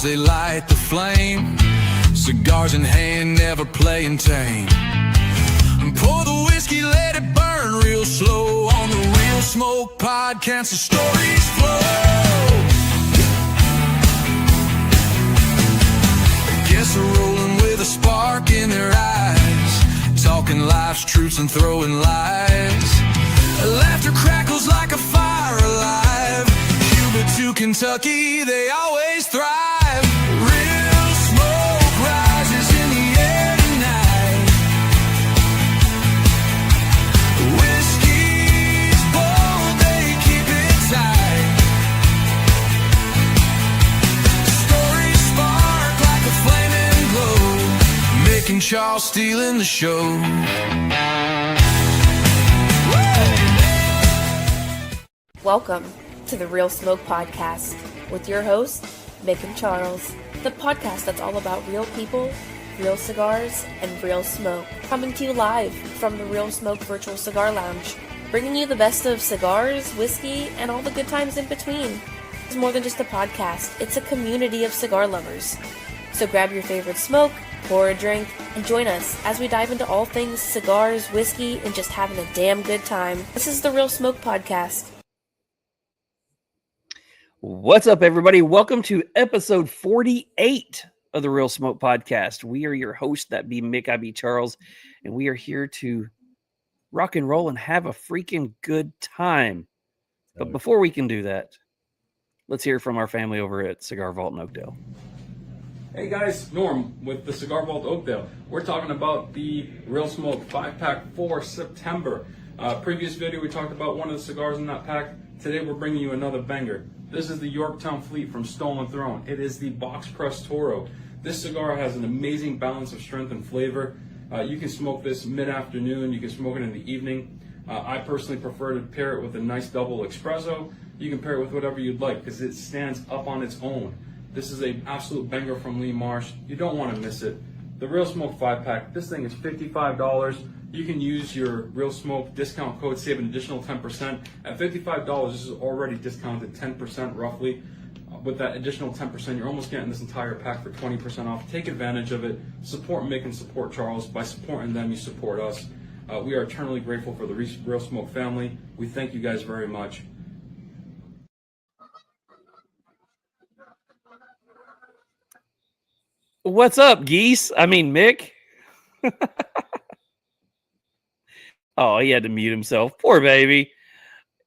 cigars, they light the flame. Cigars in hand, never playing tame. And pour the whiskey, let it burn real slow. On the Real Smoke Pod, cancer stories flow. Guess they're rolling with a spark in their eyes, talking life's truths and throwing lies. Laughter crackles like a fire alive. Cuba to Kentucky, they always thrive. Real smoke rises in the air tonight. Whiskey's bold, they keep it tight. Stories spark like a flaming glow. Mick and Charles stealing the show. Welcome to the Real Smoke Podcast with your hosts, Mick and Charles, the podcast that's all about real people, real cigars, and real smoke. Coming to you live from the Real Smoke Virtual Cigar Lounge, bringing you the best of cigars, whiskey, and all the good times in between. It's more than just a podcast, it's a community of cigar lovers. So grab your favorite smoke, pour a drink, and join us as we dive into all things cigars, whiskey, and just having a damn good time. This is the Real Smoke Podcast. What's up, everybody? Welcome to episode 48 of the Real Smoke Podcast. We are your hosts, that be Mick, I be Charles, and we are here to rock and roll and have a freaking good time. But before we can do that, let's hear from our family over at Cigar Vault in Oakdale. Hey guys, Norm with the Cigar Vault Oakdale. We're talking about the Real Smoke 5-pack for September. Previous video we talked about one of the cigars in that pack. Today we're bringing you another banger. This is the Yorktown Fleet from Stolen Throne. It is the box press Toro. This cigar has an amazing balance of strength and flavor. You can smoke this mid-afternoon. You can smoke it in the evening. I personally prefer to pair it with a nice double espresso. You can pair it with whatever you'd like because it stands up on its own. This is an absolute banger from Lee Marsh. You don't want to miss it. The Real Smoke 5-pack, this thing is $55. You can use your Real Smoke discount code, save an additional 10%. At $55, this is already discounted 10% roughly. With that additional 10%, you're almost getting this entire pack for 20% off. Take advantage of it. Support Mick and support Charles. By supporting them, you support us. We are eternally grateful for the Real Smoke family. We thank you guys very much. What's up, geese? I mean, Mick. Oh, he had to mute himself. Poor baby.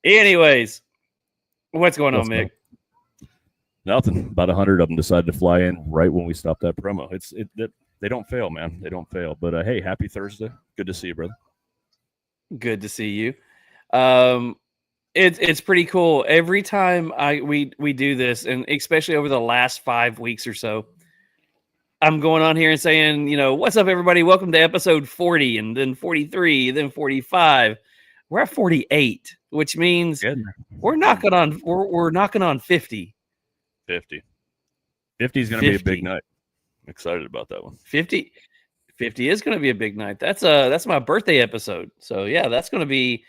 Anyways, what's going on, Mick? Nothing. About 100 of them decided to fly in right when we stopped that promo. They don't fail, man. They don't fail. But hey, happy Thursday. Good to see you, brother. Good to see you. It's pretty cool. Every time we do this, and especially over the last 5 weeks or so, I'm going on here and saying, what's up, everybody? Welcome to episode 40, and then 43, then 45. We're at 48, which means we're knocking on 50. 50 is going to be a big night. I'm excited about that one. 50 is going to be a big night. That's my birthday episode. So yeah, that's going to be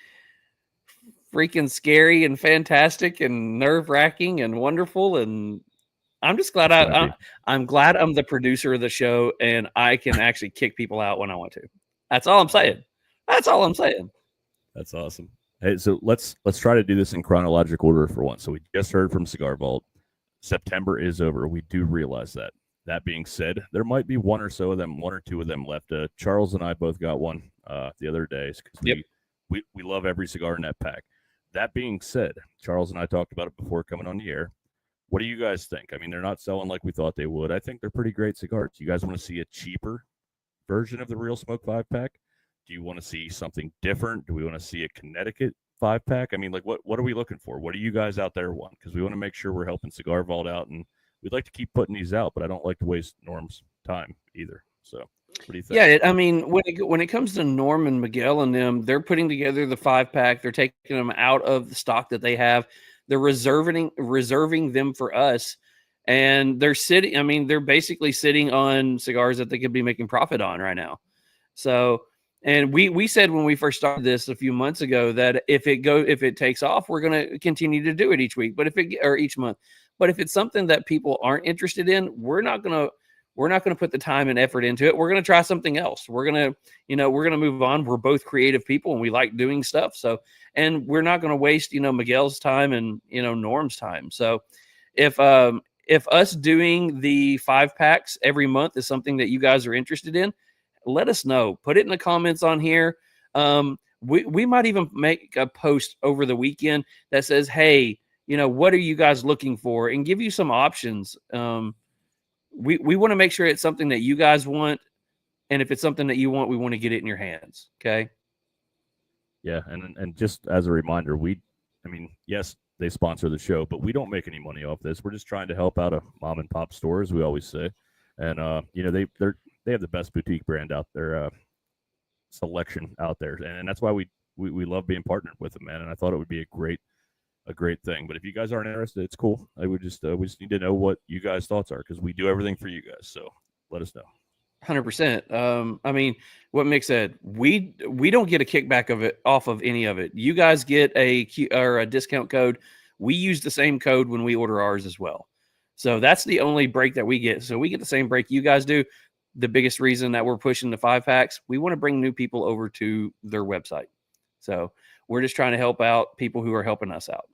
freaking scary and fantastic and nerve-wracking and wonderful, and I'm just glad I'm glad I'm the producer of the show and I can actually kick people out when I want to. That's all I'm saying. That's awesome. Hey, so let's try to do this in chronological order for once. So we just heard from Cigar Vault. September is over. We do realize that. That being said, there might be one or two of them left. Charles and I both got one the other day because we love every cigar in that pack. That being said, Charles and I talked about it before coming on the air. What do you guys think? I mean, they're not selling like we thought they would. I think they're pretty great cigars. You guys want to see a cheaper version of the Real Smoke 5-pack? Do you want to see something different? Do we want to see a Connecticut 5-pack? I mean, like, what are we looking for? What do you guys out there want? Because we want to make sure we're helping Cigar Vault out, and we'd like to keep putting these out, but I don't like to waste Norm's time either. So what do you think? Yeah, I mean, when it comes to Norm and Miguel and them, they're putting together the 5-pack. They're taking them out of the stock that they have. They're reserving them for us, and they're basically sitting on cigars that they could be making profit on right now. So, and we said when we first started this a few months ago that if it takes off, we're going to continue to do it each week, each month. But if it's something that people aren't interested in, we're not gonna put the time and effort into it. We're gonna try something else. We're gonna move on. We're both creative people and we like doing stuff. So, and we're not gonna waste Miguel's time and Norm's time. So, if us doing the 5-packs every month is something that you guys are interested in, let us know. Put it in the comments on here. We might even make a post over the weekend that says, hey, what are you guys looking for, and give you some options. We want to make sure it's something that you guys want. And if it's something that you want, we want to get it in your hands. Okay. Yeah. And just as a reminder, yes, they sponsor the show, but we don't make any money off this. We're just trying to help out a mom and pop store, as we always say. And, they have the best boutique brand out there, selection out there. And that's why we love being partnered with them, man. And I thought it would be a great thing. But if you guys aren't interested, it's cool. We just need to know what you guys' thoughts are, because we do everything for you guys. So let us know. 100%. What Mick said, we don't get a kickback off of any of it. You guys get a discount code. We use the same code when we order ours as well. So that's the only break that we get. So we get the same break you guys do. The biggest reason that we're pushing the 5-packs, we want to bring new people over to their website. So we're just trying to help out people who are helping us out.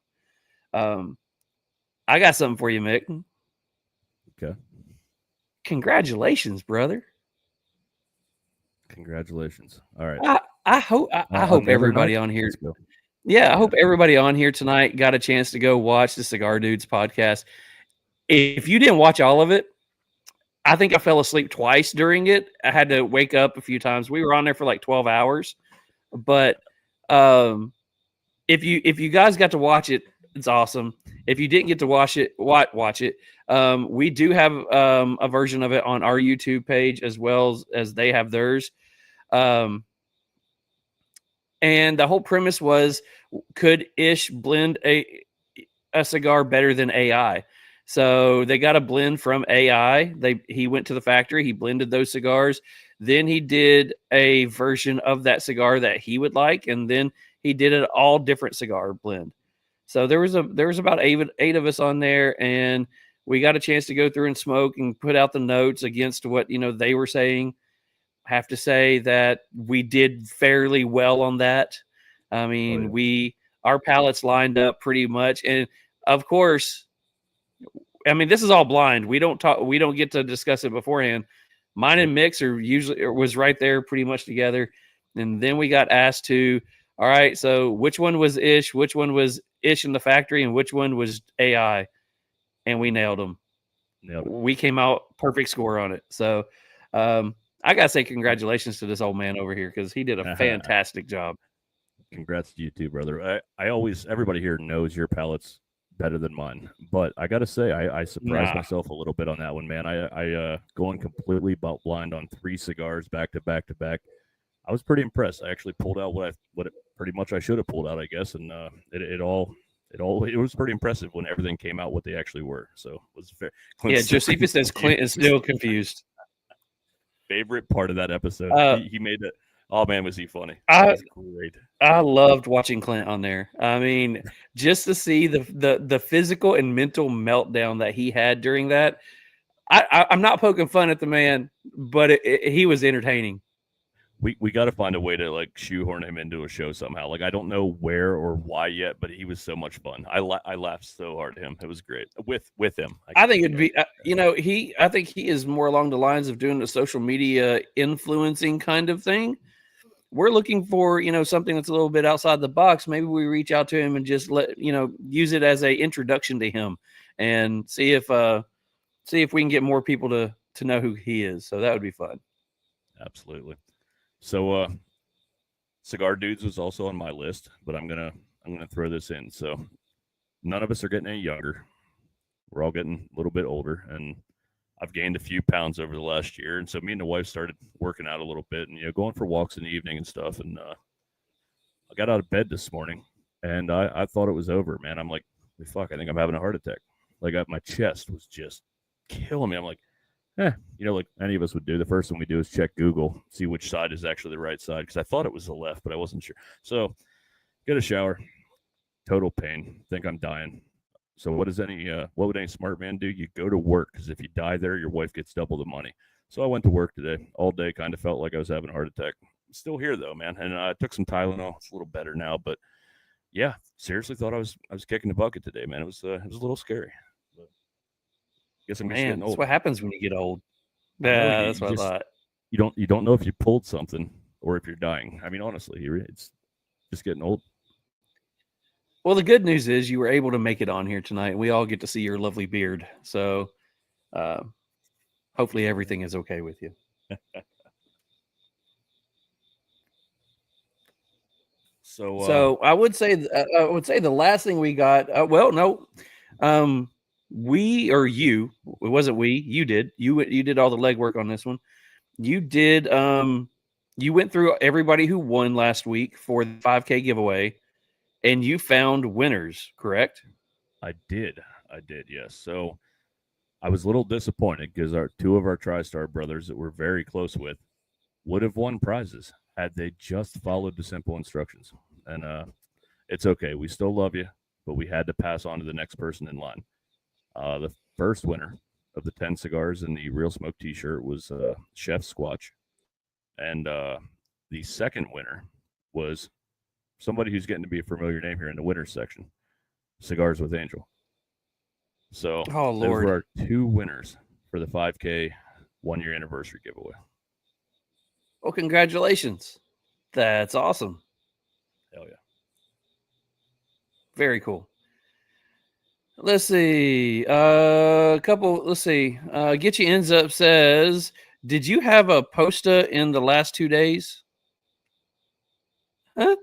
I got something for you, Mick. Okay. Congratulations, brother. Congratulations. All right. I hope everybody on here. Yeah, I hope everybody on here tonight got a chance to go watch the Cigar Dudes podcast. If you didn't watch all of it, I think I fell asleep twice during it. I had to wake up a few times. We were on there for like 12 hours. But if you guys got to watch it, it's awesome. If you didn't get to watch it, watch it. We do have a version of it on our YouTube page as well as they have theirs. And the whole premise was, could Ish blend a cigar better than AI? So they got a blend from AI. He went to the factory, he blended those cigars. Then he did a version of that cigar that he would like, and then he did an all different cigar blend. So there was about eight of us on there, and we got a chance to go through and smoke and put out the notes against what they were saying. I have to say that we did fairly well on that. I mean, our palates lined up pretty much, and of course, this is all blind. We don't get to discuss it beforehand. Mine and Mick's was right there pretty much together. And then we got asked to, all right, so which one was Ish, which one was Ish in the factory, and which one was AI? And we nailed them. We came out perfect score on it. So I got to say congratulations to this old man over here, because he did a fantastic job. Congrats to you too, brother. Everybody here knows your palates better than mine, but I gotta say I surprised myself a little bit on that one, man. I going completely blind on 3 cigars back to back to back. I was pretty impressed. I actually pulled out what pretty much I should have pulled out, I guess, and it was pretty impressive when everything came out what they actually were. So it was fair. Josephus says Clint is still confused. Favorite part of that episode, he made it. Oh man, was he funny? That was great. I loved watching Clint on there. I mean, just to see the physical and mental meltdown that he had during that. I'm not poking fun at the man, but he was entertaining. We got to find a way to like shoehorn him into a show somehow. Like, I don't know where or why yet, but he was so much fun. I laughed so hard at him. It was great with him. I think it'd be, I think he is more along the lines of doing the social media influencing kind of thing. We're looking for, something that's a little bit outside the box. Maybe we reach out to him and just use it as a introduction to him and see if we can get more people to know who he is. So that would be fun. Absolutely. So, Cigar Dudes was also on my list, but I'm gonna throw this in. So, none of us are getting any younger. We're all getting a little bit older, and I've gained a few pounds over the last year. And so me and the wife started working out a little bit and, going for walks in the evening and stuff. And I got out of bed this morning and I thought it was over, man. I'm like, fuck, I think I'm having a heart attack. Like my chest was just killing me. I'm like, like any of us would do. The first thing we do is check Google, see which side is actually the right side. Cause I thought it was the left, but I wasn't sure. So get a shower, total pain. Think I'm dying. So what would any smart man do? You go to work, because if you die there, your wife gets double the money. So I went to work today. All day, kind of felt like I was having a heart attack. Still here though, man. And I took some Tylenol. It's a little better now, but yeah, seriously thought I was kicking the bucket today, man. It was a little scary. But guess I'm just Man, getting that's old. what happens when you get old. I know, Yeah, you that's what just- I thought. You don't know if you pulled something or if you're dying. I mean, honestly, it's just getting old. Well, the good news is you were able to make it on here tonight, and we all get to see your lovely beard. So hopefully everything is okay with you. So I would say the last thing we got. We or you. It wasn't we. You did. You did all the legwork on this one. You did. You went through everybody who won last week for the 5K giveaway, and you found winners. Correct? I did, yes. So I was a little disappointed because two of our TriStar brothers that we're very close with would have won prizes had they just followed the simple instructions. And it's okay. We still love you, but we had to pass on to the next person in line. The first winner of the 10 cigars and the Real Smoke t-shirt was Chef Squatch. And the second winner was somebody who's getting to be a familiar name here in the winners section, Cigars with Angel. So those were our two winners for the 5K 1-year anniversary giveaway. Well, congratulations. That's awesome. Hell yeah. Very cool. Let's see. Let's see. Get You Ends Up says, did you have a posta in the last 2 days? Huh?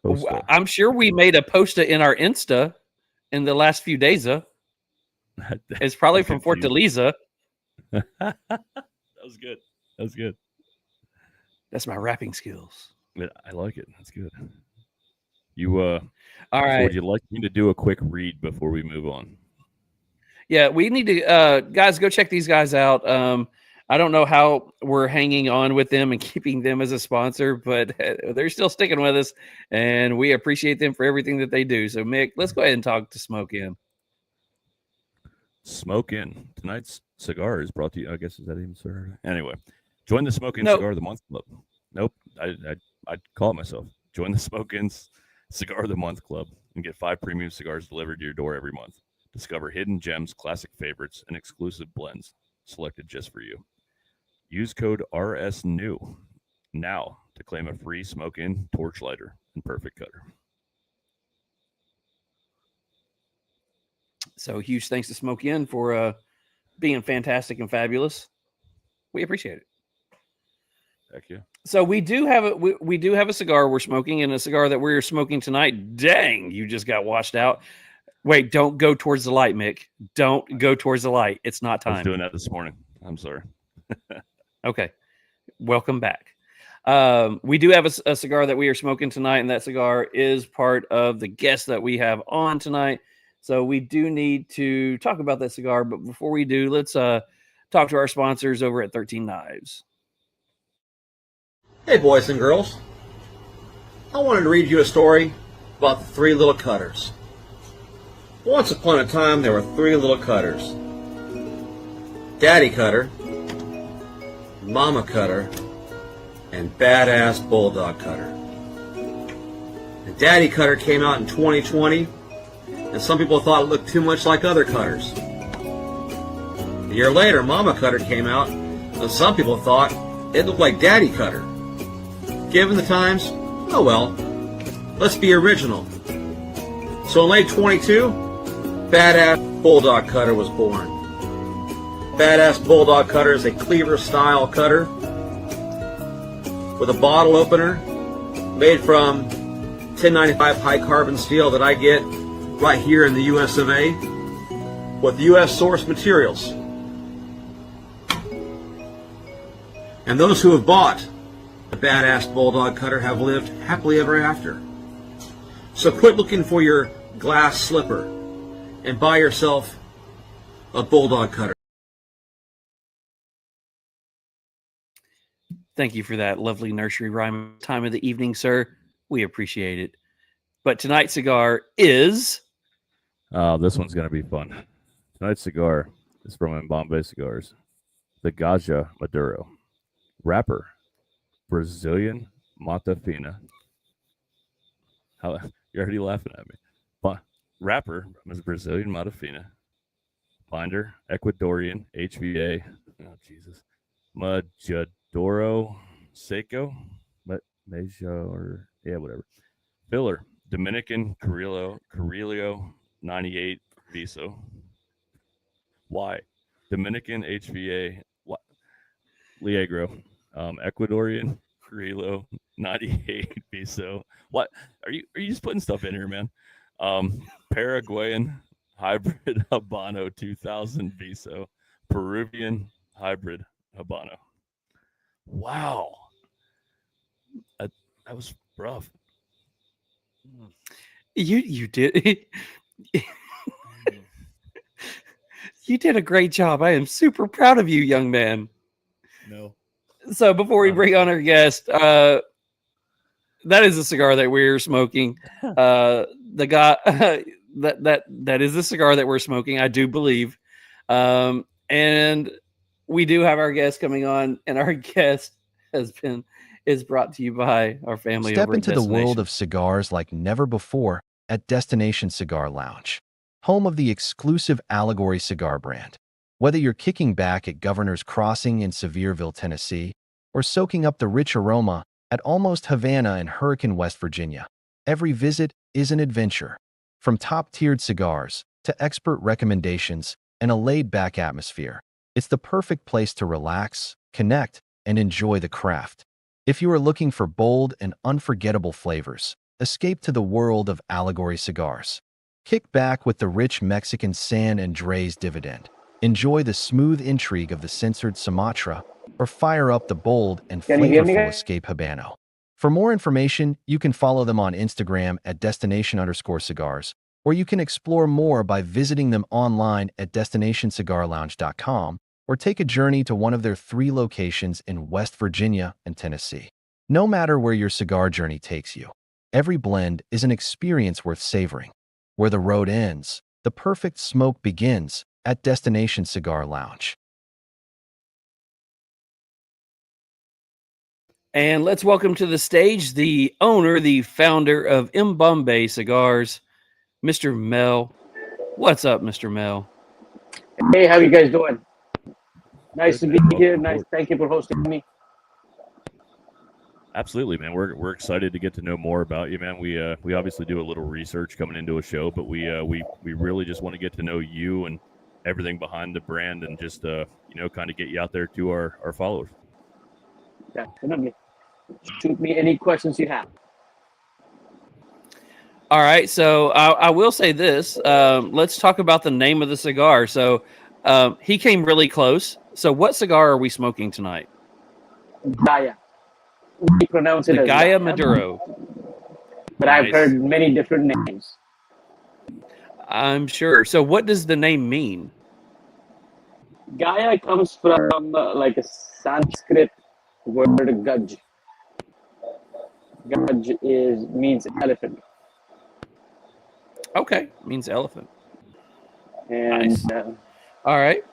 Posta. I'm sure we made a posta in our Insta in the last few days. It's probably from Fortaleza. That was good. That was good. That's my rapping skills. I like it. That's good. You all right. So would you like me to do a quick read before we move on? Yeah, we need to guys, go check these guys out. I don't know how we're hanging on with them and keeping them as a sponsor, but they're still sticking with us, and we appreciate them for everything that they do. So, Mick, let's go ahead and talk to Smoke In. Smoke In. Tonight's cigar is brought to you. I guess, is that even started? Anyway, join the Smoke In Cigar of the Month Club. Nope, I'd call it myself. Join the Smoke In Cigar of the Month Club and get 5 premium cigars delivered to your door every month. Discover hidden gems, classic favorites, and exclusive blends selected just for you. Use code RSNEW now to claim a free Smoke In torch lighter and perfect cutter. So huge thanks to Smoke In for being fantastic and fabulous. We appreciate it. Heck yeah. So we do have a cigar we're smoking, and a cigar that we're smoking tonight. Dang, you just got washed out. Wait, don't go towards the light, Mick. Don't go towards the light. It's not time. I was doing that this morning. I'm sorry. Okay. Welcome back. We do have a cigar that we are smoking tonight, and that cigar is part of the guest that we have on tonight. So we do need to talk about that cigar. But before we do, let's talk to our sponsors over at 13 Knives. Hey boys and girls, I wanted to read you a story about the 3 little cutters. Once upon a time there were 3 little cutters. Daddy Cutter, Mama Cutter, and Badass Bulldog Cutter. The Daddy Cutter came out in 2020, and some people thought it looked too much like other cutters. A year later, Mama Cutter came out, and some people thought it looked like Daddy Cutter. Given the times, oh well, let's be original. So in late 22, Badass Bulldog Cutter was born. Badass Bulldog Cutter is a cleaver style cutter with a bottle opener made from 1095 high carbon steel that I get right here in the US of A with US source materials. And those who have bought the Badass Bulldog Cutter have lived happily ever after. So quit looking for your glass slipper and buy yourself a Bulldog Cutter. Thank you for that lovely nursery rhyme time of the evening, sir. We appreciate it. But tonight's cigar is This one's going to be fun. Tonight's cigar is from MBombay Cigars. The Gaja Maduro. Wrapper, Brazilian Mata Fina. How, you're already laughing at me. Wrapper is Brazilian Mata Fina. Binder, Ecuadorian HVA. Oh, Jesus. Majadoro Seco. Major, yeah, whatever. Filler, Dominican Carrillo 98 Viso. Why? Dominican HVA Liegro. Ecuadorian Carrillo 98 Viso. What? Are you just putting stuff in here, man? Paraguayan Hybrid Habano 2000 Viso. Peruvian Hybrid Habano. Wow. That was rough. you did you did a great job. I am super proud of you, young man. No. So before we bring on our guest, that is the cigar that we're smoking. The guy that is the cigar that we're smoking, I do believe. And we do have our guest coming on, and our guest is brought to you by our family. Step over at into the world Destination. of cigars like never before at Destination Cigar Lounge, home of the exclusive Allegory cigar brand. Whether you're kicking back at Governor's Crossing in Sevierville, Tennessee, or soaking up the rich aroma at Almost Havana in Hurricane, West Virginia, every visit is an adventure. From top-tiered cigars to expert recommendations and a laid-back atmosphere, it's the perfect place to relax, connect, and enjoy the craft. If you are looking for bold and unforgettable flavors, escape to the world of Allegory cigars. Kick back with the rich Mexican San Andres dividend. Enjoy the smooth intrigue of the censored Sumatra, or fire up the bold and flavorful Escape Habano. For more information, you can follow them on Instagram at destination_cigars, or you can explore more by visiting them online at destinationcigarlounge.com, or take a journey to one of their 3 locations in West Virginia and Tennessee. No matter where your cigar journey takes you, every blend is an experience worth savoring. Where the road ends, the perfect smoke begins at Destination Cigar Lounge. And let's welcome to the stage the owner, the founder of MBombay Cigars, Mr. Mel. What's up, Mr. Mel? Hey, how you guys doing? Nice to be here. Nice. Thank you for hosting me. Absolutely, man. We're excited to get to know more about you, man. We obviously do a little research coming into a show, but we really just want to get to know you and everything behind the brand, and just kind of get you out there to our followers. Definitely. Shoot me any questions you have. All right, so I will say this. Let's talk about the name of the cigar. So he came really close. So what cigar are we smoking tonight? Gaia. We pronounce it The as Gaia Maduro. But Nice. I've heard many different names. I'm sure. So what does the name mean? Gaia comes from like a Sanskrit word gaj. Gaj means elephant. Okay, means elephant. And Nice. All right.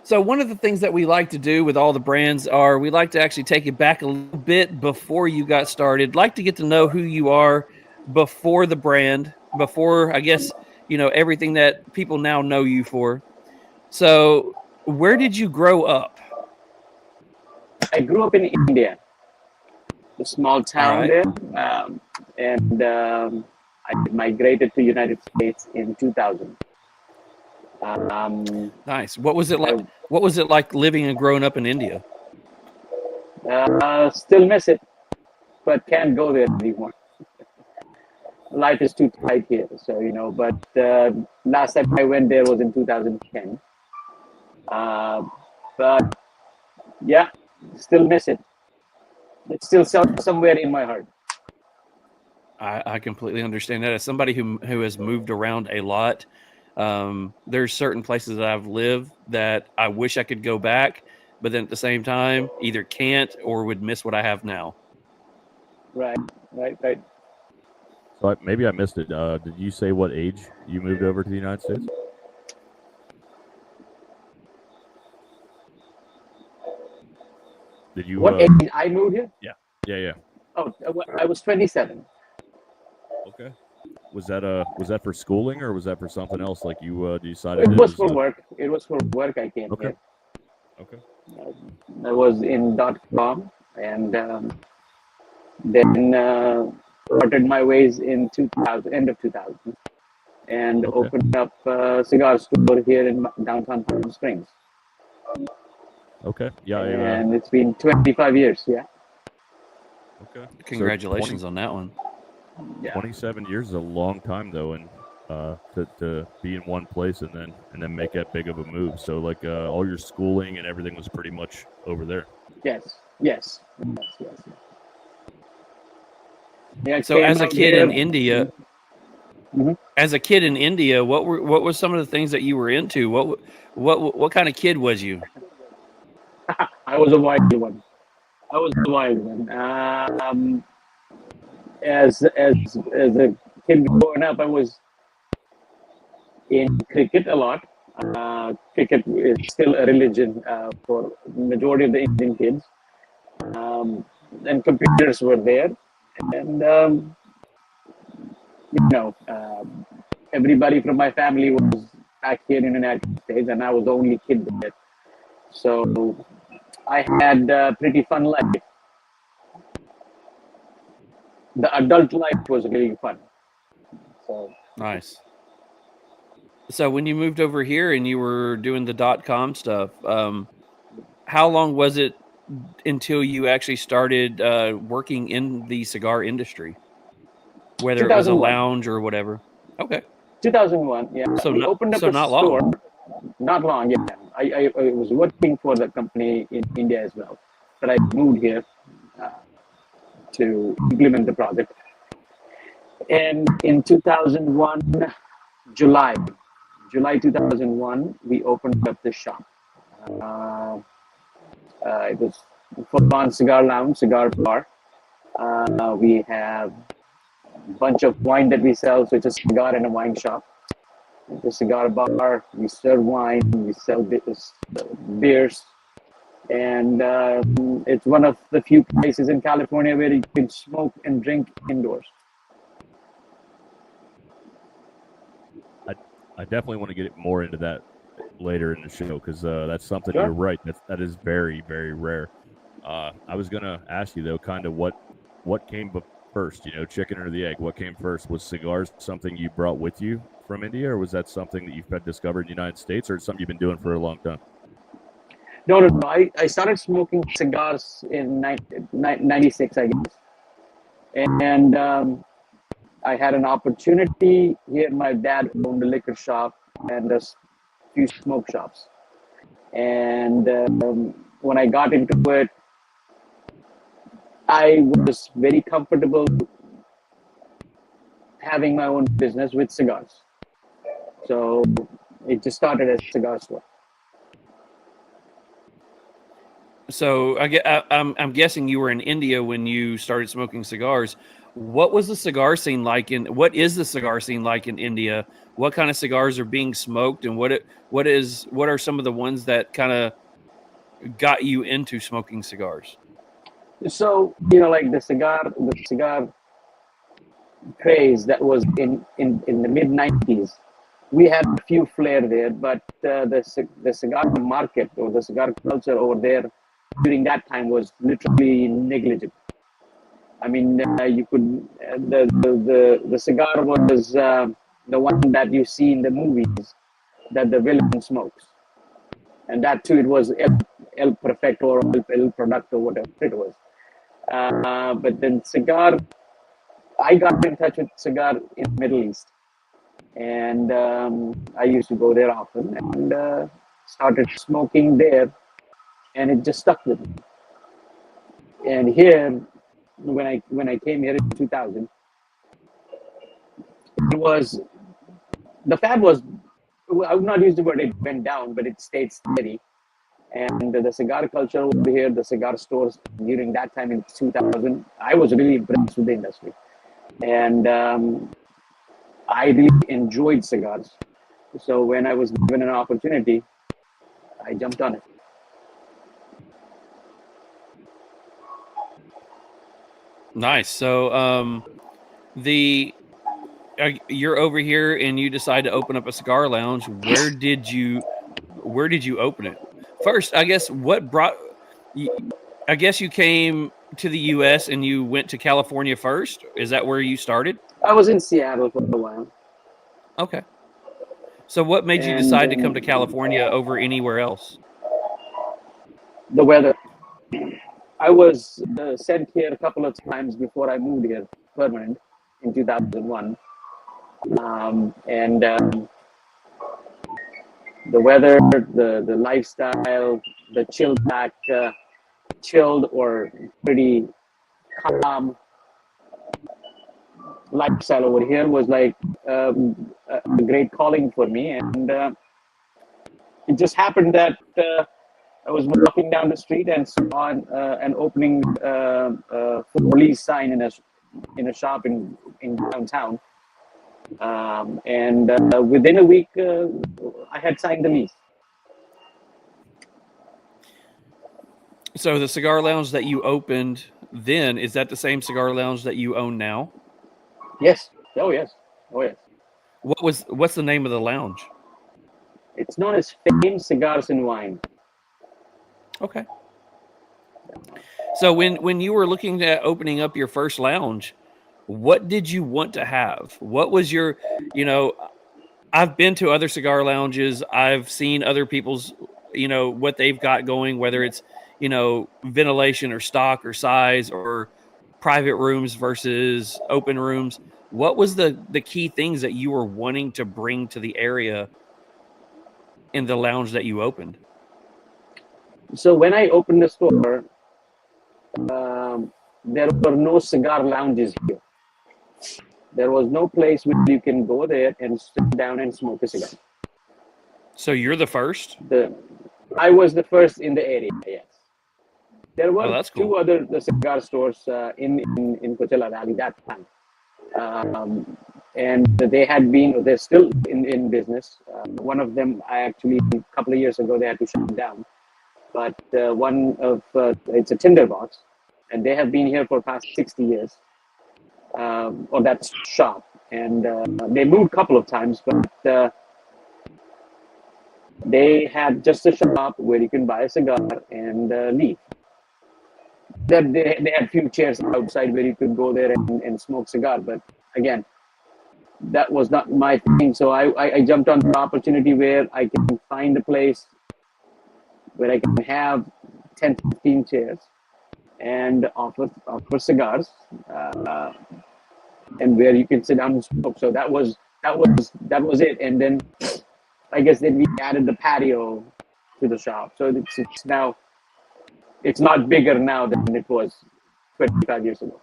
So one of the things that we like to do with all the brands are we like to actually take it back a little bit before you got started. Like to get to know who you are before the brand, before, I guess, everything that people now know you for. So where did you grow up? I grew up in India, a small town All there, and I migrated to United States in 2000. Nice. What was it like? What was it like living and growing up in India? Still miss it, but can't go there anymore. Life is too tight here, so But last time I went there was in 2010. But yeah, still miss it. It's still somewhere in my heart. I completely understand that. As somebody who has moved around a lot, there's certain places that I've lived that I wish I could go back, but then at the same time, either can't or would miss what I have now. Right. So maybe I missed it. Did you say what age you moved over to the United States? Did you? What age I moved here? Yeah. Oh, I was 27. Okay. Was that for schooling or was that for something else? Like you decided It was for work. It was for work. I came Okay. here. Okay. I was in .com, and then started my ways in 2000, end of 2000, and Okay. opened up a cigar store here in downtown Palm Springs. Okay. Yeah. And it's been 25 years. Yeah. Okay. Congratulations So on that one. 27 years is a long time though, and to be in one place and then make that big of a move. So like all your schooling and everything was pretty much over there. Yes. Yeah. So as a kid in India, Mhm. as a kid in India, what were some of the things that you were into? What kind of kid was you? I was a wild one. As a kid growing up, I was in cricket a lot. Cricket is still a religion for majority of the Indian kids. And computers were there, and everybody from my family was back here in the United States, and I was the only kid there. So I had a pretty fun life. The adult life was really fun. So Nice. So when you moved over here and you were doing the .com stuff, how long was it until you actually started working in the cigar industry, whether it was a 2001. lounge or whatever? Okay. 2001, yeah. So We opened up a not store. long. Not long, yeah. I was working for the company in India as well, but I moved here to implement the project. And in 2001, July 2001, we opened up the shop. It was full-on cigar lounge, cigar bar. We have a bunch of wine that we sell, so it's a cigar and a wine shop. It's a cigar bar. We serve wine. We sell beers, and it's one of the few places in California where you can smoke and drink indoors. I definitely want to get more into that later in the show because that's something. Sure. You're right. That is very, very rare. I was gonna ask you though, kind of what came first. Chicken or the egg? What came first? Was cigars something you brought with you from India, or was that something that you've discovered in the United States, or something you've been doing for a long time? No. I started smoking cigars in 96, I guess, and I had an opportunity here. My dad owned a liquor shop and a few smoke shops. And when I got into it, I was very comfortable having my own business with cigars. So it just started as a cigar store. So I'm guessing you were in India when you started smoking cigars. What was the cigar scene like what is the cigar scene like in India? What kind of cigars are being smoked, and what are some of the ones that kind of got you into smoking cigars? So like the cigar craze that was in the mid 90s. We had a few flair there, but the cigar market or the cigar culture over there during that time was literally negligible. I mean, you could the cigar was the one that you see in the movies that the villain smokes, and that too it was El Perfecto or El Producto, whatever it was. But then cigar, I got in touch with cigar in the Middle East, and I used to go there often and started smoking there, and it just stuck with me. And here, when I came here in 2000, it was the fad was, I would not use the word it went down, but it stayed steady. And the cigar culture over here, the cigar stores during that time in 2000, I was really impressed with the industry. And I really enjoyed cigars. So when I was given an opportunity, I jumped on it. Nice. So, you're over here and you decide to open up a cigar lounge. Where did you open it? First, I guess what brought you, I guess you came to the US and you went to California first. Is that where you started? I was in Seattle for a while. Okay. So what made you And decide to come to California over anywhere else? the weather. I was sent here a couple of times before I moved here permanent in 2001. The weather, the lifestyle, the chilled or pretty calm lifestyle over here was like a great calling for me. And it just happened that I was walking down the street and saw an opening for release sign in a shop in downtown. And within a week, I had signed the lease. So the cigar lounge that you opened then, is that the same cigar lounge that you own now? Yes. Oh, yes. Oh, yes. What's the name of the lounge? It's known as Fame Cigars and Wine. Okay. So when you were looking at opening up your first lounge, what did you want to have? What was your, I've been to other cigar lounges. I've seen other people's, what they've got going, whether it's, ventilation or stock or size or private rooms versus open rooms. What was the key things that you were wanting to bring to the area in the lounge that you opened? So when I opened the store, there were no cigar lounges here. There was no place where you can go there and sit down and smoke a cigar. So you're the first? I was the first in the area, yes. There were that's cool. two other cigar stores in Coachella Valley that time. And they're still in business. One of them, a couple of years ago, they had to shut down. But it's a tinderbox, and they have been here for past 60 years. Or that shop. And they moved a couple of times, but they had just a shop where you can buy a cigar and leave. They had a few chairs outside where you could go there and smoke cigar. But again, that was not my thing. So I jumped on the opportunity where I can find a place where I can have 10, 15 chairs and offer cigars, and where you can sit down and smoke. So that was it. And then I guess then we added the patio to the shop. So it's now, it's not bigger now than it was 25 years ago.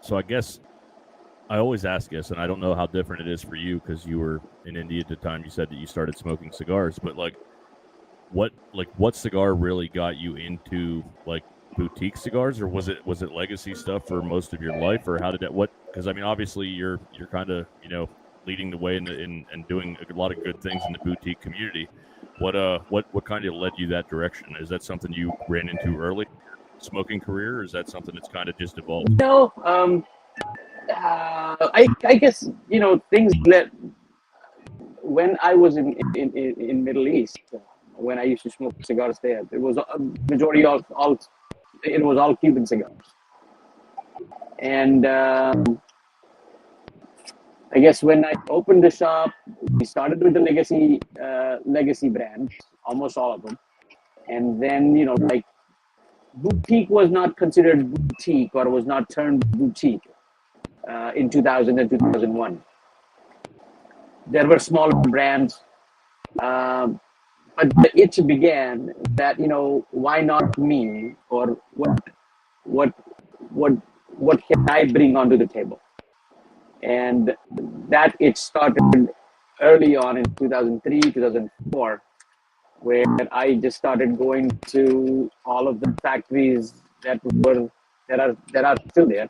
So I guess I always ask this, and I don't know how different it is for you because you were in India at the time. You said that you started smoking cigars, but what cigar really got you into boutique cigars, or was it legacy stuff for most of your life, or how did that? Because I mean, obviously you're kind of leading the way in doing a lot of good things in the boutique community. What kind of led you that direction? Is that something you ran into early, smoking career, or is that something that's kind of just evolved? No, I guess things that when I was in Middle East, when I used to smoke cigars there, it was a majority of all Cuban cigars, and I guess when I opened the shop, we started with the legacy brands, almost all of them, and then boutique was not considered boutique or was not termed boutique in 2000 and 2001. There were smaller brands, but the itch began that why not me, or what can I bring onto the table? And that it started early on in 2003, 2004, where I just started going to all of the factories that are still there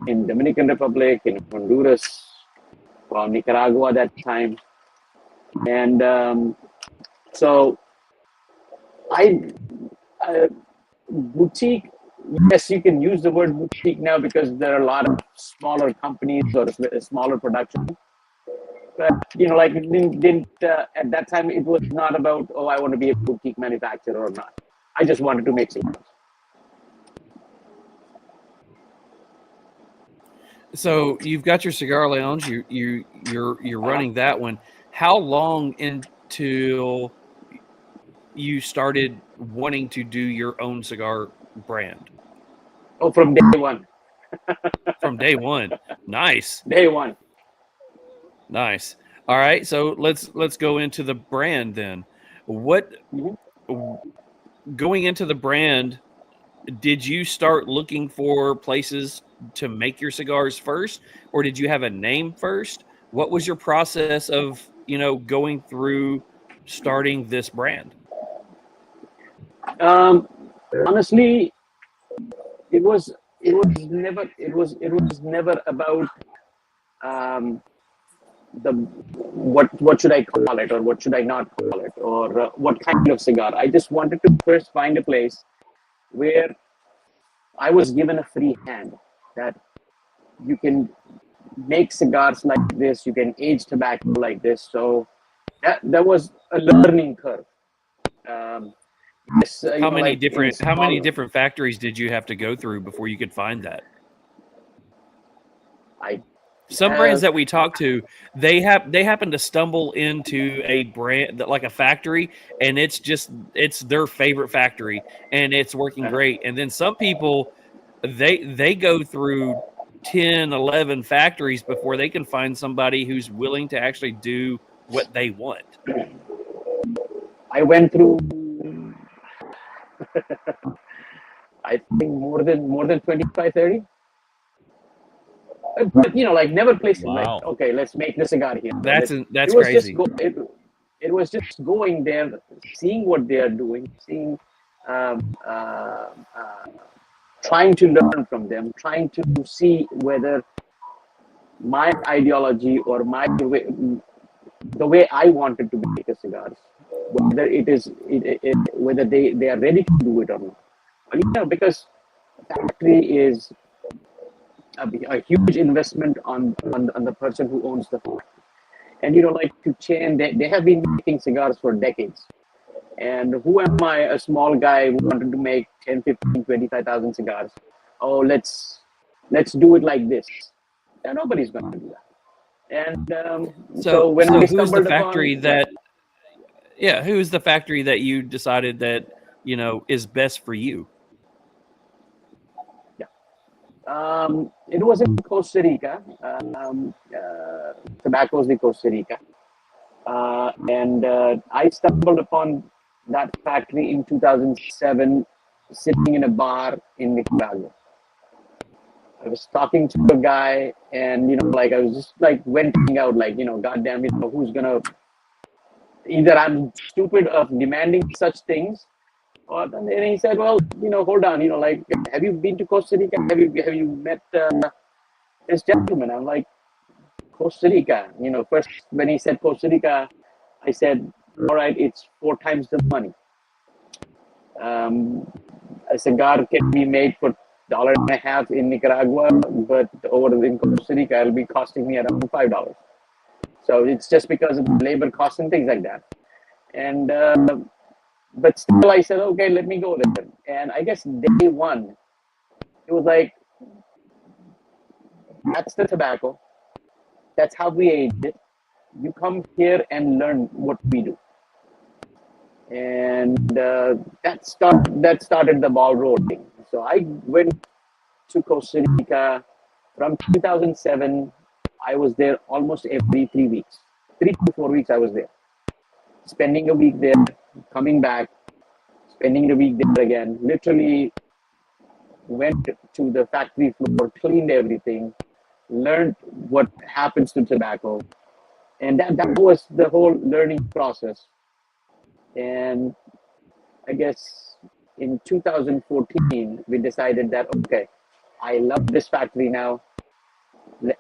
in Dominican Republic, in Honduras, or Nicaragua at that time, and so I boutique. Yes, you can use the word boutique now because there are a lot of smaller companies or smaller production. But like it didn't at that time, it was not about, oh, I want to be a boutique manufacturer or not. I just wanted to make cigars. So you've got your cigar lounge. You're running that one. How long until you started wanting to do your own cigar brand? Oh, from day one. From day one. Nice. Day one. Nice. All right. So let's go into the brand then. What going into the brand, did you start looking for places to make your cigars first, or did you have a name first? What was your process of, going through starting this brand? Honestly, it was never about the what should I call it or what should I not call it or what kind of cigar. I just wanted to first find a place where I was given a free hand that you can make cigars like this, you can age tobacco like this. So that was a learning curve. How many different factories did you have to go through before you could find that? Some brands that we talk to, they happen to stumble into a brand that, like a factory, and it's their favorite factory and it's working great. And then some people, they go through 10, 11 factories before they can find somebody who's willing to actually do what they want. I went through I think more than 25, 30. But like never placing like, okay, let's make the cigar here. That's it was crazy. It was just going there, seeing what they are doing, seeing, trying to learn from them, trying to see whether my ideology or the way I wanted to make a cigars, whether whether they are ready to do it or not. But, because factory is a huge investment on the person who owns the factory. And like to chain, they have been making cigars for decades. And who am I, a small guy who wanted to make 10, 15, 25,000 cigars? Oh, let's do it like this. And nobody's going to do that. And so when we who's the factory upon, who's the factory that you decided that is best for you? It was in Costa Rica. Tobacco's in Costa Rica. And I stumbled upon that factory in 2007, sitting in a bar in Nicaragua. I was talking to a guy, and I was just venting out, goddamn, who's gonna? Either I'm stupid of demanding such things, or then he said, well, hold on, have you been to Costa Rica? Have you met this gentleman? I'm like, Costa Rica. First when he said Costa Rica, I said, all right, it's 4 times the money. A cigar can be made for $1.50 in Nicaragua, but over in Costa Rica, it'll be costing me around $5. So it's just because of labor costs and things like that. And but still, I said, okay, let me go there. And I guess day one, it was like, that's the tobacco. That's how we age it. You come here and learn what we do. And that started the ball rolling. So I went to Costa Rica from 2007. I was there almost every 3 weeks. 3 to 4 weeks I was there. Spending a week there, coming back, spending a week there again. Literally went to the factory floor, cleaned everything, learned what happens to tobacco. And that was the whole learning process. And I guess in 2014, we decided that, okay, I love this factory now.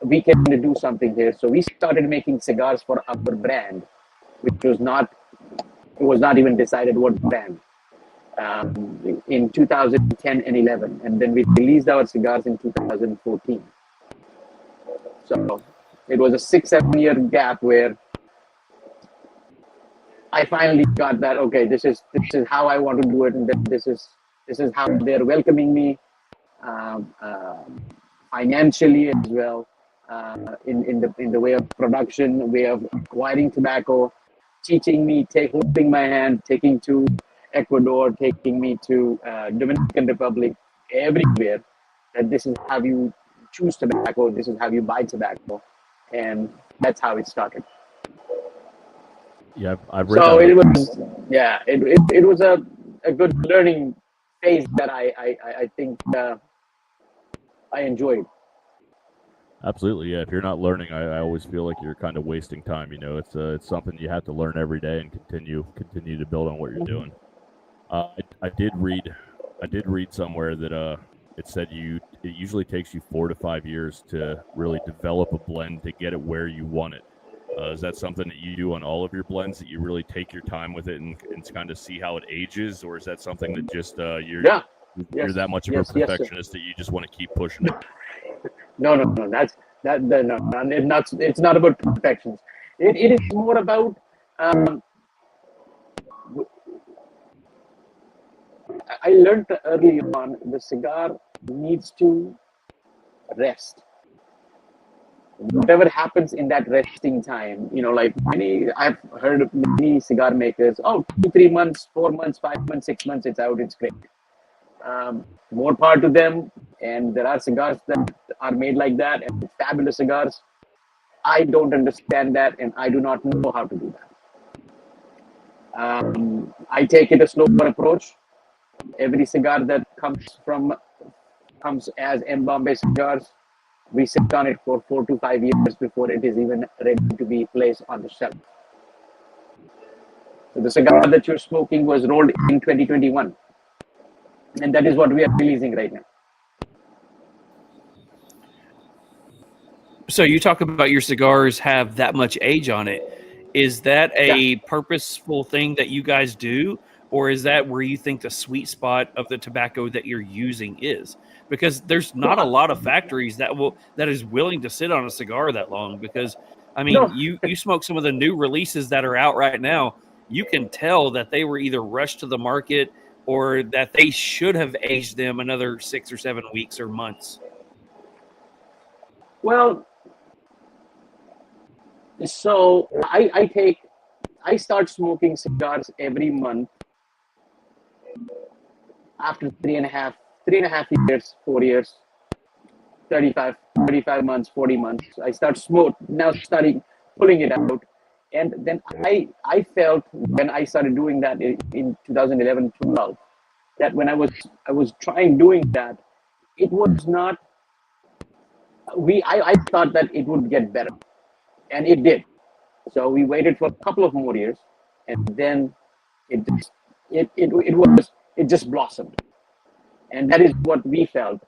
We can do something here. So we started making cigars for our brand, which was not, it was not even decided what brand, in 2010 and 11. And then we released our cigars in 2014. So it was a 6-7 year gap where I finally got that, okay, this is how I want to do it, and this is how they're welcoming me, financially as well, in the way of production, way of acquiring tobacco, teaching me, holding my hand, taking to Ecuador, taking me to Dominican Republic, everywhere. That this is how you choose tobacco, this is how you buy tobacco, and that's how it started. Yeah, I've read So that. it was, yeah, it was a good learning phase that I think I enjoyed. Absolutely, yeah. If you're not learning, I always feel like you're kind of wasting time. It's something you have to learn every day and continue to build on what you're doing. I did read somewhere that it said it usually takes you 4 to 5 years to really develop a blend to get it where you want it. Is that something that you do on all of your blends, that you really take your time with it and kind of see how it ages, or is that something that just you're that much of a perfectionist that you just want to keep pushing it? No. It's not about perfections. It is more about I learned early on the cigar needs to rest. Whatever happens in that resting time, like I've heard of many cigar makers, 2, 3 months, 4 months, 5 months, 6 months, it's out, it's great. More power to them. And there are cigars that are made like that, and fabulous cigars. I don't understand that, and I do not know how to do that. I take it a slower approach. Every cigar that comes as MBombay Cigars, we sit on it for 4 to 5 years before it is even ready to be placed on the shelf. So the cigar that you're smoking was rolled in 2021, and that is what we are releasing right now. So you talk about your cigars have that much age on it. Is that a purposeful thing that you guys do, or is that where you think the sweet spot of the tobacco that you're using is? Because there's not a lot of factories that is willing to sit on a cigar that long. Because I mean, you smoke some of the new releases that are out right now. You can tell that they were either rushed to the market or that they should have aged them another 6 or 7 weeks or months. Well, so I start smoking cigars every month after 3.5 years, 4 years, 35 months, 40 months. I start starting pulling it out. And then I felt when I started doing that in 2011, 12, that when I was trying doing that, it was not, I thought that it would get better, and it did. So we waited for a couple of more years, and then it just blossomed, and that is what we felt.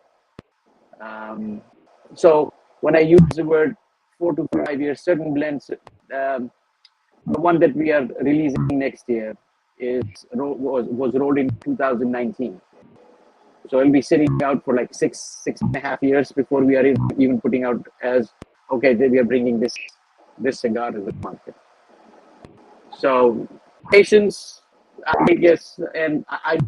So when I use the word 4 to 5 years, certain blends, the one that we are releasing next year was rolled in 2019. So it'll be sitting out for like 6.5 years before we are even putting out as, okay, we are bringing this cigar to the market. So patience, I guess, and I'm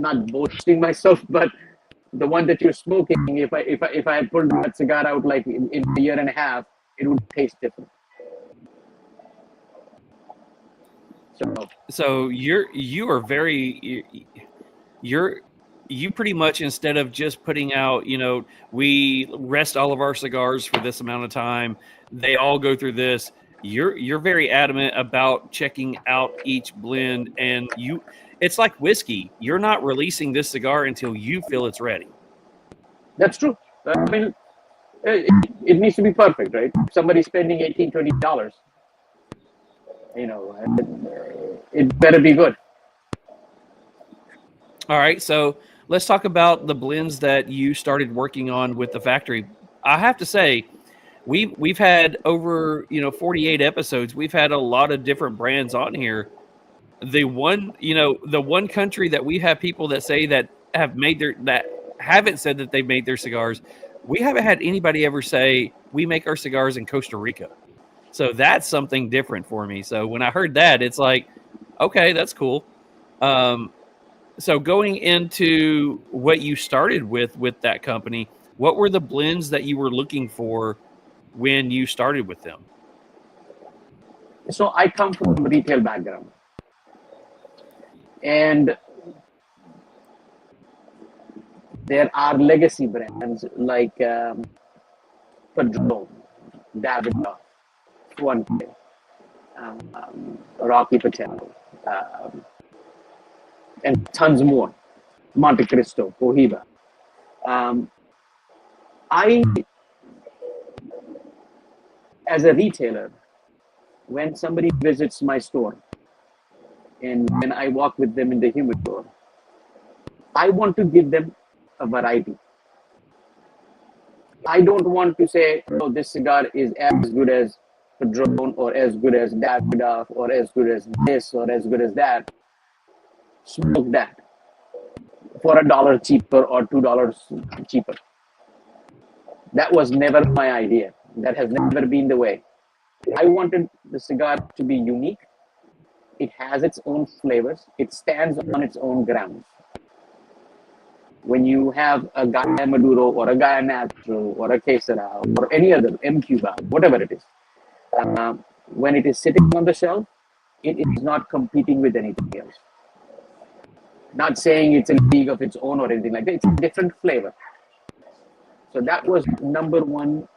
not boasting myself, but the one that you're smoking, if I had pulled that cigar out like in a year and a half, it would taste different. So you pretty much, instead of just putting out, we rest all of our cigars for this amount of time, they all go through this. You're very adamant about checking out each blend, and it's like whiskey. You're not releasing this cigar until you feel it's ready. That's true. I mean, it needs to be perfect, right? If somebody's spending $18, $20, it better be good. All right, so let's talk about the blends that you started working on with the factory. I have to say, we've had over 48 episodes. We've had a lot of different brands on here. The one country that we have people that say that haven't said that they've made their cigars. We haven't had anybody ever say we make our cigars in Costa Rica. So that's something different for me. So when I heard that, it's like, okay, that's cool. So going into what you started with that company, what were the blends that you were looking for when you started with them? So I come from a retail background, and there are legacy brands like Padron, Davidoff, Fuente, Rocky Patel, and tons more, Monte Cristo, Cohiba. I, as a retailer, when somebody visits my store and when I walk with them in the humidor, I want to give them a variety. I don't want to say, oh, this cigar is as good as Padron or as good as Davidoff or as good as this or as good as that. Smoke that for $1 cheaper or $2 cheaper. That was never my idea. That has never been the way. I wanted the cigar to be unique. It has its own flavors. It stands on its own grounds. When you have a Gaia Maduro or a Gaia Natural or a Quesera or any other M Cuba, whatever it is, when it is sitting on the shelf, it is not competing with anything else. Not saying it's a league of its own or anything like that. It's a different flavor. So that was number one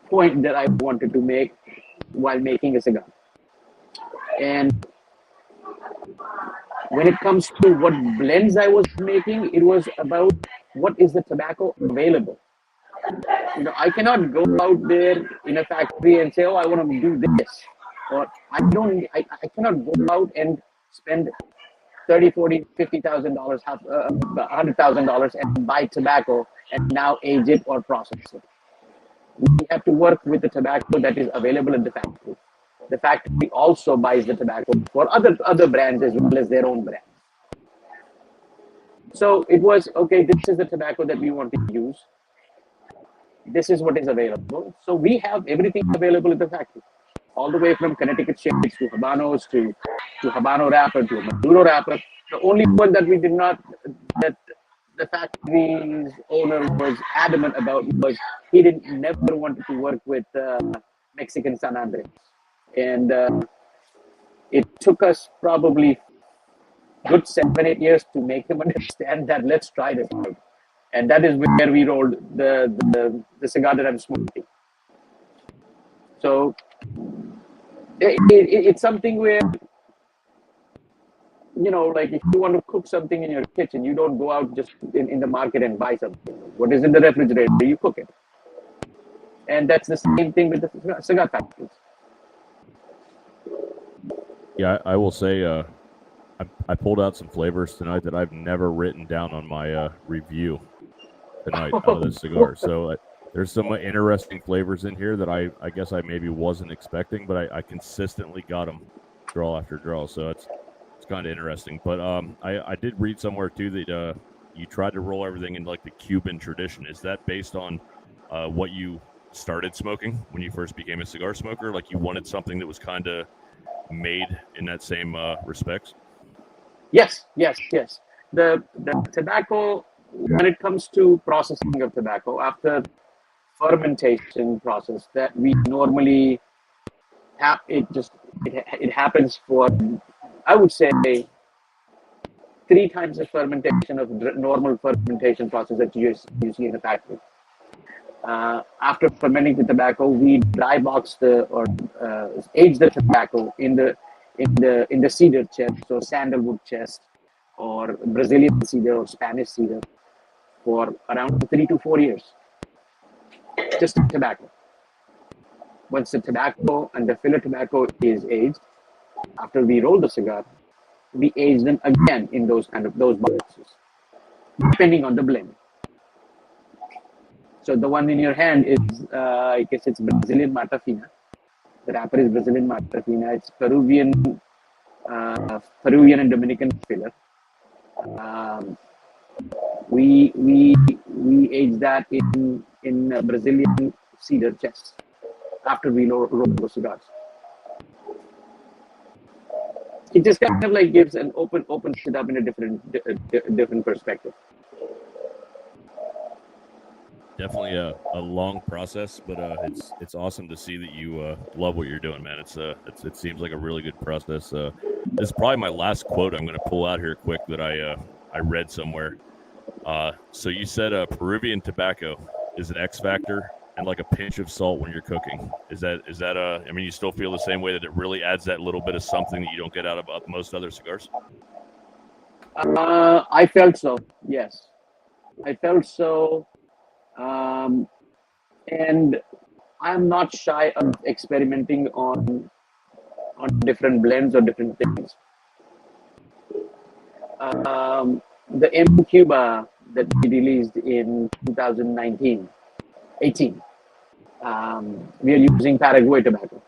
point that I wanted to make while making a cigar. And when it comes to what blends I was making, it was about what is the tobacco available. I cannot go out there in a factory and say, oh, I want to do this. Or I cannot go out and spend $30,000, $40,000, $50,000, $100,000 and buy tobacco and now age it or process it. We have to work with the tobacco that is available at the factory. The factory also buys the tobacco for other brands as well as their own brands. So it was, okay, this is the tobacco that we want to use. This is what is available. So we have everything available at the factory, all the way from Connecticut shades to Habanos to Habano wrapper to Maduro wrapper. The only one that we did not, that the factory's owner was adamant about was he never wanted to work with Mexican San Andres. And it took us probably good 7-8 years to make him understand that let's try this out. And that is where we rolled the cigar that I'm smoking. So it's something where, like if you want to cook something in your kitchen, you don't go out just in the market and buy something. What is in the refrigerator, you cook it. And that's the same thing with the cigar factories. Yeah, I will say I pulled out some flavors tonight that I've never written down on my review tonight out of this cigar. So there's some interesting flavors in here that I guess I maybe wasn't expecting, but I consistently got them draw after draw. So it's kind of interesting. But I did read somewhere too that you tried to roll everything in like the Cuban tradition. Is that based on what you started smoking when you first became a cigar smoker? Like you wanted something that was kind of made in that same respects? Yes. The tobacco, when it comes to processing of tobacco, after fermentation process that we normally have, it happens for, I would say, 3 times the fermentation of normal fermentation process that you see in the factory. After fermenting the tobacco, we dry box age the tobacco in the cedar chest, so sandalwood chest, or Brazilian cedar or Spanish cedar, for around 3 to 4 years. Just tobacco. Once the tobacco and the filler tobacco is aged, after we roll the cigar, we age them again in those boxes, depending on the blend. So the one in your hand is, I guess it's Brazilian Matafina. The wrapper is Brazilian Matafina. It's Peruvian and Dominican filler. We age that in Brazilian cedar chest after we roll the cigars. It just kind of like gives an opens it up in a different perspective. Definitely a long process, but it's awesome to see that you love what you're doing, man. It seems like a really good process. This is probably my last quote I'm going to pull out here quick that I read somewhere. So you said Peruvian tobacco is an X factor and like a pinch of salt when you're cooking. Is that I mean, you still feel the same way that it really adds that little bit of something that you don't get out of most other cigars? I felt so. Yes, I felt so. And I'm not shy of experimenting on different blends or different things. The M Cuba that we released in 2018, we are using Paraguay tobacco,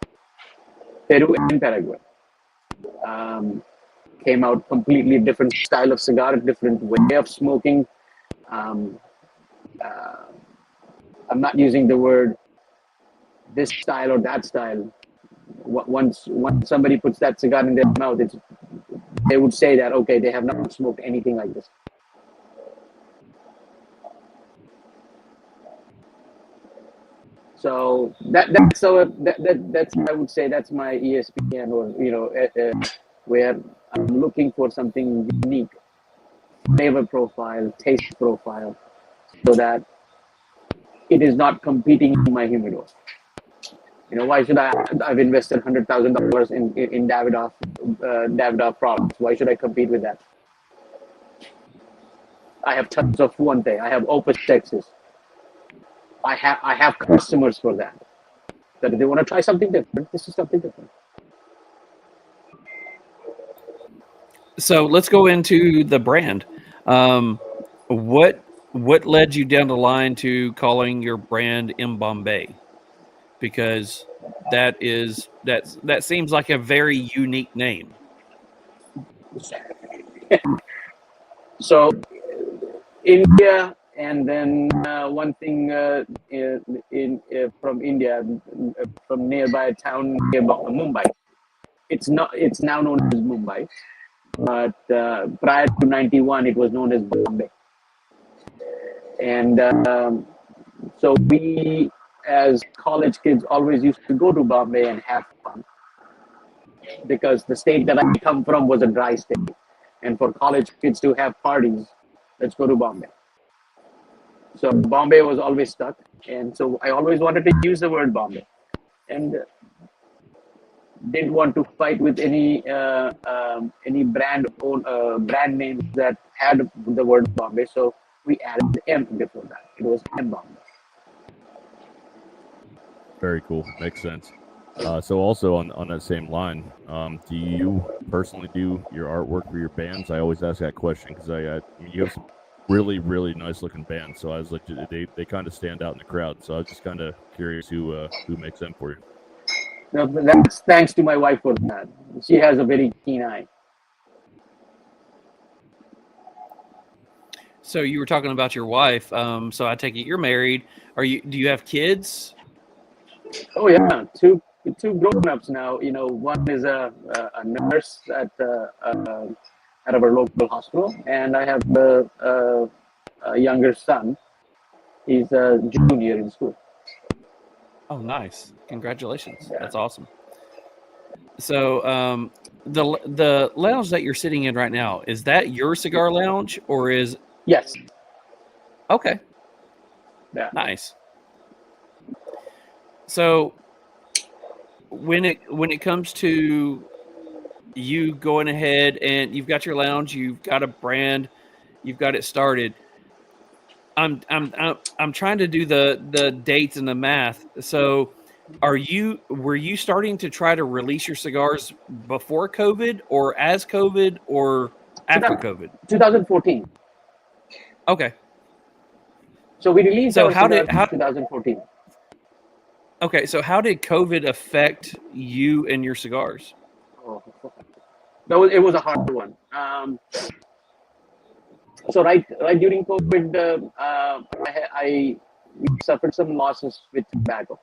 Peru and Paraguay. Came out completely different style of cigar, different way of smoking. I'm not using the word this style or that style. Once somebody puts that cigar in their mouth, they would say that, okay, they have not smoked anything like this. So that's I would say that's my ESPN, or where I'm looking for something unique, flavor profile, taste profile, so that it is not competing in my humidor. Why should I've invested $100,000 in Davidoff products. Why should I compete with that? I have tons of Fuente. I have Opus Texas. I have customers for that. That if they want to try something different, this is something different. So let's go into the brand. What led you down the line to calling your brand MBombay? Because that seems like a very unique name. So India, and then one thing from India, from nearby a town near Mumbai. It's now known as Mumbai, but prior to '91, it was known as Bombay. And so we, as college kids, always used to go to Bombay and have fun, because the state that I come from was a dry state, and for college kids to have parties, let's go to Bombay. So Bombay was always stuck, and so I always wanted to use the word Bombay, and didn't want to fight with any brand names that had the word Bombay. So we added the M before that. It was MBombay. Very cool. Makes sense. So also on that same line, do you personally do your artwork for your bands? I always ask that question because you have some really, really nice looking bands. So I was like, they kind of stand out in the crowd. So I was just kind of curious who makes them for you. No, that's thanks to my wife for that. She has a very keen eye. So you were talking about your wife. So I take it you're married. Do you have kids? Oh yeah, two grown-ups now. One is a nurse at our local hospital, and I have a younger son. He's a junior in school. Oh, nice! Congratulations. Yeah. That's awesome. So the lounge that you're sitting in right now, is that your cigar lounge, or is? Yes. Okay. Yeah. Nice. So when it comes to you going ahead and you've got your lounge, you've got a brand, you've got it started. I'm trying to do the dates and the math. So were you starting to try to release your cigars before COVID or as COVID or after COVID? 2014. Okay. So we released So our cigars in 2014. Okay, so how did COVID affect you and your cigars? Oh, it was a hard one. So right during COVID, I suffered some losses with tobacco.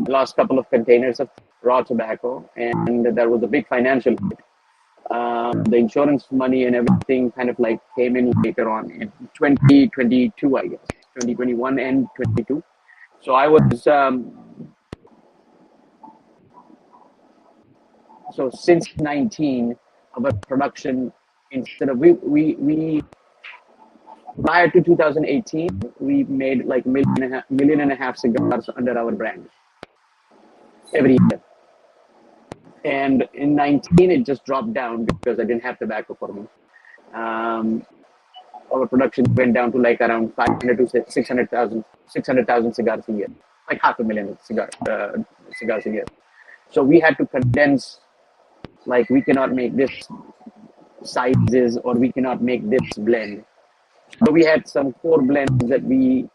Lost a couple of containers of raw tobacco, and there was a big financial hit. The insurance money and everything kind of like came in later on in 2022, I guess, 2021 and 22. So I was, so since 19, our production, instead of, we prior to 2018, we made like million and a half cigars under our brand every year. And in 19, it just dropped down because I didn't have tobacco for me. Our production went down to like around 500 to 600,000 cigars a year, like 500,000 cigars a year. So we had to condense, like we cannot make this sizes or we cannot make this blend. So we had some core blends that we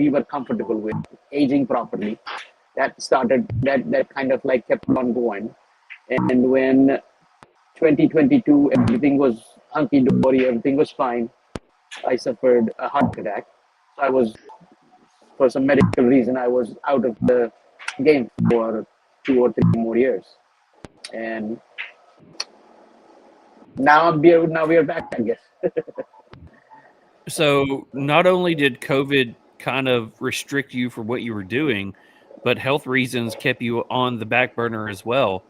were comfortable with aging properly. That kind of like kept on going. And when 2022, everything was hunky-dory, everything was fine, I suffered a heart attack. So I was, for some medical reason, I was out of the game for 2 or 3 more years. And now we are back, I guess. So not only did COVID kind of restrict you for what you were doing, but health reasons kept you on the back burner as well.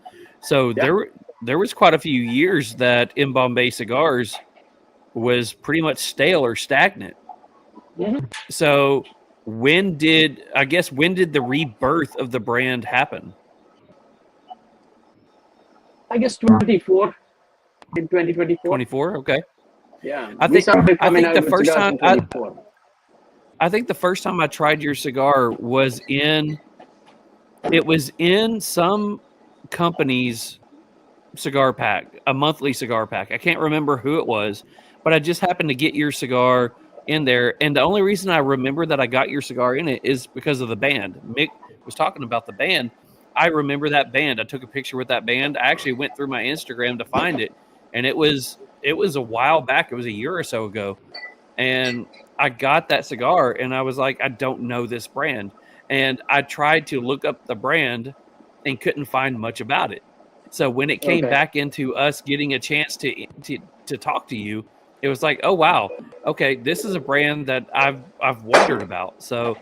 So there was quite a few years that MBombay Cigars was pretty much stale or stagnant. Mm-hmm. So when did the rebirth of the brand happen? I guess 24 in 2024. 24, okay. Yeah, I think the first time I think the first time I tried your cigar was in some company's cigar pack, a monthly cigar pack. I can't remember who it was, but I just happened to get your cigar in there. And the only reason I remember that I got your cigar in it is because of the band. Mick was talking about the band. I remember that band. I took a picture with that band. I actually went through my Instagram to find it, and it was a while back. It was a year or so ago. And I got that cigar and I was like, I don't know this brand. And I tried to look up the brand and couldn't find much about it. So when it came back into us getting a chance to talk to you, it was like, oh wow, okay, this is a brand that I've wondered about. So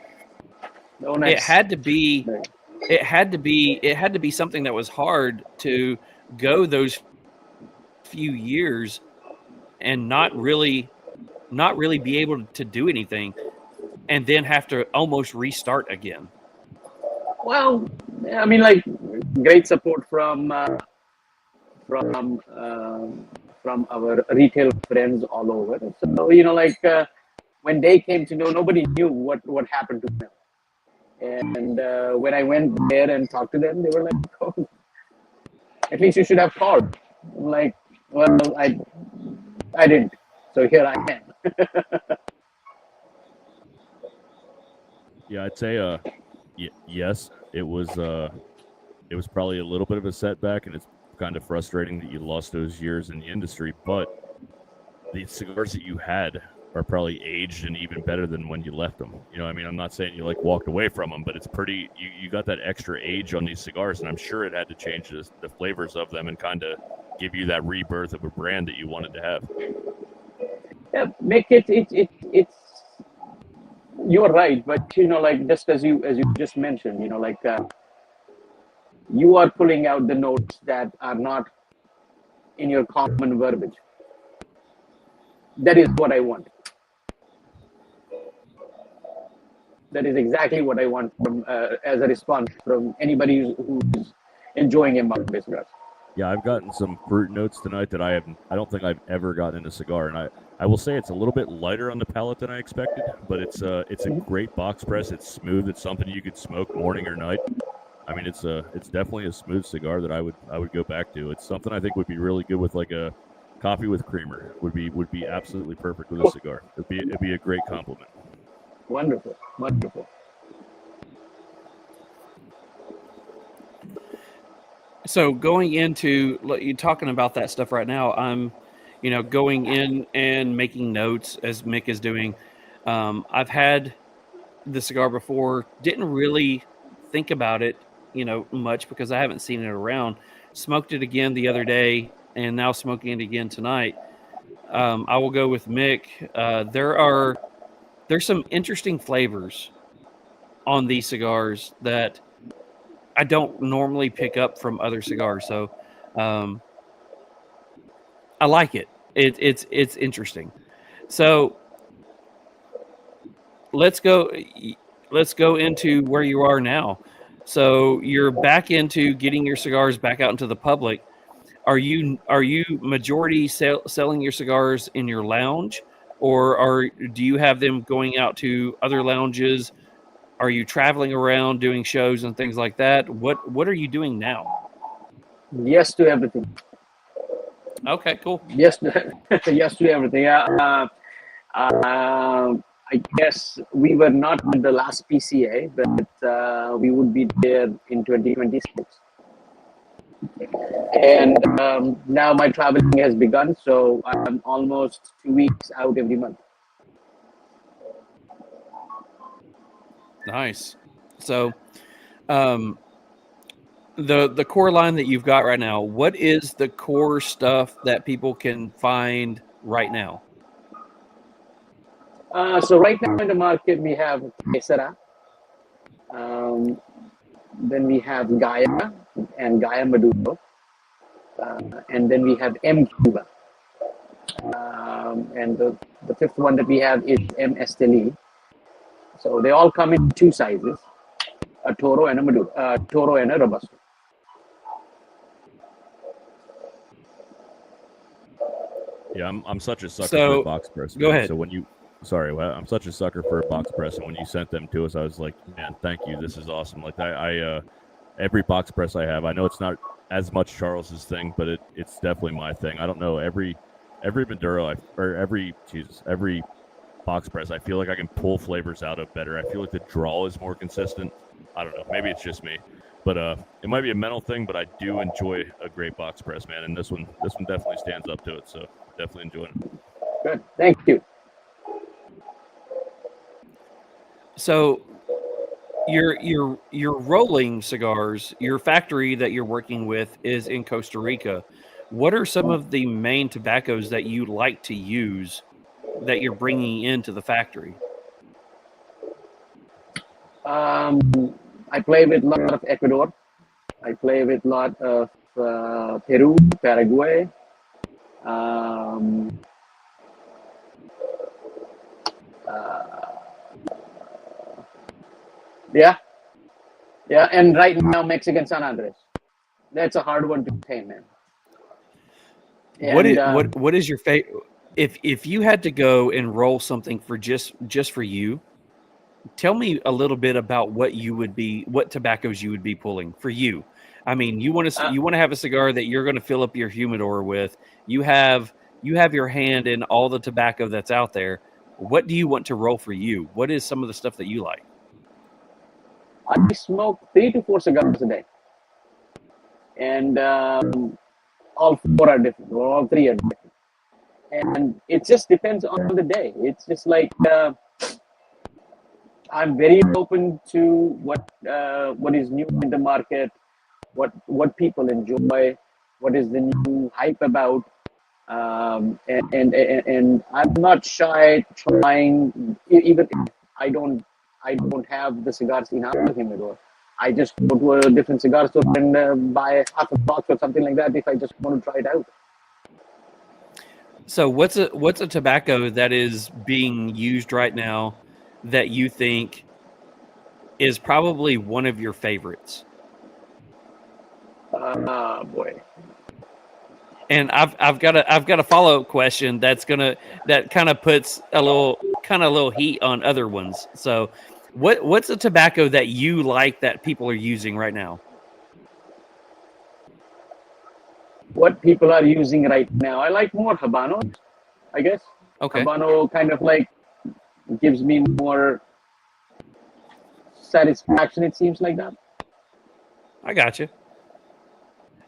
nice. it had to be something that was hard to go those few years and not really be able to do anything and then have to almost restart again. Well, I mean, like great support from our retail friends all over. So, you know, like when they came to know, nobody knew what happened to them. And when I went there and talked to them, they were like, oh, at least you should have called. I'm like, well, I didn't. So here I am. Yeah, I'd say yes, it was probably a little bit of a setback, and it's kind of frustrating that you lost those years in the industry, but the cigars that you had are probably aged and even better than when you left them. You know, I mean, I'm not saying you like walked away from them, but it's pretty, you got that extra age on these cigars, and I'm sure it had to change the flavors of them and kind of give you that rebirth of a brand that you wanted to have. Yeah, make it's you're right, but you know, like just as you just mentioned, you know, like you are pulling out the notes that are not in your common verbiage. That is what I want. That is exactly what I want from as a response from anybody who's enjoying MBombay Cigars. Yeah, I've gotten some fruit notes tonight that I don't think I've ever gotten in a cigar, and I will say it's a little bit lighter on the palate than I expected, but it's a great box press. It's smooth. It's something you could smoke morning or night. I mean, it's definitely a smooth cigar that I would go back to. It's something I think would be really good with like a coffee with creamer. Would be absolutely perfect with a cigar. It'd be a great compliment. Wonderful, wonderful. So going into you talking about that stuff right now, I'm, going in and making notes as Mick is doing. I've had the cigar before, didn't really think about it, much because I haven't seen it around. Smoked it again the other day, and now smoking it again tonight. I will go with Mick. There's some interesting flavors on these cigars that I don't normally pick up from other cigars, so I like it. It's interesting. So let's go into where you are now. So you're back into getting your cigars back out into the public. Are you majority selling your cigars in your lounge, or do you have them going out to other lounges? Are you traveling around doing shows and things like that? What are you doing now? Yes to everything. Okay, cool. Yes, yes to everything. I guess we were not at the last PCA, but we would be there in 2026. And now my traveling has begun, so I'm almost 2 weeks out every month. Nice. So, the core line that you've got right now, what is the core stuff that people can find right now? So right now in the market, we have Kesara, then we have Gaia and Gaia Maduro, and then we have M Cuba. And the fifth one that we have is M Esteli. So they all come in two sizes, a Toro and a Maduro, Toro and a Robusto. Yeah, I'm such a sucker So, for a box press. go ahead. So I'm such a sucker for a box press, and when you sent them to us, I was like, man, thank you. This is awesome. Like I every box press I have, I know it's not as much Charles's thing, but it's definitely my thing. I don't know every Maduro every box press, I feel like I can pull flavors out of better. I feel like the draw is more consistent. I don't know. Maybe it's just me, but it might be a mental thing. But I do enjoy a great box press, man, and this one definitely stands up to it. So definitely enjoying it. Good, thank you. So you're rolling cigars. Your factory that you're working with is in Costa Rica. What are some of the main tobaccos that you like to use that you're bringing into the factory? I play with a lot of Ecuador. I play with a lot of Peru, Paraguay. Yeah, and right now Mexican San Andres. That's a hard one to obtain, man. And, What is your favorite? If you had to go and roll something for just for you, tell me a little bit about what tobaccos you would be pulling for you. I mean, you want to have a cigar that you're going to fill up your humidor with. You have your hand in all the tobacco that's out there. What do you want to roll for you? What is some of the stuff that you like? I smoke 3 to 4 cigars a day, and all 4 are different, or all 3 are different, and it just depends on the day. It's just like I'm very open to what is new in the market, what people enjoy, what is the new hype about, and I'm not shy trying, even if I don't have the cigars in our humidor. I just go to a different cigar store and buy half a box or something like that if I just want to try it out. So what's a tobacco that is being used right now that you think is probably one of your favorites? Boy. And I've got a follow up question that kind of puts a little heat on other ones. So, what's a tobacco that you like that people are using right now? What people are using right now, I like more Habano, I guess. Okay. Habano kind of like gives me more satisfaction. It seems like that. I got you.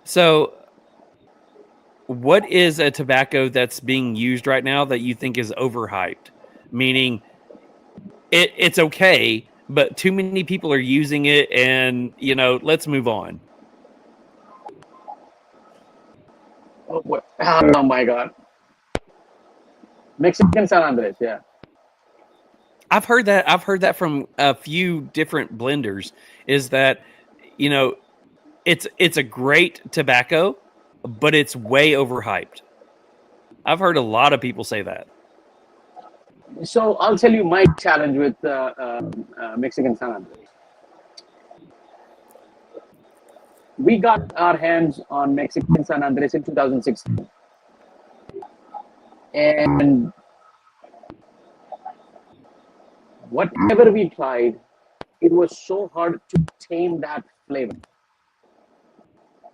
So, what is a tobacco that's being used right now that you think is overhyped? Meaning, it's okay, but too many people are using it, and let's move on. Oh my God. Mexican San Andres, yeah. I've heard that from a few different blenders. Is that it's a great tobacco, but it's way overhyped. I've heard a lot of people say that. So I'll tell you my challenge with Mexican San Andres. We got our hands on Mexican San Andres in 2016. And whatever we tried, it was so hard to tame that flavor.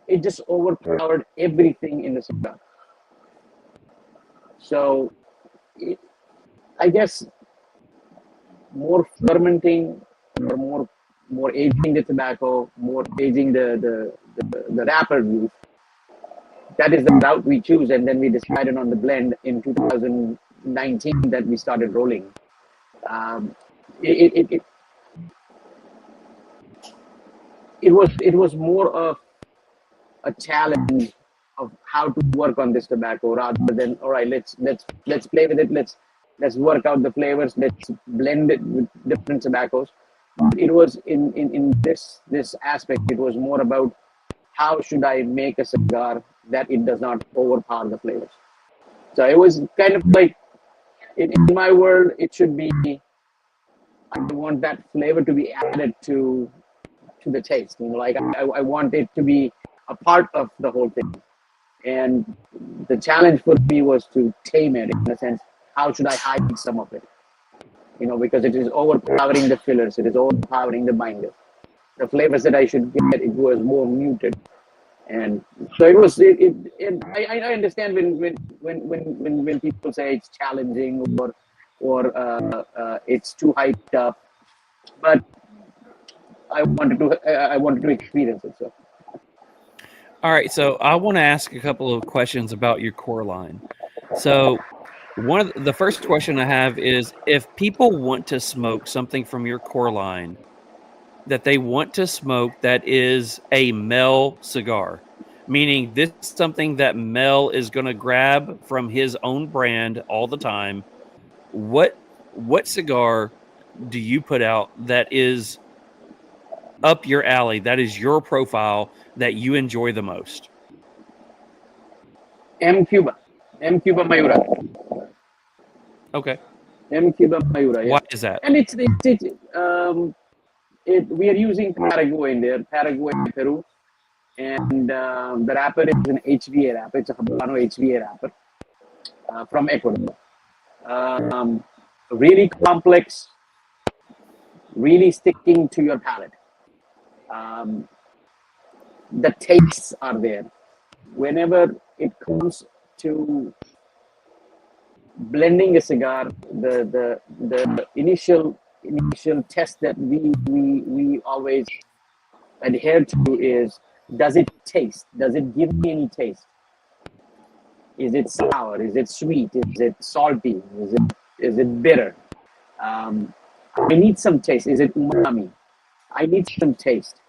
It just overpowered everything in the cigar. So I guess more fermenting or more aging the tobacco, more aging the wrapper leaf. That is the route we choose, and then we decided on the blend in 2019 that we started rolling. It was more of a challenge of how to work on this tobacco rather than, all right, let's play with it, let's work out the flavors, let's blend it with different tobaccos. It was in this aspect, it was more about how should I make a cigar that it does not overpower the flavors. So it was kind of like, in my world, it should be, I want that flavor to be added to the taste. Like I want it to be a part of the whole thing. And the challenge for me was to tame it, in a sense. How should I hide some of it? Because it is overpowering the fillers, it is overpowering the binder. The flavors that I should get, it was more muted. And so it was. I understand when people say it's challenging or it's too hyped up, but I wanted to experience it. So. All right, so I want to ask a couple of questions about your core line. So, one of the first question I have is, if people want to smoke something from your core line that they want to smoke that is a Mel cigar, meaning this is something that Mel is going to grab from his own brand all the time, what cigar do you put out that is up your alley, that is your profile, that you enjoy the most? M Cuba Mayura. Okay. M Cuba Mayura. Yeah. Why is that? And we are using Paraguay in there, Paraguay, Peru, and the wrapper is an HVA wrapper. It's a Habano HVA wrapper from Ecuador. Really complex, really sticking to your palate. The tastes are there. Whenever it comes to blending a cigar, the initial test that we always adhere to is, does it taste? Does it give me any taste? Is it sour? Is it sweet? Is it salty? Is it bitter? I need some taste. Is it umami? I need some taste.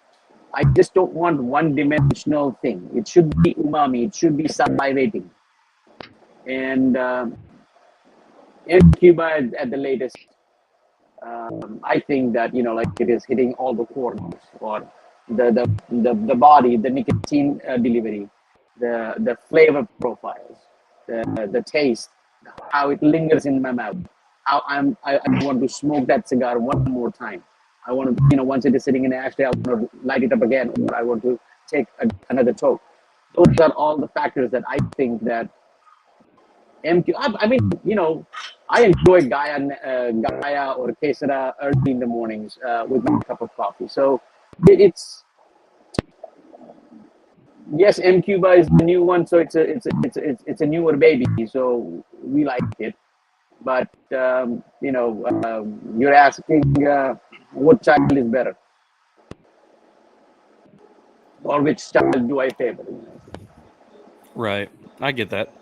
I just don't want one-dimensional thing. It should be umami. It should be salivating. And in Cuba, at the latest, I think that like it is hitting all the corners, or the body, the nicotine delivery, the flavor profiles, the taste, how it lingers in my mouth. How I want to smoke that cigar one more time. I want to, once it is sitting in the ashtray, I want to light it up again, or I want to take another toke. those are all the factors that I think that MQ. I mean, I enjoy Gaia or Kesara early in the mornings with my cup of coffee. So it's yes, M Cuba is the new one, so it's a newer baby. So we like it, but you're asking what child is better or which child do I favor? Right. I get that.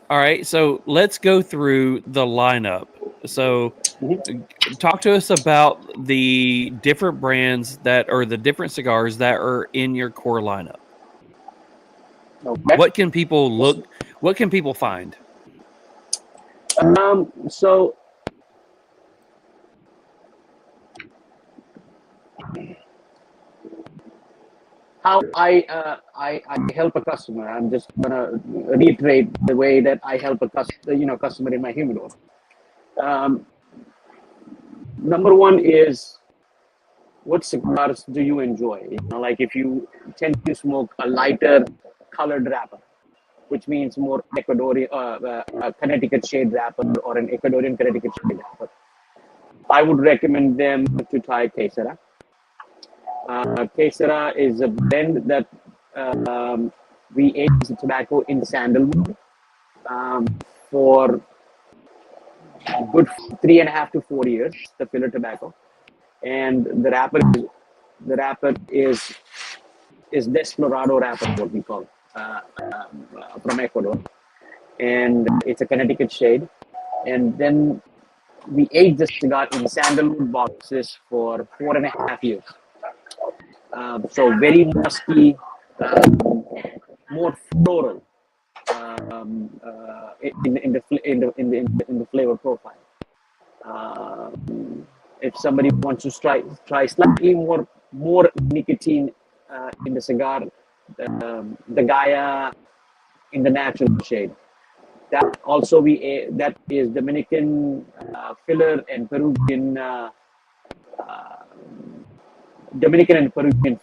All right. So let's go through the lineup. So talk to us about the different brands the different cigars that are in your core lineup. Okay. What can people find? So how I help a customer. I'm just gonna reiterate the way that I help a customer in my humidor. Number one is, what cigars do you enjoy? Like if you tend to smoke a lighter colored wrapper, which means more Ecuadorian, a Connecticut shade wrapper or an Ecuadorian Connecticut shade wrapper, I would recommend them to try Kesara. Kesara is a blend that we age the tobacco in sandalwood for a good 3.5 to 4 years, the filler tobacco. And the wrapper is Desflorado wrapper, what we call from Ecuador, and it's a Connecticut shade. And then we age the cigar in sandalwood boxes for 4.5 years. So very musky, more floral in the flavor profile. If somebody wants to try slightly more nicotine in the cigar, the Gaia in the natural shade. That also that is Dominican filler and Peruvian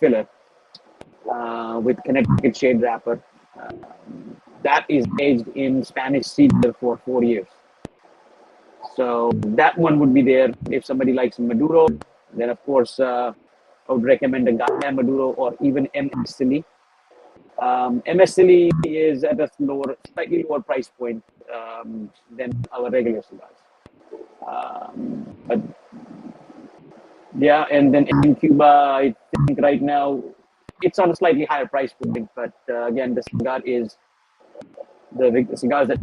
filler with Connecticut shade wrapper. That is aged in Spanish cedar for 4 years. So that one would be there. If somebody likes Maduro, then of course I would recommend a Gaia Maduro or even MS Silly. MS Silly is at a slightly lower price point than our regular cigars. But yeah, and then in Cuba, I think right now it's on a slightly higher price point. But again, the cigars that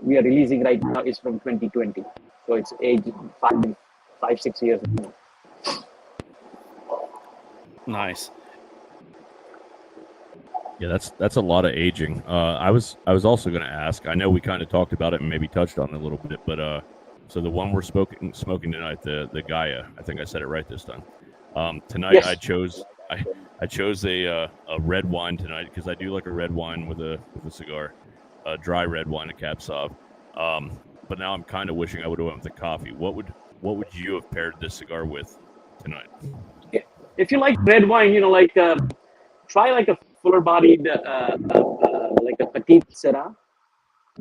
we are releasing right now is from 2020, so it's aged 5-6 years now. Nice. Yeah, that's a lot of aging. I was also going to ask. I know we kind of talked about it and maybe touched on it a little bit, but so the one we're smoking tonight, the Gaia. I think I said it right this time. Tonight, yes. I chose a red wine tonight because I do like a red wine with a cigar, a dry red wine, a Cab Sauv. But now I'm kind of wishing I would have went with the coffee. What would you have paired this cigar with tonight? If you like red wine, try like a fuller-bodied, like a Petite Syrah,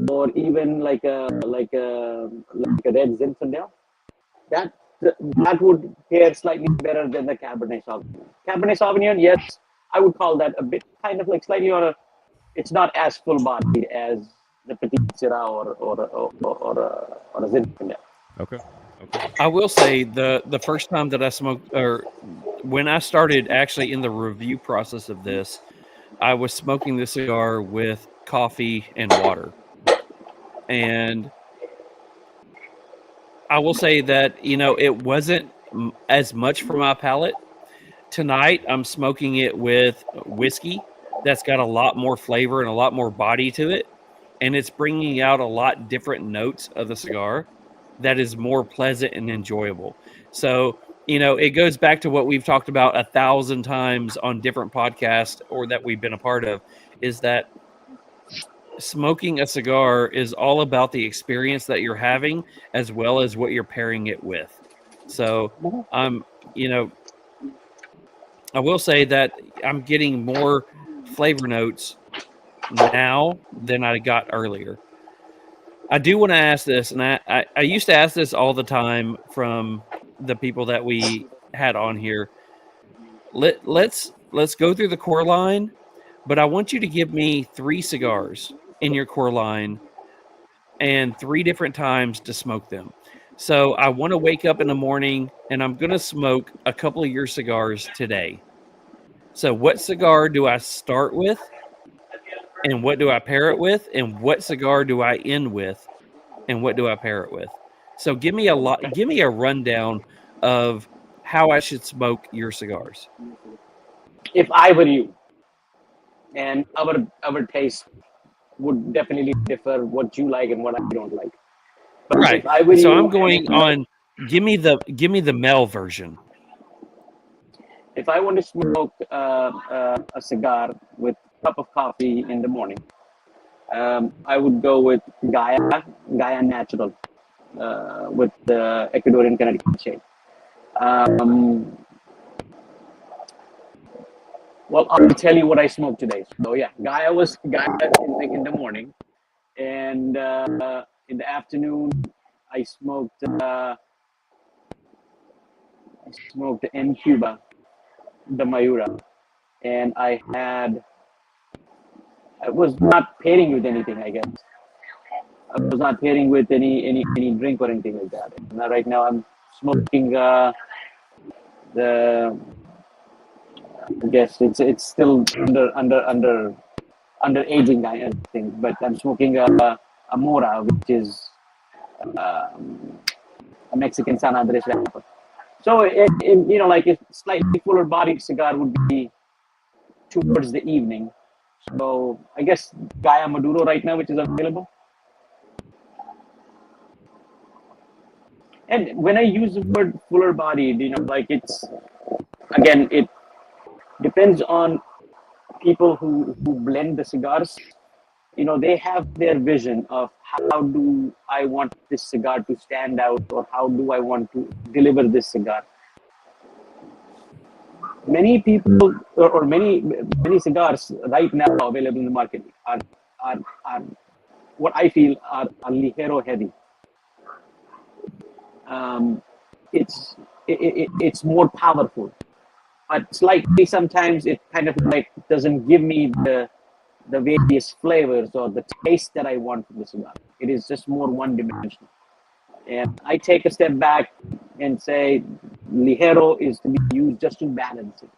or even like a red Zinfandel. That would pair slightly better than the Cabernet Sauvignon. Cabernet Sauvignon, yes, I would call that a bit kind of like slightly on a. It's not as full-bodied as the Petite Syrah or a Zinfandel. Okay. I will say the first time that I smoked, or when I started actually in the review process of this, I was smoking the cigar with coffee and water. And I will say that, it wasn't as much for my palate. Tonight, I'm smoking it with whiskey that's got a lot more flavor and a lot more body to it. And it's bringing out a lot different notes of the cigar that is more pleasant and enjoyable. So, it goes back to what we've talked about 1,000 times on different podcasts or that we've been a part of, is that smoking a cigar is all about the experience that you're having as well as what you're pairing it with. So, I will say that I'm getting more flavor notes now than I got earlier. I do want to ask this, and I used to ask this all the time from the people that we had on here. Let's go through the core line, but I want you to give me 3 cigars in your core line and 3 different times to smoke them. So I want to wake up in the morning and I'm going to smoke a couple of your cigars today. So what cigar do I start with? And what do I pair it with? And what cigar do I end with? And what do I pair it with? So give me a rundown of how I should smoke your cigars. If I were you, and our taste would definitely differ, what you like and what I don't like. But Right. if I were So you, I'm going on. Give me the Mel version. if I want to smoke a cigar with a cup of coffee in the morning, I would go with Gaia Natural with the Ecuadorian Connecticut shade. Well, I'll tell you what I smoked today. So yeah, Gaia in the morning, and in the afternoon I smoked in Cuba, the Mayura, and I was not pairing with anything, I guess. I was not pairing with any drink or anything like that. And right now I'm smoking the. I guess it's still under aging, I think. But I'm smoking a Mora, which is a Mexican San Andres wrapper. So like a slightly fuller bodied cigar would be towards the evening. So I guess Gaia Maduro right now, which is available. And when I use the word fuller bodied, like it depends on people who blend the cigars. They have their vision of how do I want this cigar to stand out, or how do I want to deliver this cigar. Many people or many cigars right now available in the market are what I feel are ligero heavy. It's more powerful, but slightly sometimes it kind of like doesn't give me the various flavors or the taste that I want from the cigar. It is just more one-dimensional. And I take a step back and say ligero is to be used just to balance it.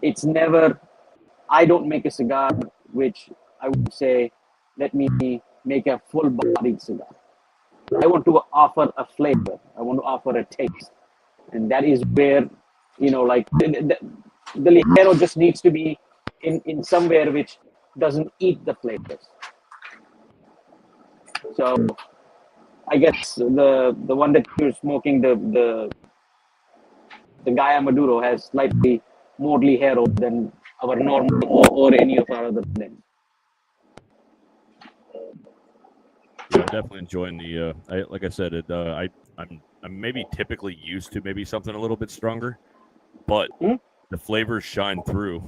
It's never, I don't make a cigar which I would say, let me make a full-bodied cigar. I want to offer a flavor. I want to offer a taste. And that is where, like the ligero just needs to be in somewhere which doesn't eat the flavors. So I guess the one that you're smoking, the Gaia Maduro, has slightly more ligero than our normal or any of our other blends. Yeah, I'm definitely enjoying the. Like I said, I'm maybe typically used to maybe something a little bit stronger, but the flavors shine through.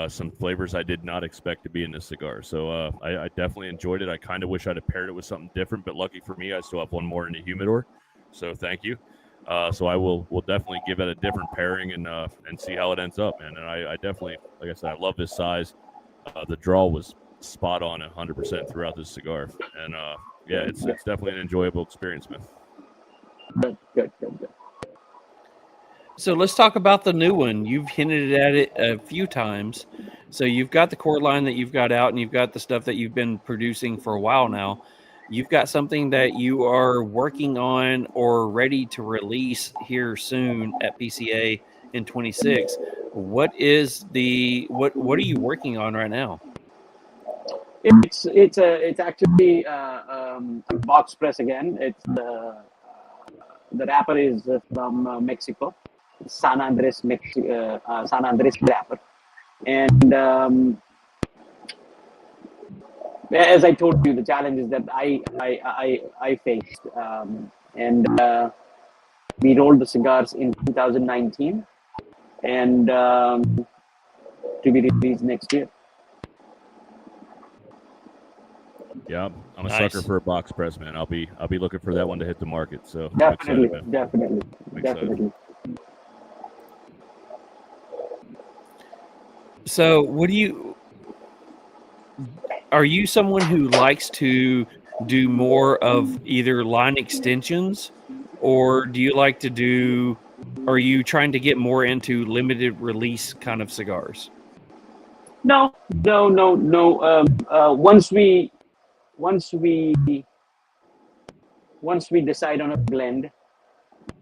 Some flavors I did not expect to be in this cigar. So I definitely enjoyed it. I kind of wish I'd have paired it with something different, but lucky for me, I still have one more in the humidor. So thank you. So we'll definitely give it a different pairing and see how it ends up, man. And I definitely, like I said, I love this size. The draw was spot on 100% throughout this cigar, and yeah, it's definitely an enjoyable experience, man. Good. So let's talk about the new one. You've hinted at it a few times. So you've got the core line that you've got out, and you've got the stuff that you've been producing for a while now. You've got something that you are working on or ready to release here soon at PCA in 26. What are you working on right now? It's actually a box press again. It's the wrapper is from Mexico, San Andres wrapper, and as I told you, the challenges that I faced, and we rolled the cigars in 2019, and to to be released next year. Yeah, I'm a Nice. sucker for a box press, man. I'll be looking for that one to hit the market. So I'm Definitely, excited, man. definitely, I'm excited. definitely. So, are you someone who likes to do more of either line extensions, or do you like to do, are you trying to get more into limited release kind of cigars? No. Once we decide on a blend,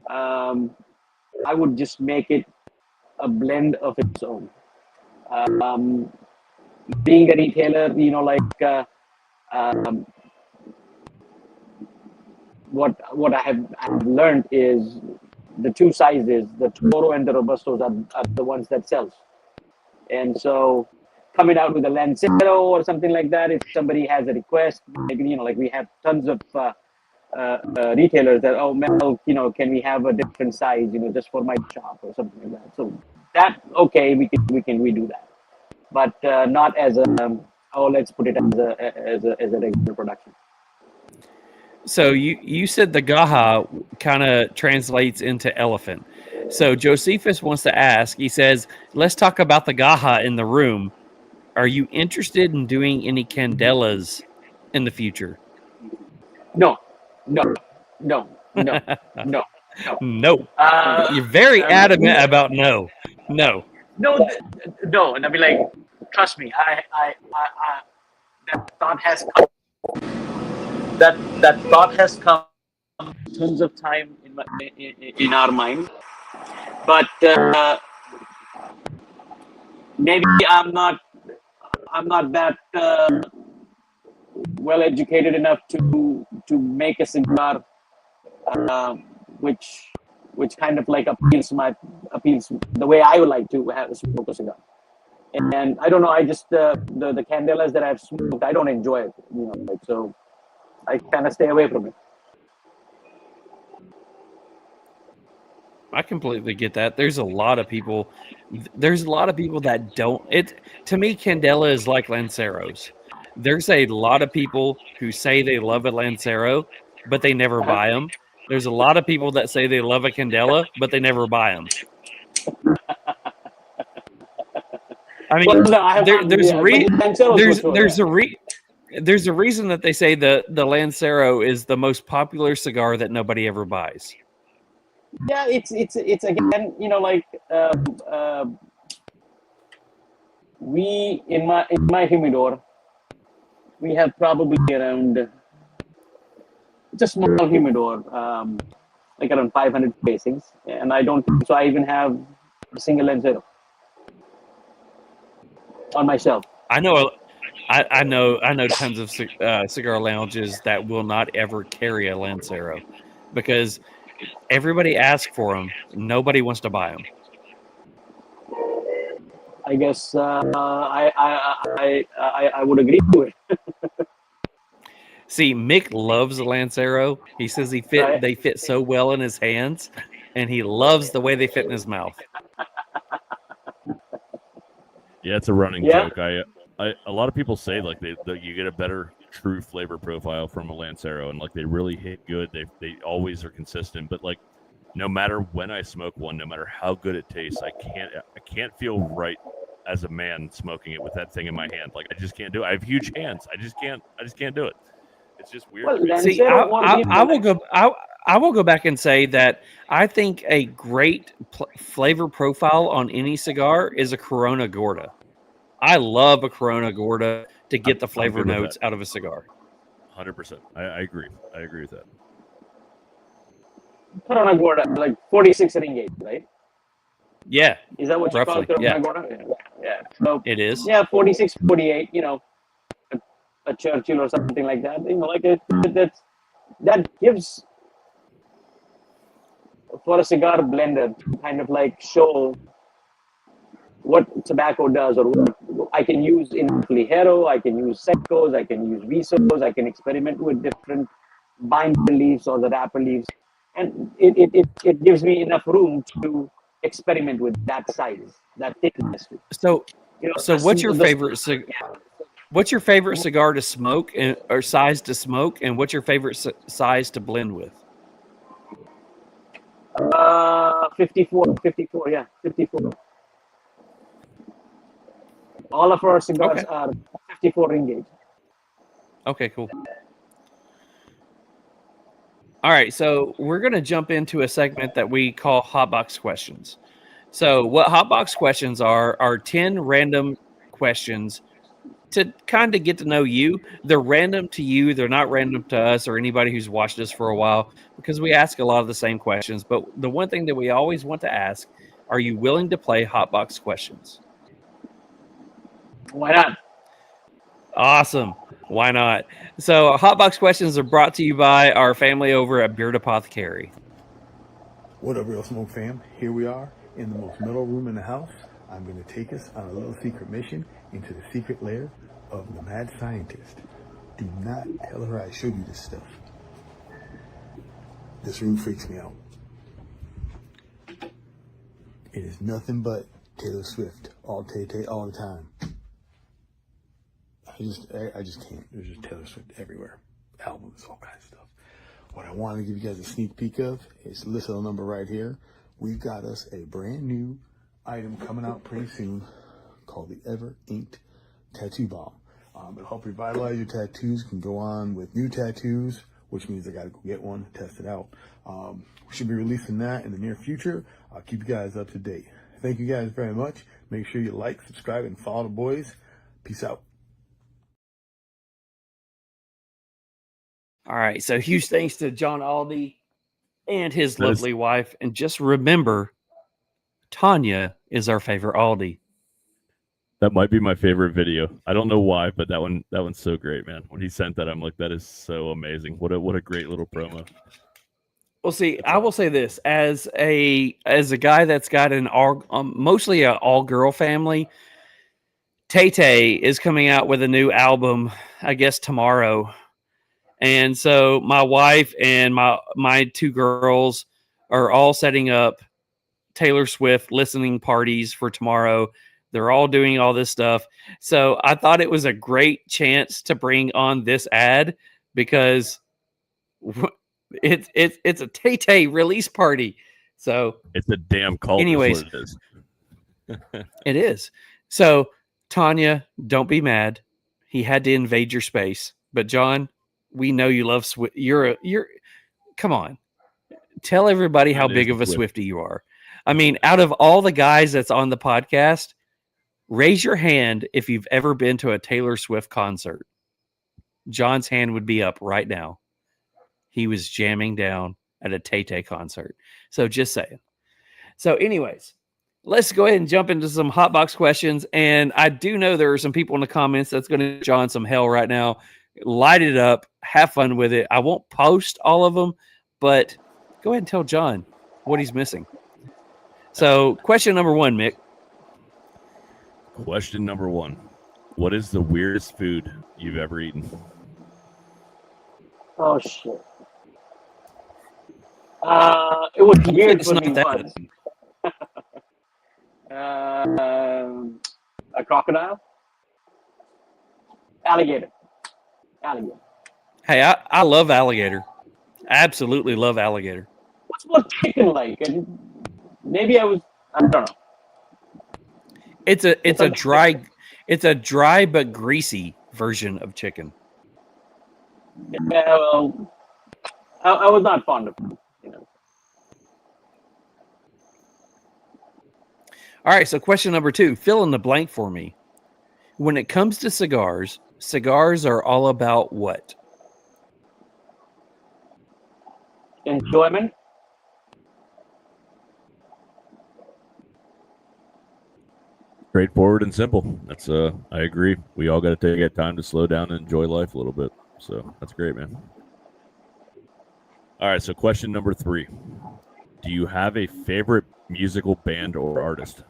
I would just make it a blend of its own. Being a retailer, what I have learned is the two sizes, the Toro and the Robustos, are the ones that sells. And so, coming out with a Lancero or something like that, if somebody has a request, maybe, like we have tons of retailers that, oh, Mel, can we have a different size, just for my shop or something like that. So that, okay, we do that, but not as a let's put it as a regular production. So you said the Gaha kind of translates into elephant. So Josephus wants to ask, he says, let's talk about the Gaha in the room. Are you interested in doing any candelas in the future? No. No. You're very adamant about no. No, and I mean, like, trust me, I that thought has come. That thought has come tons of time in our mind, but maybe I'm not that well educated enough to make a cigar which kind of like appeals the way I would like to smoke a cigar. And I don't know, I just the candelas that I've smoked, I don't enjoy it, so I kind of stay away from it. I completely get that. There's a lot of people that don't. It, to me, candela is like Lanceros. There's a lot of people who say they love a Lancero, but they never buy them. There's a lot of people that say they love a candela, but they never buy them. I mean, there's a reason that they say the Lancero is the most popular cigar that nobody ever buys. Yeah, it's again, we in my humidor, we have probably around, it's a small humidor, like around 500 facings, and I don't think so I even have a single Lancero on my shelf. I know tons of cigar lounges that will not ever carry a Lancero because everybody asks for them. Nobody wants to buy them. I guess I would agree to it. See, Mick loves the Lancero. He says they fit so well in his hands, and he loves the way they fit in his mouth. Yeah, it's a running joke. A lot of people say like you get a better true flavor profile from a Lancero, and like they really hit good. They always are consistent, but like no matter when I smoke one, no matter how good it tastes, I can't feel right as a man smoking it with that thing in my hand. Like I just can't do it. I have huge hands. I just can't do it. It's just weird. Well, see, I will go back and say that I think a great flavor profile on any cigar is a Corona Gorda. I love a Corona Gorda to get the flavor notes out of a cigar. 100%. I agree. I agree with that. Corona Gorda, like 46 ringgit, right? Yeah. Is that what you call Corona Gorda? Yeah. So it is. Yeah, 46, 48, a Churchill or something like that. Like that gives, for a cigar blender, kind of like show what tobacco does, or what I can use in Ligero, I can use Secos, I can use Visos, I can experiment with different binder leaves or the wrapper leaves, and it gives me enough room to experiment with that size, that thickness. So So what's your favorite Yeah. what's your favorite cigar to smoke or size to smoke, and what's your favorite size to blend with? 54, yeah, 54. All of our cigars Okay. are 54 ring gauge. Okay, cool. All right, so we're going to jump into a segment that we call Hotbox Questions. So what Hotbox Questions are 10 random questions to kind of get to know you. They're random to you. They're not random to us or anybody who's watched us for a while, because we ask a lot of the same questions. But the one thing that we always want to ask, are you willing to play Hotbox Questions? Why not? Awesome. Why not? So Hotbox Questions are brought to you by our family over at Beard Apothecary. What up, Real Smoke fam? Here we are in the most metal room in the house. I'm going to take us on a little secret mission into the secret lair of the mad scientist. Do not tell her I showed you this stuff. This room freaks me out. It is nothing but Taylor Swift, all Tay-Tay, all the time. I just can't. There's just Taylor Swift everywhere. Albums, all kinds of stuff. What I want to give you guys a sneak peek of is listed on the number right here. We've got us a brand new item coming out pretty soon called the Ever Inked Tattoo Balm. It'll help revitalize your tattoos. Can go on with new tattoos, which means I got to go get one, test it out. We should be releasing that in the near future. I'll keep you guys up to date. Thank you guys very much. Make sure you like, subscribe, and follow the boys. Peace out. All right. So huge thanks to John Aldi and his lovely wife. And just remember, Tanya is our favorite Aldi. That might be my favorite video. I don't know why, but that one's so great, man. When he sent that, I'm like, that is so amazing. What a great little promo. Well, see, I will say this as a guy that's got an mostly an all girl family. Tay-Tay is coming out with a new album, I guess tomorrow, and so my wife and my two girls are all setting up Taylor Swift listening parties for tomorrow. They're all doing all this stuff, so I thought it was a great chance to bring on this ad because it's a Tay-Tay release party. So it's a damn cult. Anyways, is what it is. It is. So Tanya, don't be mad. He had to invade your space, but John, we know you love you're come on. Tell everybody how big of a Swiftie you are. I mean, out of all the guys that's on the podcast, raise your hand if you've ever been to a Taylor Swift concert. John's hand would be up right now. He was jamming down at a Tay-Tay concert. So just saying. So anyways, let's go ahead and jump into some hotbox questions. And I do know there are some people in the comments that's going to John some hell right now. Light it up. Have fun with it. I won't post all of them, but go ahead and tell John what he's missing. So question number one, Mick. Question number one. What is the weirdest food you've ever eaten? Oh, shit. It was weird It's for not me that once. A crocodile? Alligator. Hey, I love alligator. Absolutely love alligator. What's more chicken like? And maybe I don't know. It's a dry but greasy version of chicken. Yeah, well, I was not fond of it, you know. All right, so question number two, fill in the blank for me. When it comes to cigars, cigars are all about what? Enjoyment. Straightforward and simple. That's I agree. We all got to take time to slow down and enjoy life a little bit. So that's great, man. All right, so question number three. Do you have a favorite musical band or artist?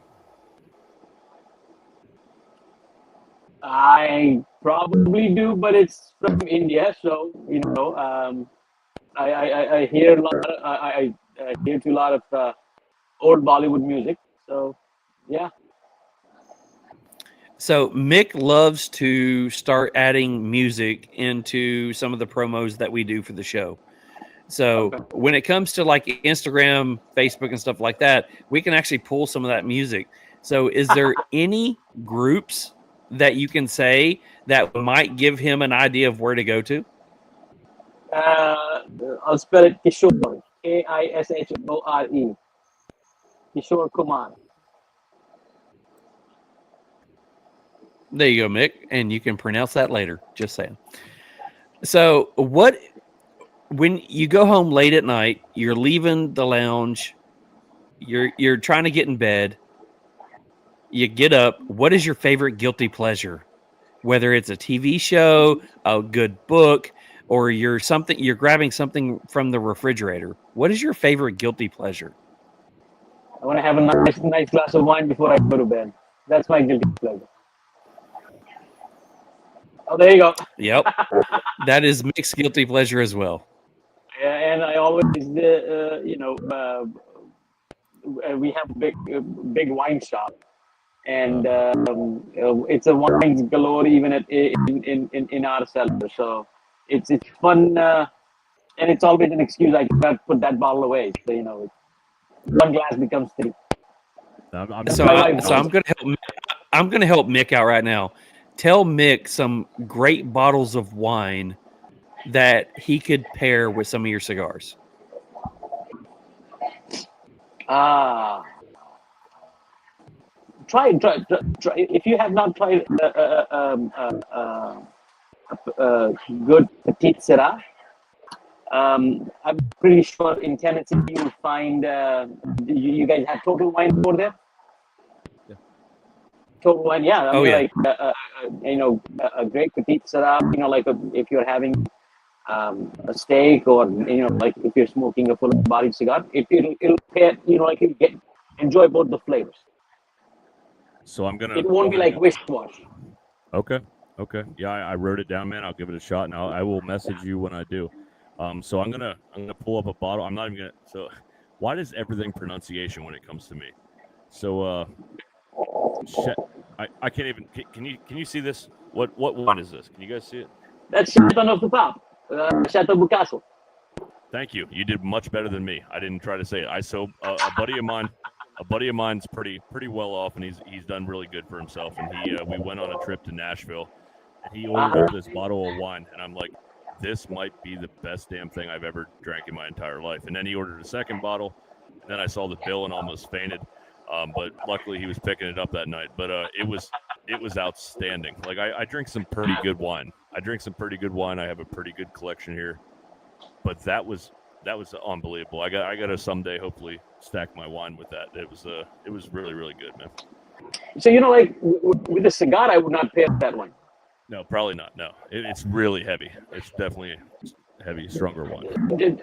I probably do, but it's from India, so you know, I hear a lot. I hear to a lot of old Bollywood music. So, yeah. So Mick loves to start adding music into some of the promos that we do for the show. So Okay. when it comes to like Instagram, Facebook, and stuff like that, we can actually pull some of that music. So is there any groups that you can say that might give him an idea of where to go to? I'll spell it Kishore. Kishore. Kishore Kumar. There you go, Mick, and you can pronounce that later. Just saying. So when you go home late at night, you're leaving the lounge, you're trying to get in bed, you get up, what is your favorite guilty pleasure? Whether it's a TV show, a good book, or you're grabbing something from the refrigerator. What is your favorite guilty pleasure? I want to have a nice glass of wine before I go to bed. That's my guilty pleasure. Oh, there you go. Yep. That is Mick's guilty pleasure as well. Yeah, and I always, we have a big wine shop, and it's a wines galore even in our cellar. So it's fun, and it's always an excuse. I can't put that bottle away. So one glass becomes three. I'm gonna help Mick out right now. Tell Mick some great bottles of wine that he could pair with some of your cigars. Try if you have not tried good petite Syrah. I'm pretty sure in Tennessee you will find. You guys have Total Wine over there. Yeah. Total Wine, yeah. Yeah. Like a great petite Syrah. If you're having a steak, or like if you're smoking a full-bodied cigar, it'll pair. Enjoy both the flavors. So It won't be like wish-wash. Okay. Yeah, I wrote it down, man. I'll give it a shot, and I will message you when I do. So I'm gonna pull up a bottle. I'm not even gonna. So, why does everything pronunciation when it comes to me? So, I can't even. Can you see this? What wine is this? Can you guys see it? That's Chateau of the Top, Chateau Bucasso. Thank you. You did much better than me. I didn't try to say it. A buddy of mine's pretty well off, and he's done really good for himself. And we went on a trip to Nashville, and he ordered up this bottle of wine, and I'm like, this might be the best damn thing I've ever drank in my entire life. And then he ordered a second bottle, and then I saw the bill and almost fainted. But luckily he was picking it up that night. But it was outstanding. Like I drink some pretty good wine. I have a pretty good collection here. But that was unbelievable. I got to someday hopefully stack my wine with that. It was really, really good, man. So with a cigar, I would not pair that one. No, probably not. No, it's really heavy. It's definitely a heavy, stronger one. Did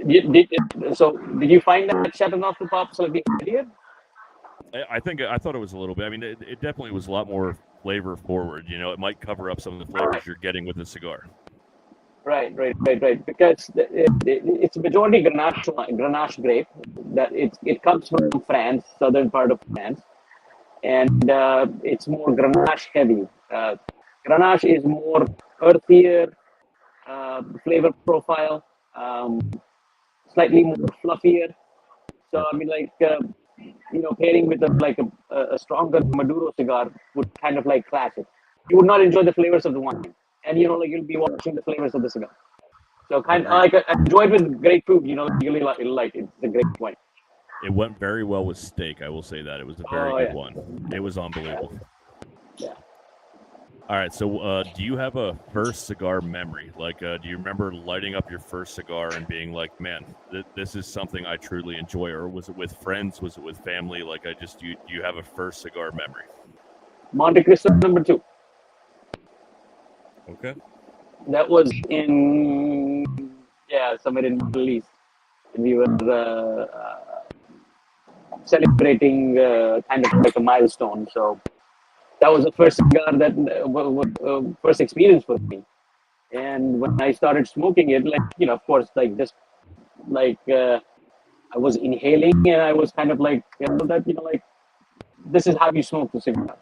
you find that Chateau of the Top slightly heavier? I thought it was a little bit. I mean, it definitely was a lot more flavor forward. It might cover up some of the flavors you're getting with a cigar. Right. Because it's majority Grenache grape. That it comes from France, southern part of France, and it's more Grenache heavy. Grenache is more earthier flavor profile, slightly more fluffier. So I mean, pairing with a stronger Maduro cigar would kind of clash it. You would not enjoy the flavors of the wine, and you'll be watching the flavors of the cigar. So kind of enjoy it with grapefruit. You'll like it. It's a great wine. It went very well with steak. I will say that it was a very good one. It was unbelievable. Yeah. All right, so do you have a first cigar memory? Do you remember lighting up your first cigar and being like, man, this is something I truly enjoy? Or was it with friends? Was it with family? Do you have a first cigar memory? Monte Cristo #2. Okay. That was somewhere in the Middle East. We were celebrating kind of like a milestone. So that was the first cigar that first experience for me. And when I started smoking it, of course, I was inhaling, and I was kind of this is how you smoke the cigar.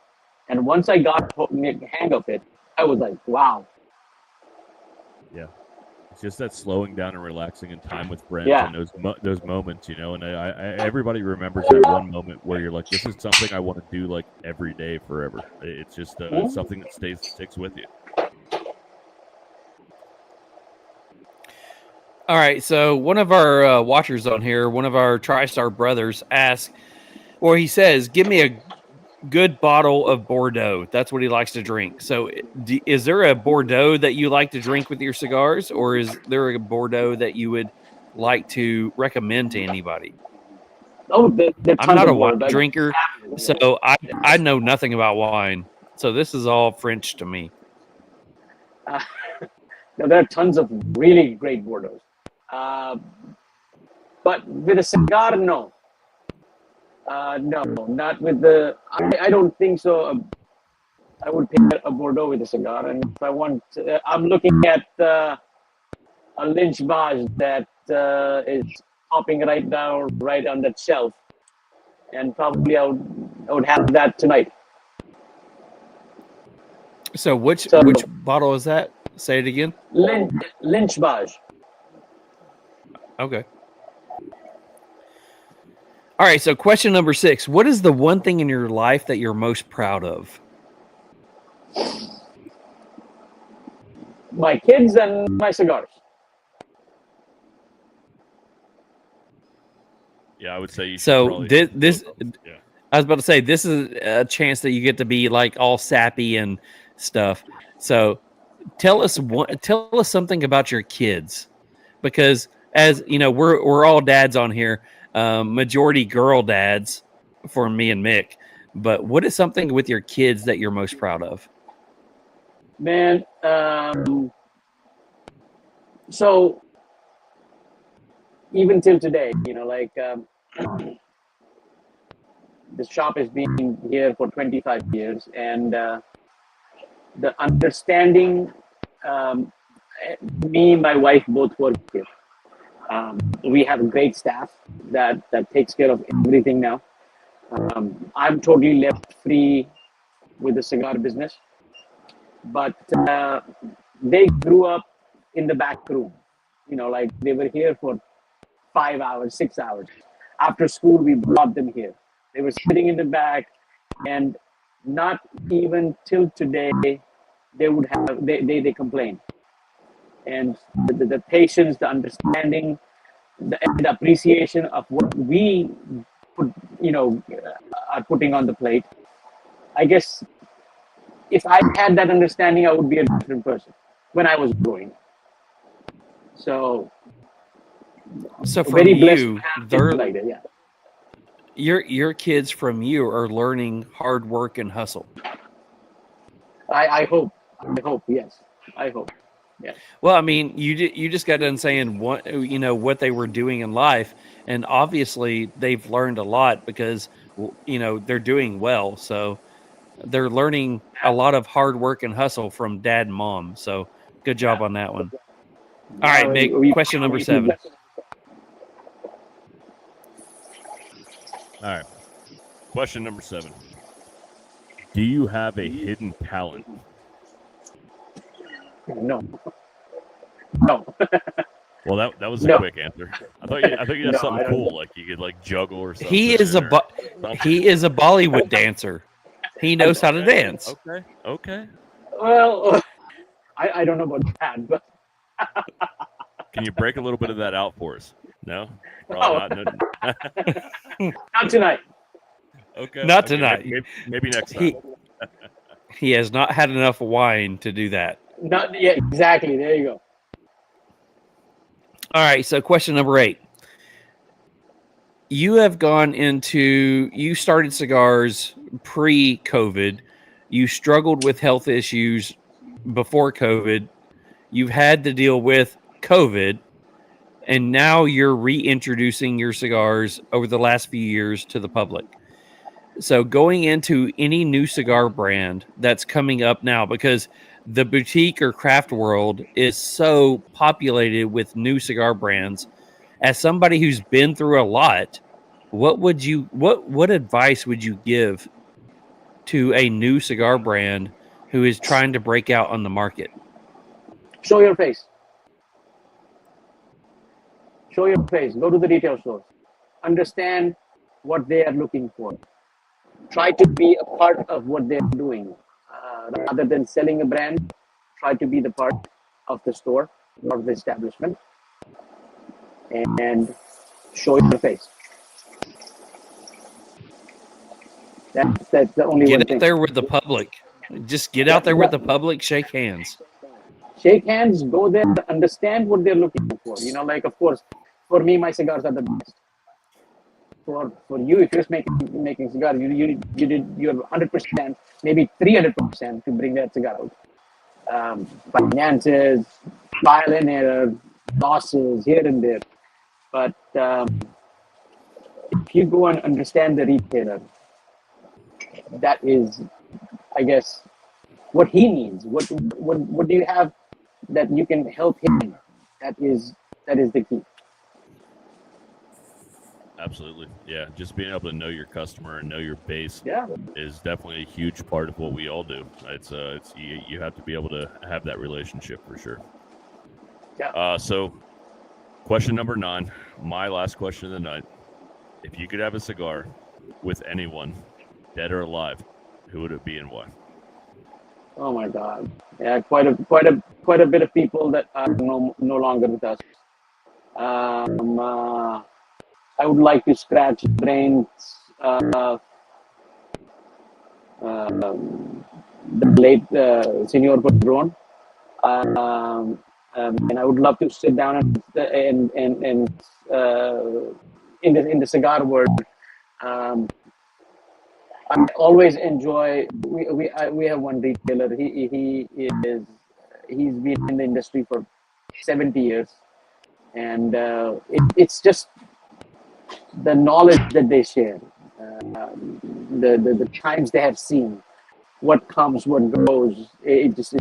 And once I got the hang of it, I was like, wow. Yeah. It's just that slowing down and relaxing and time with friends Yeah. and those moments, you know. And everybody remembers that one moment where you're like, this is something I want to do like every day forever. It's just something that sticks with you. All right, so one of our watchers on here, one of our TriStar brothers, asked, or he says, "Give me a good bottle of Bordeaux." That's what he likes to drink. So, is there a Bordeaux that you like to drink with your cigars, or is there a Bordeaux that you would like to recommend to anybody? Oh, I'm not a wine drinker, so I know nothing about wine. So this is all French to me. Now, there are tons of really great Bordeaux. But with a cigar, no. No, not with the. I don't think so. I would pick a Bordeaux with a cigar, and if I want, I'm looking at a Lynch Bage that is popping right down, right on that shelf, and probably I would have that tonight. So which bottle is that? Say it again. Lynch Bage. Okay. All right, so question number 6. What is the one thing in your life that you're most proud of? My kids and my cigars. Yeah, I would say you should So probably this yeah. I was about to say, this is a chance that you get to be like all sappy and stuff. So tell us something about your kids, because as you know, we're all dads on here, majority girl dads for me and Mick. But what is something with your kids that you're most proud of? Man, so even till today, you know, like the shop has been here for 25 years, and the understanding, me and my wife both work here. We have a great staff that takes care of everything now. I'm totally left free with the cigar business, but they grew up in the back room. You know, like they were here for 5 hours, 6 hours. After school, we brought them here. They were sitting in the back, and not even till today, they would have, they complain. And the patience, the understanding, the appreciation of what we put, you know, are putting on the plate. I guess if I had that understanding, I would be a different person when I was growing. So from very blessed you, to have they're kids like that, yeah. Your kids from you are learning hard work and hustle. I hope, yes. I hope. Yeah. Well, I mean, you just got done saying what they were doing in life, and obviously they've learned a lot because they're doing well. So they're learning a lot of hard work and hustle from dad and mom. So good job on that one. All right, Mick, question number 7. All right. Question number 7. Do you have a hidden talent? No. Well, that was a No. quick answer. I thought you had something cool, like you could like juggle or something. He is a Bollywood dancer. He knows how to dance. Okay. Well, I don't know about that, but Can you break a little bit of that out for us? No? Probably not. not tonight. Okay. Not tonight. Maybe next time. He has not had enough wine to do that. Not yeah, exactly. There you go. All right, so question number 8. You started cigars pre-COVID. You struggled with health issues before COVID. You've had to deal with COVID, and now you're reintroducing your cigars over the last few years to the public. So going into any new cigar brand that's coming up now, because the boutique or craft world is so populated with new cigar brands, as somebody who's been through a lot, what advice would you give to a new cigar brand who is trying to break out on the market? Show your face. Show your face. Go to the retail stores. Understand what they are looking for. Try to be a part of what they're doing. Rather than selling a brand, try to be the part of the store or the establishment and show your face. That's the only one Get thing. out there with the public. Just get out there with the public, shake hands. Shake hands, go there, understand what they're looking for. You know, like, of course, for me, my cigars are the best. For you, if you're making cigars, you're 100%, maybe 300% to bring that cigar out. Finances, trial and error, losses here and there. But if you go and understand the retailer, that is, I guess, what he needs. What do you have that you can help him? That is the key. Absolutely. Yeah. Just being able to know your customer and know your base Yeah. is definitely a huge part of what we all do. It's you have to be able to have that relationship for sure. Yeah. So question number 9, my last question of the night. If you could have a cigar with anyone, dead or alive, who would it be and why? Oh my God. Yeah, quite a bit of people that are no longer with us. I would like to scratch brains. The late Senor Padron, and I would love to sit down and in the cigar world. I always enjoy. We have one retailer. He's been in the industry for 70 years, and it's just the knowledge that they share, the times they have seen, what comes, what goes. It's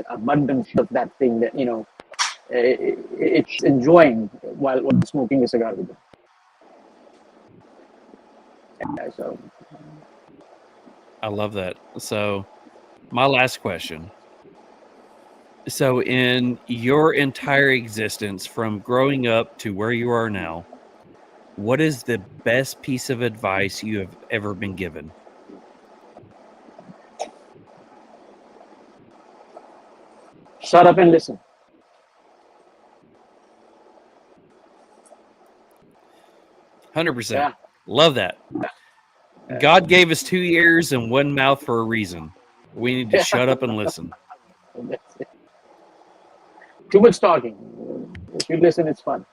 abundance of that thing that it's enjoying while smoking a cigar with them. Yeah, so. I love that. So, my last question. So, in your entire existence, from growing up to where you are now, what is the best piece of advice you have ever been given? Shut up and listen. Yeah. 100%. Yeah. Love that. God gave us 2 ears and 1 mouth for a reason. We need to shut up and listen. That's it. Too much talking. If you listen, it's fun.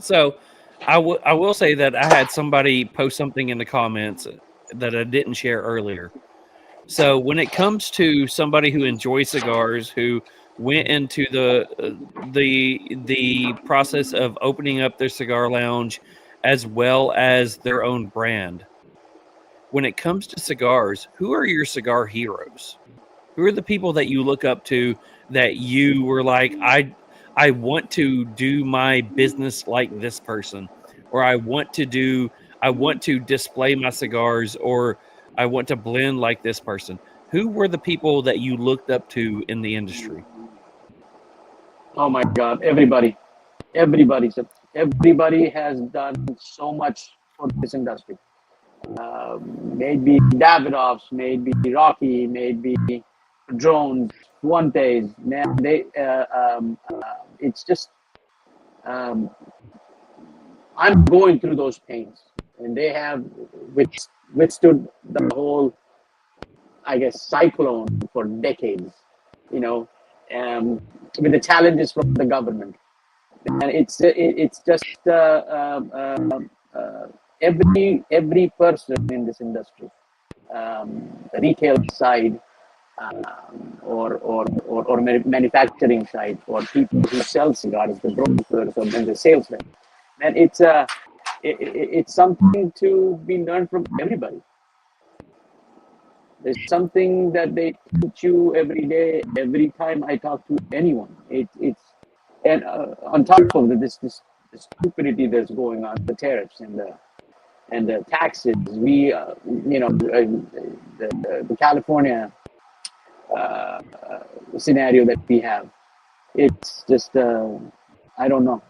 So, I will say that I had somebody post something in the comments that I didn't share earlier. So, when it comes to somebody who enjoys cigars, who went into the process of opening up their cigar lounge as well as their own brand, when it comes to cigars, who are your cigar heroes? Who are the people that you look up to that you were like, I want to do my business like this person, or I want to display my cigars, or I want to blend like this person? Who were the people that you looked up to in the industry? Oh my God, everybody has done so much for this industry. Maybe Davidoffs, maybe Rocky, maybe Drones, Fuentes. Man, it's just I'm going through those pains, and they have withstood the whole, I guess, cyclone for decades. With the challenges from the government, and it's just every person in this industry, the retail side, or manufacturing side, or people who sell cigars, the brokers and the salesmen, and it's something to be learned from everybody. There's something that they teach you every day, every time I talk to anyone. And on top of this stupidity that's going on, the tariffs and and the taxes. The California scenario that we have, it's just I don't know.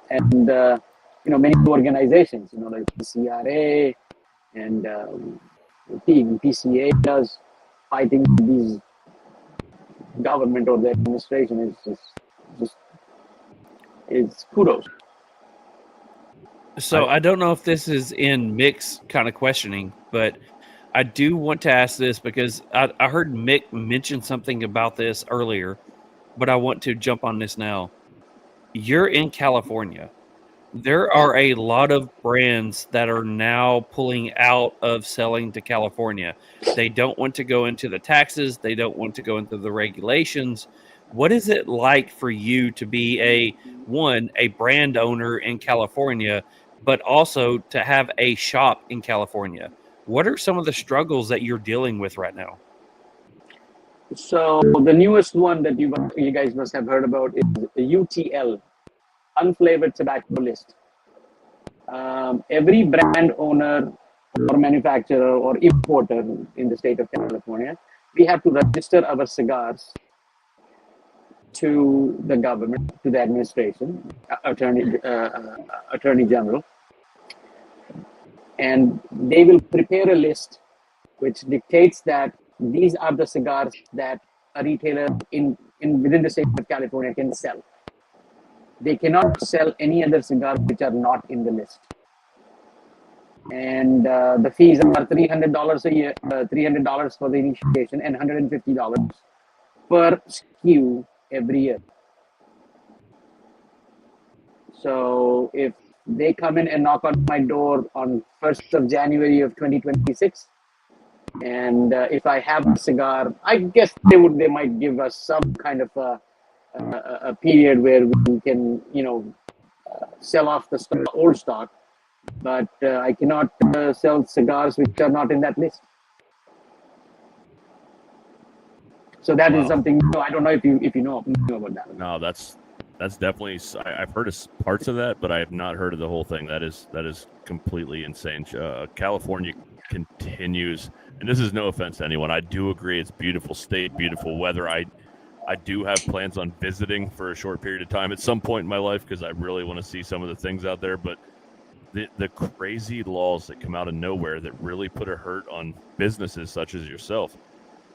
And many organizations, like the CRA and even PCA does fighting these government or the administration is kudos. So I don't know if this is in Mick's kind of questioning, but I do want to ask this because I heard Mick mention something about this earlier, but I want to jump on this now. You're in California. There are a lot of brands that are now pulling out of selling to California. They don't want to go into the taxes. They don't want to go into the regulations. What is it like for you to be a brand owner in California, but also to have a shop in California? What are some of the struggles that you're dealing with right now? So the newest one that you guys must have heard about is the UTL, unflavored tobacco list. Every brand owner or manufacturer or importer in the state of California, we have to register our cigars to the government, to the administration, attorney general, and they will prepare a list which dictates that these are the cigars that a retailer within the state of California can sell. They cannot sell any other cigars which are not in the list. And the fees are $300 a year, $300 for the initiation, and $150 per SKU every year. So if they come in and knock on my door on 1st of January of 2026, and if I have a cigar, I guess they might give us some kind of a period where we can, sell off the old stock, but I cannot sell cigars which are not in that list. So that is something. I don't know if you know about that. No, that's definitely. I've heard of parts of that, but I have not heard of the whole thing. That is completely insane. California continues, and this is no offense to anyone. I do agree, it's beautiful state, beautiful weather. I do have plans on visiting for a short period of time at some point in my life because I really want to see some of the things out there. But the crazy laws that come out of nowhere that really put a hurt on businesses such as yourself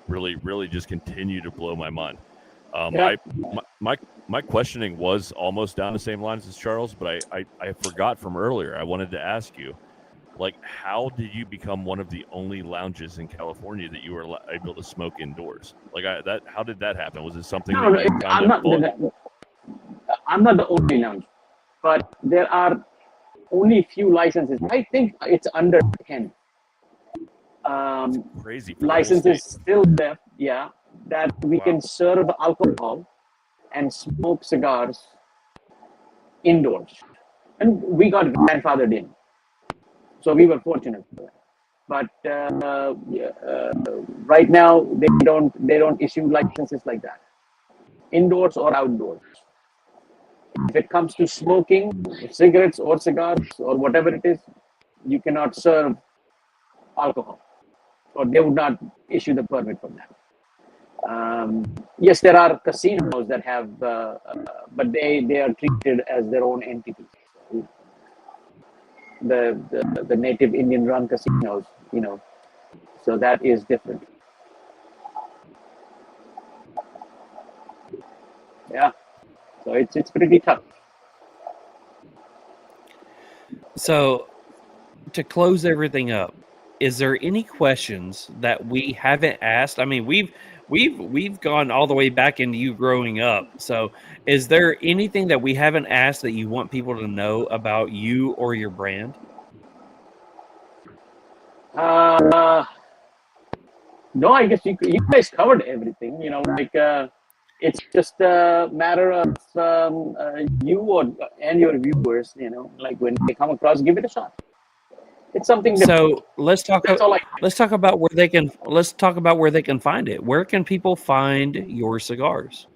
really just continue to blow my mind. My questioning was almost down the same lines as Charles, but I forgot from earlier. I wanted to ask you, how did you become one of the only lounges in California that you were able to smoke indoors? How did that happen? Was it something? I'm not the only lounge, but there are only few licenses. I think it's under 10. Crazy. Licenses still left, that we can serve alcohol and smoke cigars indoors, and we got grandfathered in, so we were fortunate for that. But right now they don't issue licenses like that, indoors or outdoors. If it comes to smoking cigarettes or cigars or whatever it is, you cannot serve alcohol, or they would not issue the permit for that. Yes, there are casinos that have, but they are treated as their own entities. The native Indian run casinos, so that is different. Yeah, so it's pretty tough. So to close everything up, is there any questions that we haven't asked? I mean, we've gone all the way back into you growing up. So is there anything that we haven't asked that you want people to know about you or your brand? No, I guess you guys covered everything. It's just a matter of you and your viewers. When they come across, give it a shot. It's something different. So let's talk about where they can find it. Where can people find your cigars?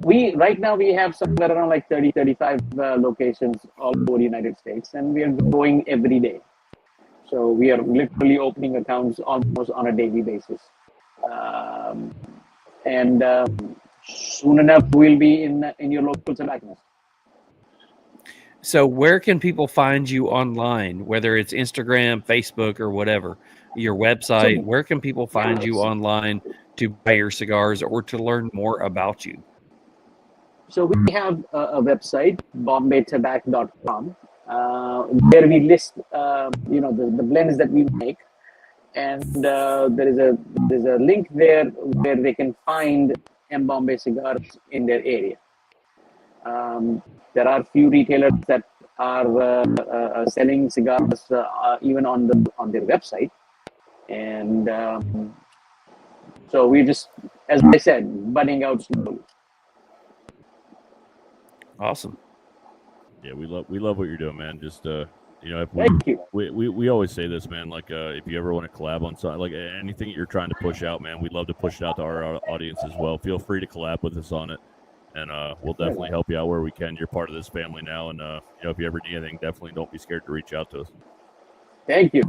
We right now we have somewhere around like 30, 35 locations all over the United States, and we are growing every day. So we are literally opening accounts almost on a daily basis. Um, and soon enough, we'll be in your local tobacconist. So where can people find you online, whether it's Instagram, Facebook, or whatever, your website? Where can people find you online to buy your cigars or to learn more about you? So we have a website, bombaytobacco.com, where we list, the blends that we make, and there's a link there where they can find MBombay Cigars in their area. There are few retailers that are selling cigars even on their website, and so we just, as I said, budding out slowly. Awesome. Yeah, we love what you're doing, man. Just if Thank you. we always say this, man. Like, if you ever want to collab on something, like anything that you're trying to push out, man, we'd love to push it out to our audience as well. Feel free to collab with us on it, and we'll definitely help you out where we can. You're part of this family now, and if you ever need anything, definitely don't be scared to reach out to us. Thank you.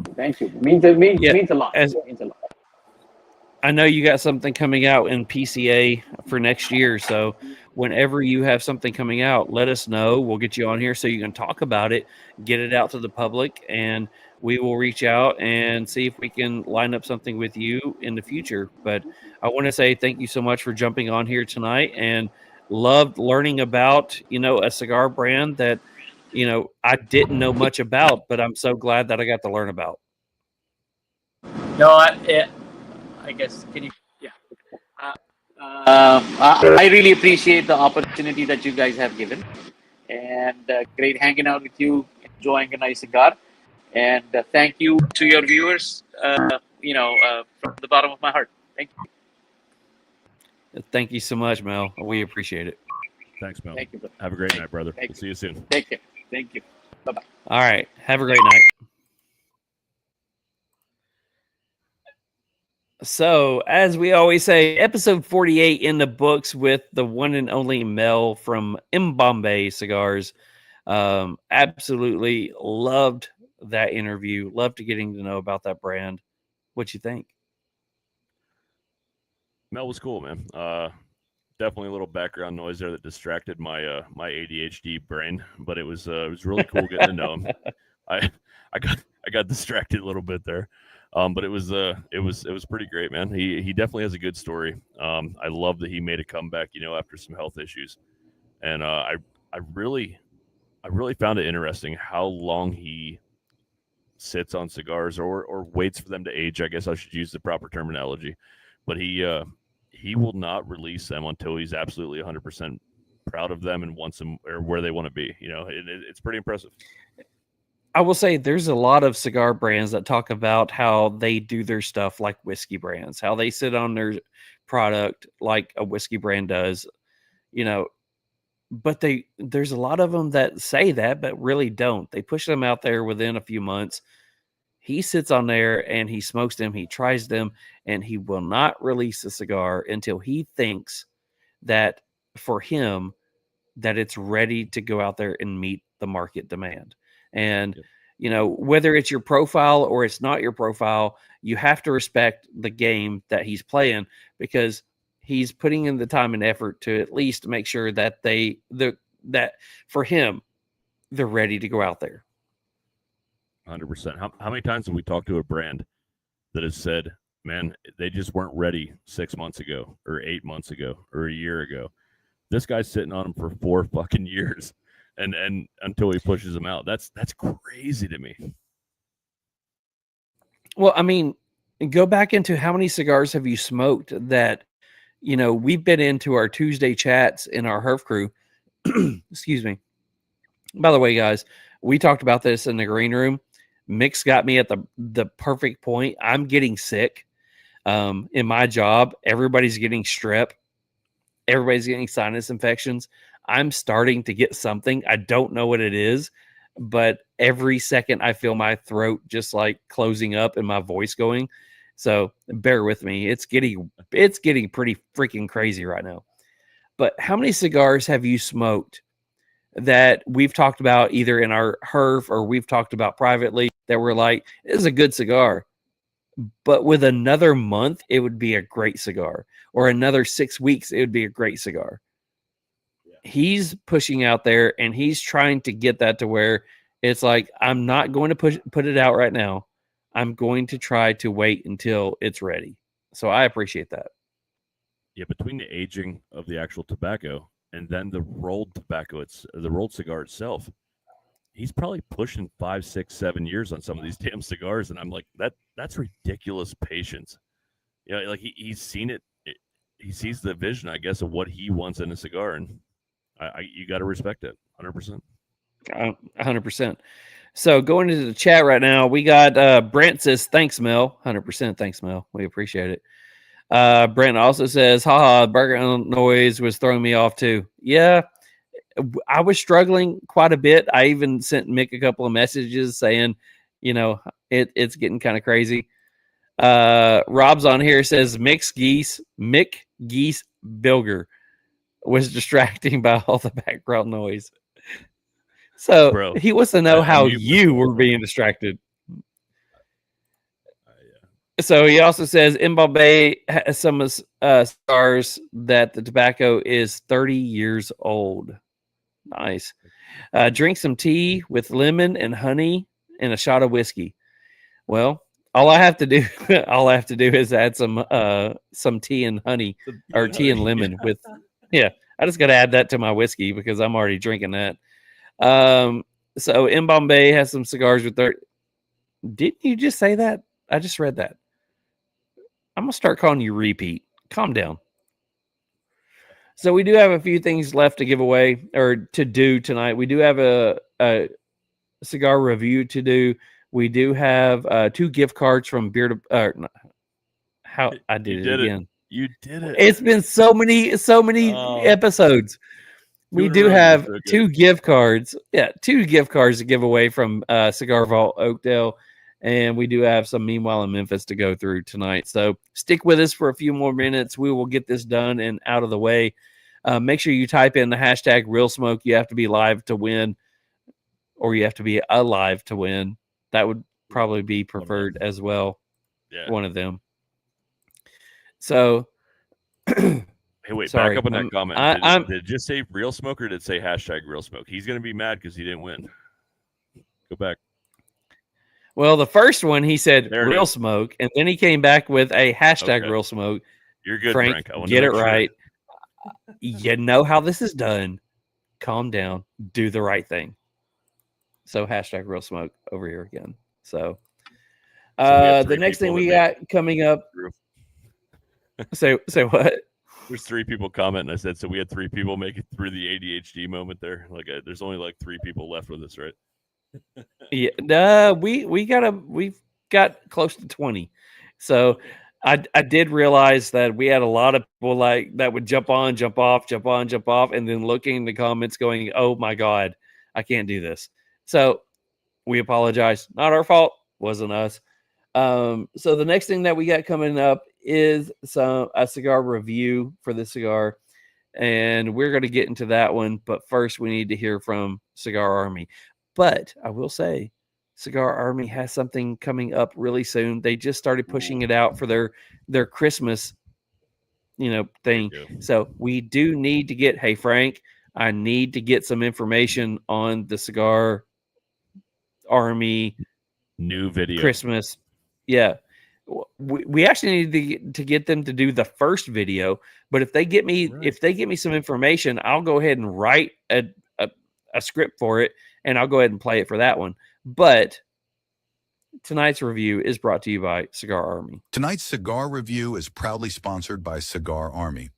Means a lot. Means a lot. I know you got something coming out in PCA for next year, so whenever you have something coming out, let us know. We'll get you on here so you can talk about it, get it out to the public, and we will reach out and see if we can line up something with you in the future. But I want to say thank you so much for jumping on here tonight, and loved learning about, a cigar brand that, I didn't know much about, but I'm so glad that I got to learn about. No, I guess, can you? Yeah. I really appreciate the opportunity that you guys have given, and great hanging out with you, enjoying a nice cigar, and thank you to your viewers. From the bottom of my heart, thank you. Thank you so much, Mel. We appreciate it. Thanks, Mel. Thank you, brother. Have a great night, brother. We'll see you soon. Take care. Thank you. Bye bye. All right. Have a great night. So, as we always say, episode 48 in the books with the one and only Mel from MBombay Cigars. Absolutely loved that interview. Loved getting to know about that brand. What you think? Mel was cool, man. Definitely a little background noise there that distracted my my ADHD brain, but it was really cool getting to know him. I got distracted a little bit there. But it was pretty great, man. He definitely has a good story. I love that he made a comeback, after some health issues, and I really found it interesting how long he sits on cigars or waits for them to age. I guess I should use the proper terminology, but he will not release them until he's absolutely 100% proud of them and wants them or where they want to be. It's pretty impressive. I will say there's a lot of cigar brands that talk about how they do their stuff like whiskey brands, how they sit on their product like a whiskey brand does, but there's a lot of them that say that, but really don't. They push them out there within a few months. He sits on there and he smokes them, he tries them, and he will not release a cigar until he thinks that for him, that it's ready to go out there and meet the market demand. And, whether it's your profile or it's not your profile, you have to respect the game that he's playing because he's putting in the time and effort to at least make sure that that for him, they're ready to go out there. 100%. How many times have we talked to a brand that has said, man, they just weren't ready 6 months ago or 8 months ago or a year ago? This guy's sitting on them for 4 fucking years. And until he pushes them out, that's crazy to me. Well, I mean, go back into how many cigars have you smoked that, we've been into our Tuesday chats in our Herf crew. Excuse me. By the way, guys, we talked about this in the green room. Mick's got me at the perfect point. I'm getting sick. In my job, everybody's getting strep. Everybody's getting sinus infections. I'm starting to get something. I don't know what it is, but every second I feel my throat just like closing up and my voice going. So bear with me. It's getting pretty freaking crazy right now. but how many cigars have you smoked that we've talked about either in our HERF or we've talked about privately that we're like, this is a good cigar, but with another month, it would be a great cigar, or another 6 weeks, it would be a great cigar. He's pushing out there and he's trying to get that to where it's like, I'm not going to put it out right now. I'm going to try to wait until it's ready. So I appreciate that. Yeah, between the aging of the actual tobacco and then the rolled tobacco, the rolled cigar itself, he's probably pushing 5, 6, 7 years on some of these damn cigars, and I'm like, that's ridiculous patience. You know, like he's seen it. He sees the vision, I guess, of what he wants in a cigar, and you got to respect it, 100%. 100%. So going into the chat right now, we got Brent says, thanks, Mel. 100% thanks, Mel. We appreciate it. Brent also says, haha, background noise was throwing me off too. Yeah, I was struggling quite a bit. I even sent Mick a couple of messages saying, you know, it's getting kind of crazy. Rob's on here says Mick Geese Bilger was distracting by all the background noise. So Bro, he wants to know how you were being distracted. So he also says MBombay has some cigars that the tobacco is 30 years old. Nice. Drink some tea with lemon and honey and a shot of whiskey. Well, all I have to do is add some tea and honey or tea and lemon with. Yeah, I just got to add that to my whiskey because I'm already drinking that. So MBombay has some cigars with 30. Didn't you just say that? I just read that. I'm gonna start calling you repeat. Calm down. So we do have a few things left to give away or to do tonight. We do have a cigar review to do. We do have 2 gift cards from Beer to how I did it again. You did it. It's been so many episodes. We do have 2 gift cards. Yeah, 2 gift cards to give away from Cigar Vault Oakdale. And we do have some Meanwhile in Memphis to go through tonight. So stick with us for a few more minutes. We will get this done and out of the way. Make sure you type in the hashtag RealSmoke. You have to be live to win, or you have to be alive to win. That would probably be preferred as well. Yeah. One of them. So, hey, wait, sorry, back up on that comment. Did it just say RealSmoke or did it say hashtag RealSmoke? He's going to be mad because he didn't win. Go back. Well, the first one he said Real Smoke, and then he came back with a hashtag Real Smoke. You're good, Frank. Get it right. You know how this is done. Calm down. Do the right thing. So hashtag Real Smoke over here again. So the next thing we got coming up. Say what? There's 3 people commenting. I said so. We had 3 people make it through the ADHD moment there. Like there's only like 3 people left with us, right? Yeah, we've got close to 20. So I did realize that we had a lot of people like that would jump on, jump off, and then looking in the comments going, oh my God, I can't do this. So we apologize. Not our fault. Wasn't us. So the next thing that we got coming up is a cigar review for the cigar. And we're going to get into that one. But first we need to hear from Cigar Army. But I will say, Cigar Army has something coming up really soon. They just started pushing it out for their Christmas, thing. So we do need to get. Hey Frank, I need to get some information on the Cigar Army new video Christmas. Yeah, we actually need to get them to do the first video. But if they get me some information, I'll go ahead and write a script for it. And I'll go ahead and play it for that one. But tonight's review is brought to you by Cigar Army. Tonight's cigar review is proudly sponsored by Cigar Army.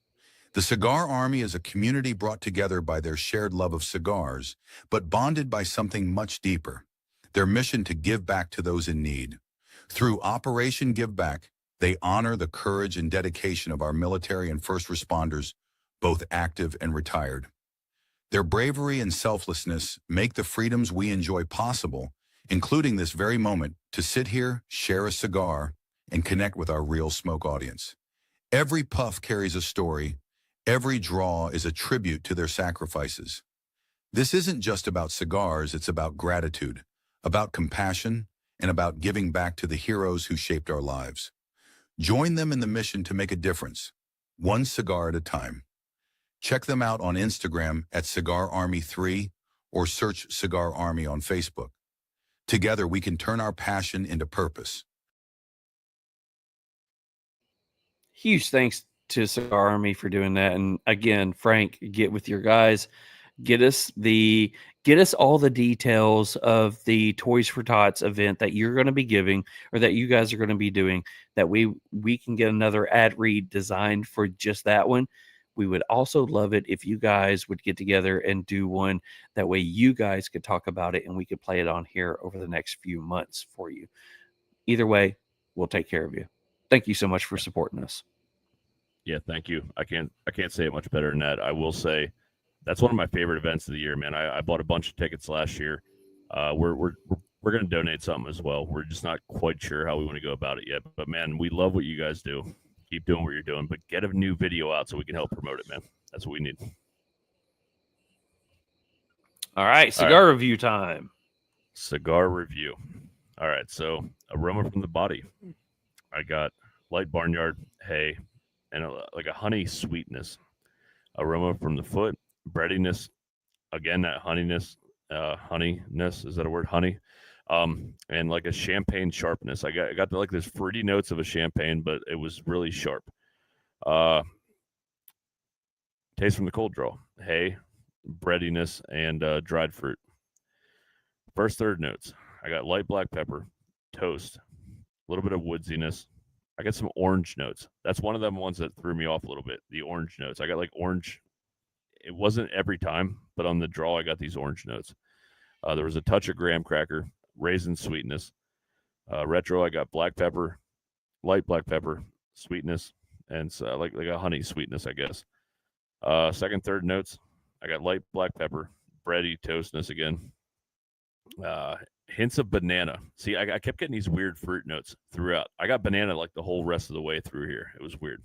The Cigar Army is a community brought together by their shared love of cigars, but bonded by something much deeper, their mission to give back to those in need. Through Operation Give Back, they honor the courage and dedication of our military and first responders, both active and retired. Their bravery and selflessness make the freedoms we enjoy possible, including this very moment to sit here, share a cigar, and connect with our Real Smoke audience. Every puff carries a story, Every draw is a tribute to their sacrifices. This isn't just about cigars, it's about gratitude, about compassion, and about giving back to the heroes who shaped our lives. Join them in the mission to make a difference, one cigar at a time. Check them out on Instagram at Cigar Army 3 or search Cigar Army on Facebook. Together, we can turn our passion into purpose. Huge thanks to Cigar Army for doing that. And again, Frank, get with your guys. Get us all the details of the Toys for Tots event that you're going to be giving, or that you guys are going to be doing, that we can get another ad read designed for just that one. We would also love it if you guys would get together and do one. That way you guys could talk about it and we could play it on here over the next few months for you. Either way, we'll take care of you. Thank you so much for supporting us. Yeah, thank you. I can't say it much better than that. I will say that's one of my favorite events of the year, man. I bought a bunch of tickets last year. We're going to donate something as well. We're just not quite sure how we want to go about it yet. But man, we love what you guys do. Keep doing what you're doing, but get a new video out so we can help promote it, man. That's what we need. All right, cigar review time. Cigar review. All right, so aroma from the body. I got light barnyard, hay, and like a honey sweetness. Aroma from the foot, breadiness. Again, that honeyness. Is that a word? Honey. And like a champagne sharpness. I got like this fruity notes of a champagne, but it was really sharp. Taste from the cold draw. Hay, breadiness, and dried fruit. First third notes. I got light black pepper, toast, a little bit of woodsiness. I got some orange notes. That's one of them ones that threw me off a little bit. The orange notes. I got like orange. It wasn't every time, but on the draw, I got these orange notes. There was a touch of graham cracker, raisin sweetness. Retro, I got black pepper, light black pepper, sweetness, and like a honey sweetness, I guess. Second, third notes, I got light black pepper, bready toastness again. Hints of banana. See, I kept getting these weird fruit notes throughout. I got banana like the whole rest of the way through here. It was weird.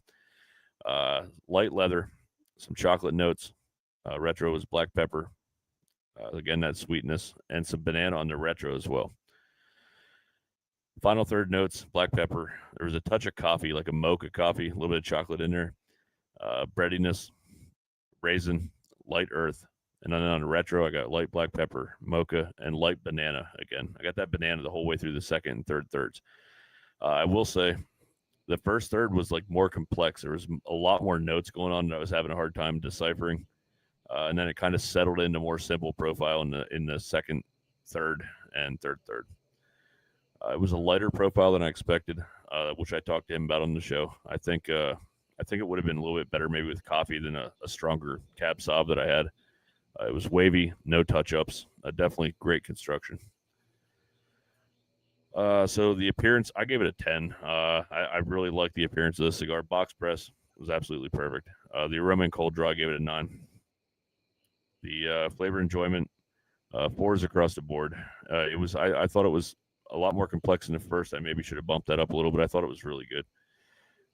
Light leather, some chocolate notes. Retro was black pepper. Again, that sweetness, and some banana on the retro as well. Final third notes, black pepper. There was a touch of coffee, like a mocha coffee, a little bit of chocolate in there. Breadiness, raisin, light earth. And then on the retro, I got light black pepper, mocha, and light banana again. I got that banana the whole way through the second and third thirds. I will say the first third was like more complex. There was a lot more notes going on that I was having a hard time deciphering. And then it kind of settled into more simple profile in the second, third, and third. It was a lighter profile than I expected, which I talked to him about on the show. I think it would have been a little bit better maybe with coffee than a stronger cab sauv that I had. It was wavy, no touch-ups, definitely great construction. So the appearance, I gave it a 10. I really liked the appearance of the cigar. Box press was absolutely perfect. The aroma and cold draw, I gave it a 9. The flavor enjoyment, 4s across the board. I thought it was a lot more complex than the first. I maybe should have bumped that up a little bit. I thought it was really good.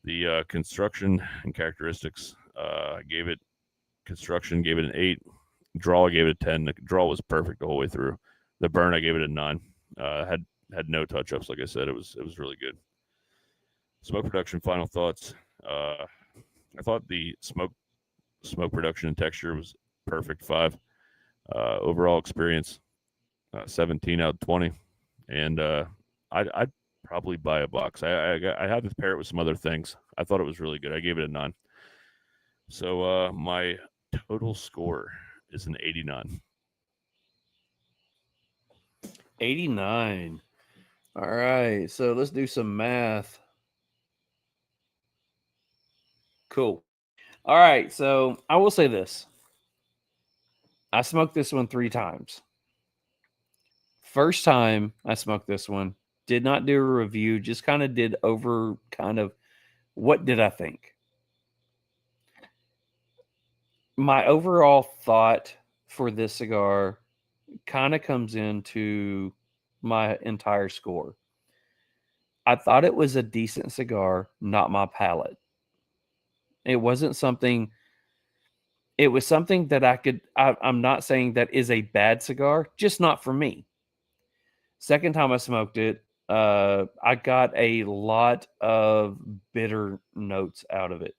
The construction and characteristics, gave it an 8. Draw, I gave it a 10. The draw was perfect the whole way through. The burn, I gave it a 9. Had no touch-ups, like I said. It was really good. Smoke production, final thoughts. I thought the smoke production and texture was perfect, 5. Overall experience, 17 out of 20. And I'd probably buy a box. I had to pair it with some other things. I thought it was really good. I gave it a 9. So my total score is an 89. 89. All right, so let's do some math. Cool. All right, so I will say this. I smoked this one 3 times. First time I smoked this one, did not do a review, just kind of what did I think? My overall thought for this cigar kind of comes into my entire score. I thought it was a decent cigar, not my palate. It wasn't something it was something that I'm not saying that is a bad cigar, just not for me. Second time I smoked it, I got a lot of bitter notes out of it.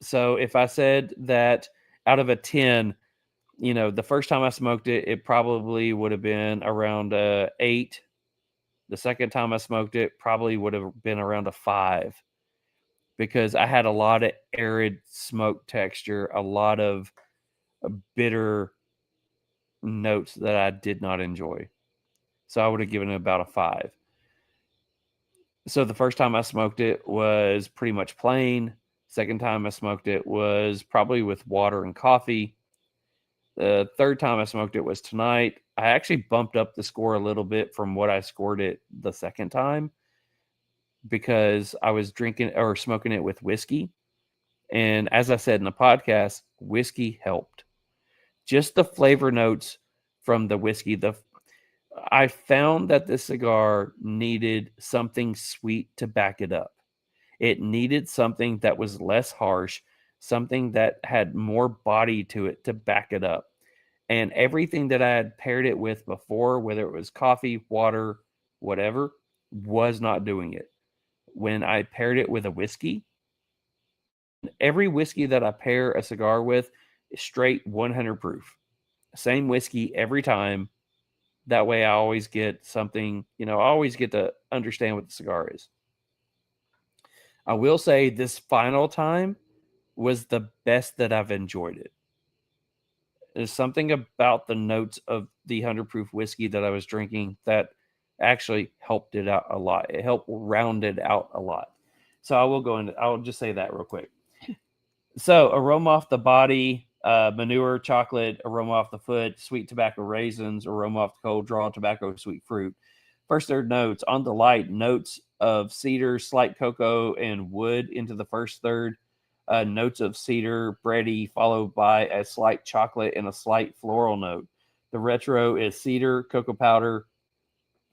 So if I said that out of a 10, the first time I smoked it, it probably would have been around 8. The second time I smoked it probably would have been around a 5, because I had a lot of arid smoke texture, a lot of bitter notes that I did not enjoy. So I would have given it about a 5. So the first time I smoked it was pretty much plain. Second time I smoked it was probably with water and coffee. The third time I smoked it was tonight. I actually bumped up the score a little bit from what I scored it the second time, because I was drinking or smoking it with whiskey. And as I said in the podcast, whiskey helped. Just the flavor notes from the whiskey. I found that the cigar needed something sweet to back it up. It needed something that was less harsh, something that had more body to it to back it up. And everything that I had paired it with before, whether it was coffee, water, whatever, was not doing it. When I paired it with a whiskey, every whiskey that I pair a cigar with is straight 100 proof. Same whiskey every time. That way I always get something, I always get to understand what the cigar is. I will say this final time was the best that I've enjoyed it. There's something about the notes of the 100 proof whiskey that I was drinking that actually helped it out a lot. It helped round it out a lot. So I'll just say that real quick. So aroma off the body, manure, chocolate, aroma off the foot, sweet tobacco raisins, aroma off the cold draw, tobacco, sweet fruit. First third notes on the light, notes of cedar, slight cocoa, and wood into the first third. Notes of cedar, bready, followed by a slight chocolate and a slight floral note. The retro is cedar, cocoa powder,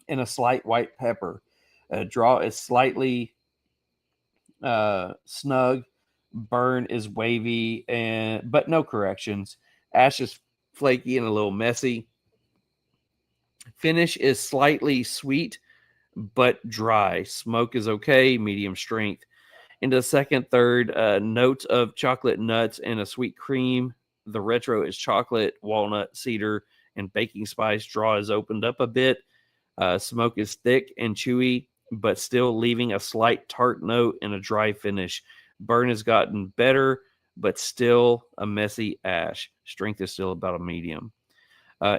and a slight white pepper. Draw is slightly snug. Burn is wavy, but no corrections. Ash is flaky and a little messy. Finish is slightly sweet, but dry. Smoke is okay, medium strength. Into the second third, notes of chocolate nuts and a sweet cream. The retro is chocolate, walnut, cedar, and baking spice. Draw is opened up a bit. Smoke is thick and chewy, but still leaving a slight tart note and a dry finish. Burn has gotten better, but still a messy ash. Strength is still about a medium.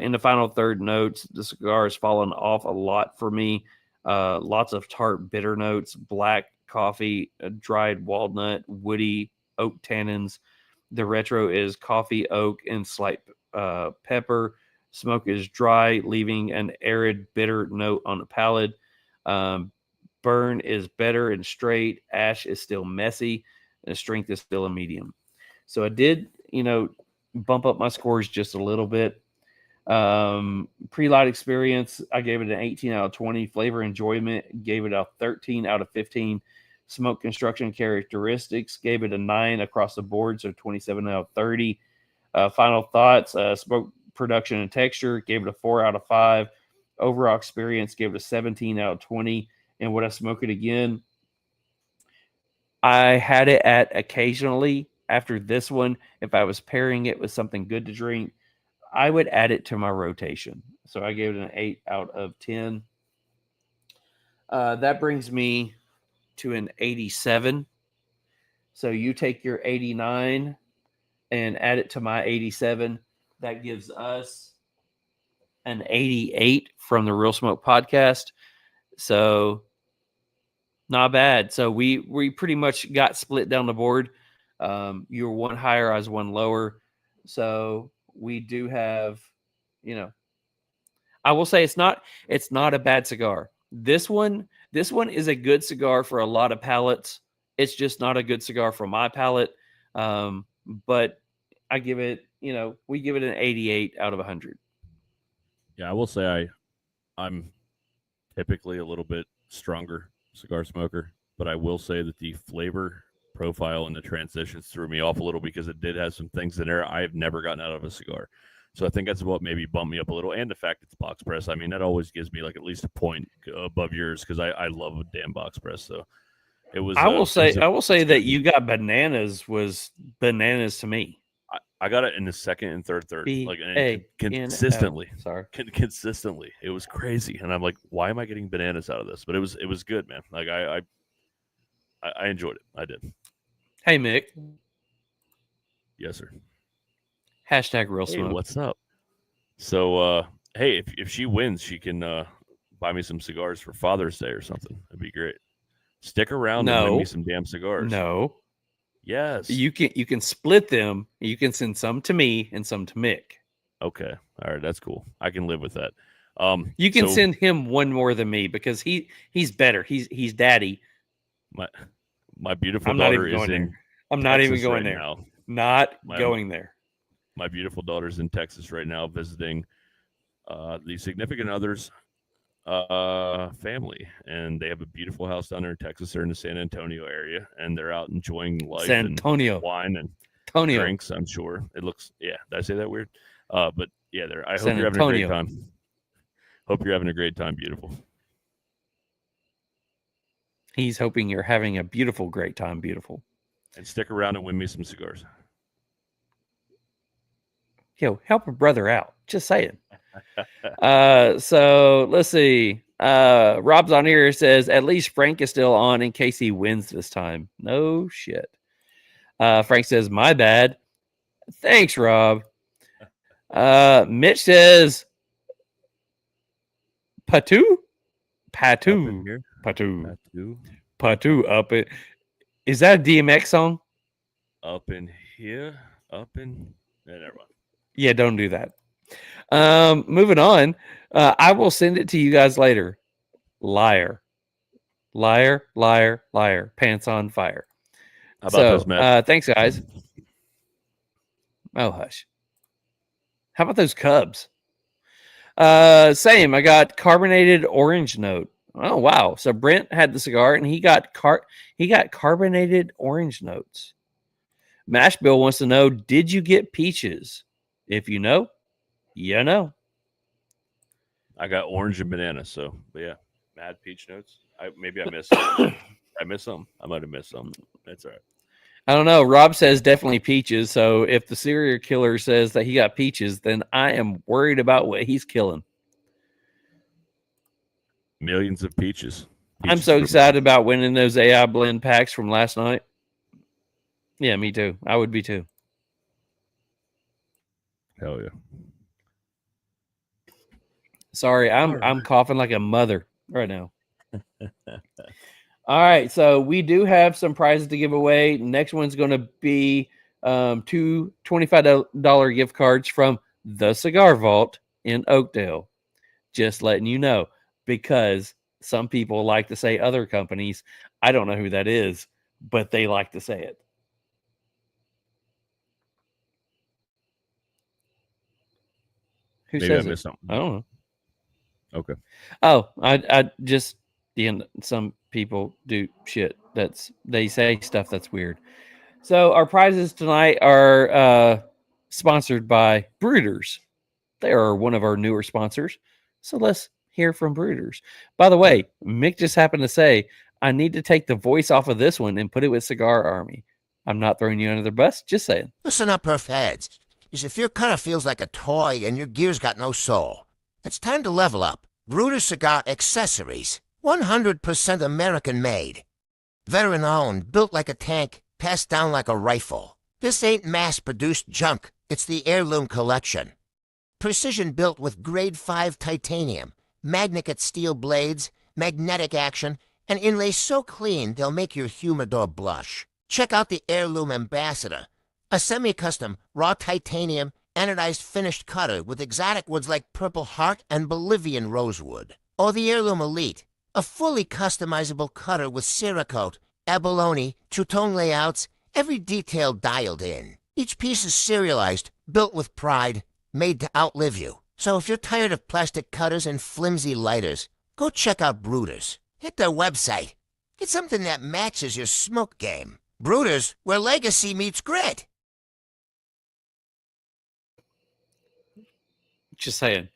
In the final third notes, the cigar has fallen off a lot for me. Lots of tart, bitter notes, black coffee, dried walnut, woody, oak tannins. The retro is coffee, oak, and slight pepper. Smoke is dry, leaving an arid, bitter note on the palate. Burn is better and straight. Ash is still messy, and strength is still a medium. So I did, bump up my scores just a little bit. Pre-light experience, I gave it an 18 out of 20. Flavor enjoyment, gave it a 13 out of 15. Smoke construction characteristics, gave it a 9 across the board, so 27 out of 30. Final thoughts, smoke production and texture, gave it a 4 out of 5. Overall experience, gave it a 17 out of 20. And would I smoke it again? I had it at occasionally. After this one, if I was pairing it with something good to drink, I would add it to my rotation. So I gave it an 8 out of 10. That brings me to an 87. So you take your 89 and add it to my 87. That gives us an 88 from the Real Smoke podcast. So not bad. So we pretty much got split down the board. You were one higher, I was one lower. So we do have, I will say it's not a bad cigar. This one is a good cigar for a lot of palates. It's just not a good cigar for my palate. But I give it, we give it an 88 out of 100. Yeah, I will say I'm typically a little bit stronger cigar smoker, but I will say that the flavor profile and the transitions threw me off a little because it did have some things in there I have never gotten out of a cigar. So I think that's what maybe bumped me up a little. And the fact it's box press. I mean, that always gives me like at least a point above yours because I love a damn box press. So it was. I will say that you got bananas was bananas to me. I got it in the second and third, consistently. Sorry, consistently. It was crazy, and I'm like, why am I getting bananas out of this? But it was good, man. Like I enjoyed it. I did. Hey, Mick. Yes, sir. Hashtag real smoke. Hey, what's up? So, hey, if she wins, she can buy me some cigars for Father's Day or something. That'd be great. Stick around and win me some damn cigars. No. Yes. You can split them. You can send some to me and some to Mick. Okay. All right. That's cool. I can live with that. You can send him one more than me because he's better. He's daddy. My beautiful daughter is in. I'm not even going there. Now. Not going there. My beautiful daughter's in Texas right now visiting the significant other's family, and they have a beautiful house down there in Texas. They're in the San Antonio area, and they're out enjoying life and wine and drinks. I'm sure it looks. Yeah, did I say that weird? But yeah, I hope you're having a great time. Hope you're having a great time. Beautiful. He's hoping you're having a beautiful, great time. Beautiful. And stick around and win me some cigars. Yo, help a brother out. Just saying. So let's see. Rob's on here, says at least Frank is still on in case he wins this time. No shit. Frank says, my bad. Thanks, Rob. Mitch says Patu up it. Is that a DMX song? Up in here, never mind. Yeah, don't do that. Moving on. I will send it to you guys later. Liar. Pants on fire. How about those, Matt? Thanks, guys. Oh, hush. How about those Cubs? Same. I got carbonated orange note. Oh, wow. So Brent had the cigar, and he got carbonated orange notes. Mash Bill wants to know, did you get peaches? If you know, you know. I got orange and banana, so but yeah, mad peach notes. Maybe I missed something. I missed some. I might have missed some. That's all right. I don't know. Rob says definitely peaches. So if the serial killer says that he got peaches, then I am worried about what he's killing. Millions of peaches. I'm so excited about winning those AI blend packs from last night. Yeah, me too. I would be too. Hell yeah. Sorry, I'm coughing like a mother right now. All right, so we do have some prizes to give away. Next one's going to be two $25 gift cards from the Cigar Vault in Oakdale. Just letting you know, because some people like to say other companies. I don't know who that is, but they like to say it. Who Maybe says I missed something. I don't know. Okay. Oh, I just some people do shit they say stuff that's weird. So our prizes tonight are sponsored by Brooders. They are one of our newer sponsors. So let's hear from Brooders. By the way, Mick just happened to say, I need to take the voice off of this one and put it with Cigar Army. I'm not throwing you under the bus, just saying. Listen up, her feds. If your cutter feels like a toy and your gear's got no soul, it's time to level up. Bruder Cigar Accessories. 100% American-made. Veteran-owned, built like a tank, passed down like a rifle. This ain't mass-produced junk. It's the Heirloom Collection. Precision-built with Grade 5 titanium, magnetic steel blades, magnetic action, and inlay so clean they'll make your humidor blush. Check out the Heirloom Ambassador, a semi-custom, raw titanium, anodized finished cutter with exotic woods like Purple Heart and Bolivian Rosewood. Or the Heirloom Elite, a fully customizable cutter with Cerakote, abalone, two-tone layouts, every detail dialed in. Each piece is serialized, built with pride, made to outlive you. So if you're tired of plastic cutters and flimsy lighters, go check out Brooders. Hit their website. Get something that matches your smoke game. Brutus, where legacy meets grit. Just saying.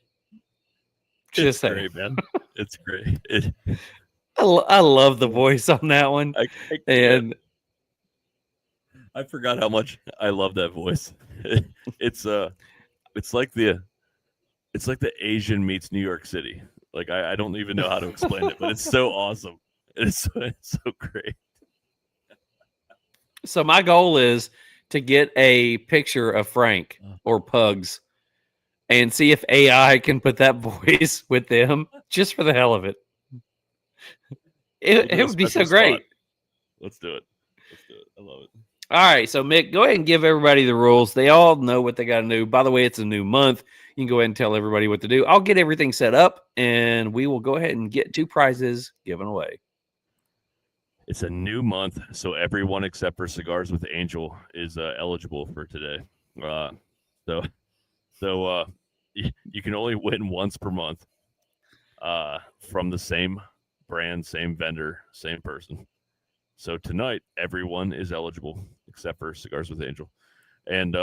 It's great, man. It's great. I love the voice on that one. And I forgot how much I love that voice. It's like the Asian meets New York City. Like I don't even know how to explain it, but it's so awesome. It's so great. So my goal is to get a picture of Frank or Pugs and see if AI can put that voice with them just for the hell of it. It would be so great. Let's do it. I love it. All right, so Mick, go ahead and give everybody the rules. They all know what they got to do. By the way, it's a new month. You can go ahead and tell everybody what to do. I'll get everything set up, and we will go ahead and get 2 prizes given away. It's a new month, so everyone except for Cigars with Angel is eligible for today. So you can only win once per month from the same brand, same vendor, same person. So tonight, everyone is eligible except for Cigars with Angel. And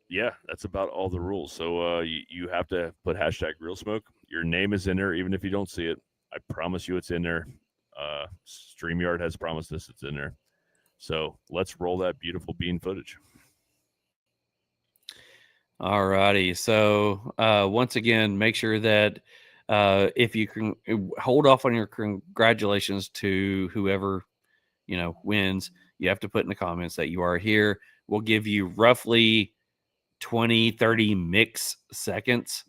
yeah, that's about all the rules. So you have to put hashtag RealSmoke. Your name is in there, even if you don't see it. I promise you it's in there. StreamYard has promised us it's in there. So let's roll that beautiful bean footage. All righty. So once again, make sure that if you can hold off on your congratulations to whoever, wins, you have to put in the comments that you are here. We'll give you roughly 20, 30 mix seconds.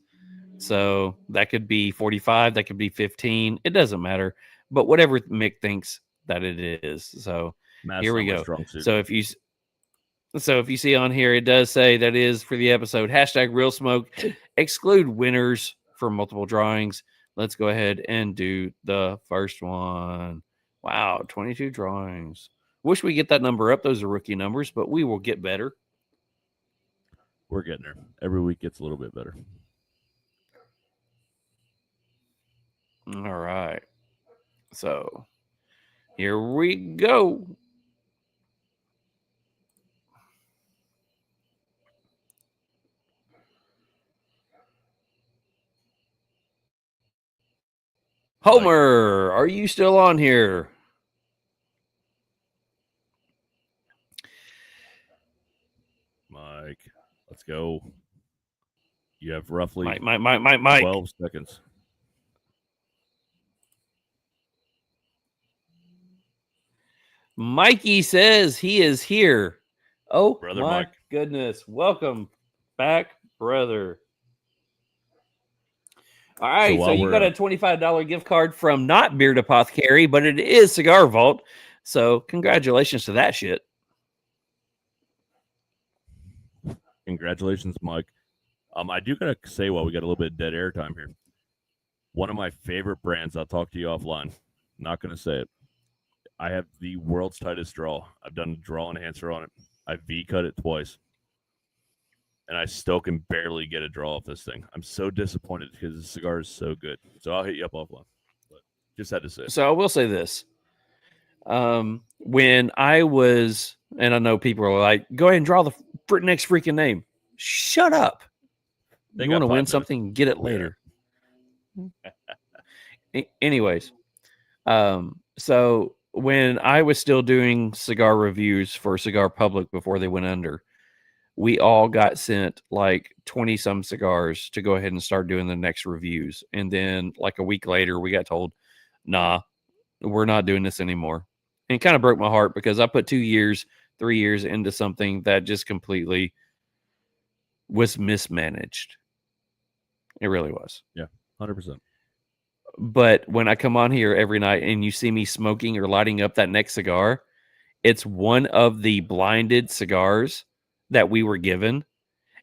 So that could be 45, that could be 15. It doesn't matter. But whatever Mick thinks that it is. So here we go. So if you see on here, it does say that is for the episode. Hashtag RealSmoke. Exclude winners for multiple drawings. Let's go ahead and do the first one. Wow, 22 drawings. Wish we get that number up. Those are rookie numbers, but we will get better. We're getting there. Every week gets a little bit better. All right. So here we go. Homer, are you still on here? Mike, let's go. You have roughly Mike. 12 seconds. Mikey says he is here. Oh, Brother my Mike. goodness. Welcome back, brother. All right, so you got a $25 gift card from not Beard Apothecary, but it is Cigar Vault. So congratulations to that shit. Congratulations, Mike. I do gotta say, while we got a little bit of dead air time here, one of my favorite brands, I'll talk to you offline. Not gonna say it. I have the world's tightest draw. I've done a draw enhancer on it. I V-cut it twice. And I still can barely get a draw off this thing. I'm so disappointed because the cigar is so good. So I'll hit you up offline. But just had to say it. So I will say this. When I was, and I know people are like, go ahead and draw the next freaking name. Shut up. You want to win something, get it later. Anyways, so when I was still doing cigar reviews for Cigar Public before they went under, we all got sent like 20 some cigars to go ahead and start doing the next reviews. And then like a week later, we got told, nah, we're not doing this anymore. And it kind of broke my heart because I put 2 years, 3 years into something that just completely was mismanaged. It really was. Yeah, 100%. But when I come on here every night and you see me smoking or lighting up that next cigar, it's one of the blinded cigars that we were given.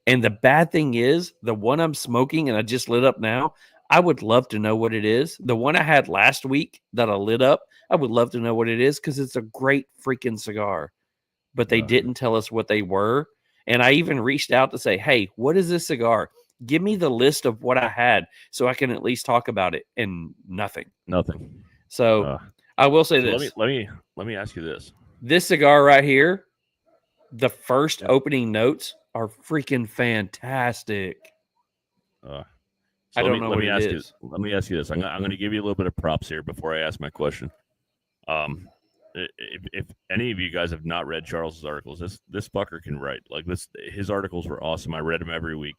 And the bad thing is, the one I'm smoking and I just lit up now, I would love to know what it is. The one I had last week that I lit up, I would love to know what it is because it's a great freaking cigar. But they didn't tell us what they were. And I even reached out to say, hey, what is this cigar? Give me the list of what I had so I can at least talk about it. And nothing. Nothing. So I will say this. Let me ask you this. This cigar right here, the first opening notes are freaking fantastic. So I don't know what it is. Let me ask you this. I'm going to give you a little bit of props here before I ask my question. If any of you guys have not read Charles's articles, this fucker can write. Like his articles were awesome. I read them every week.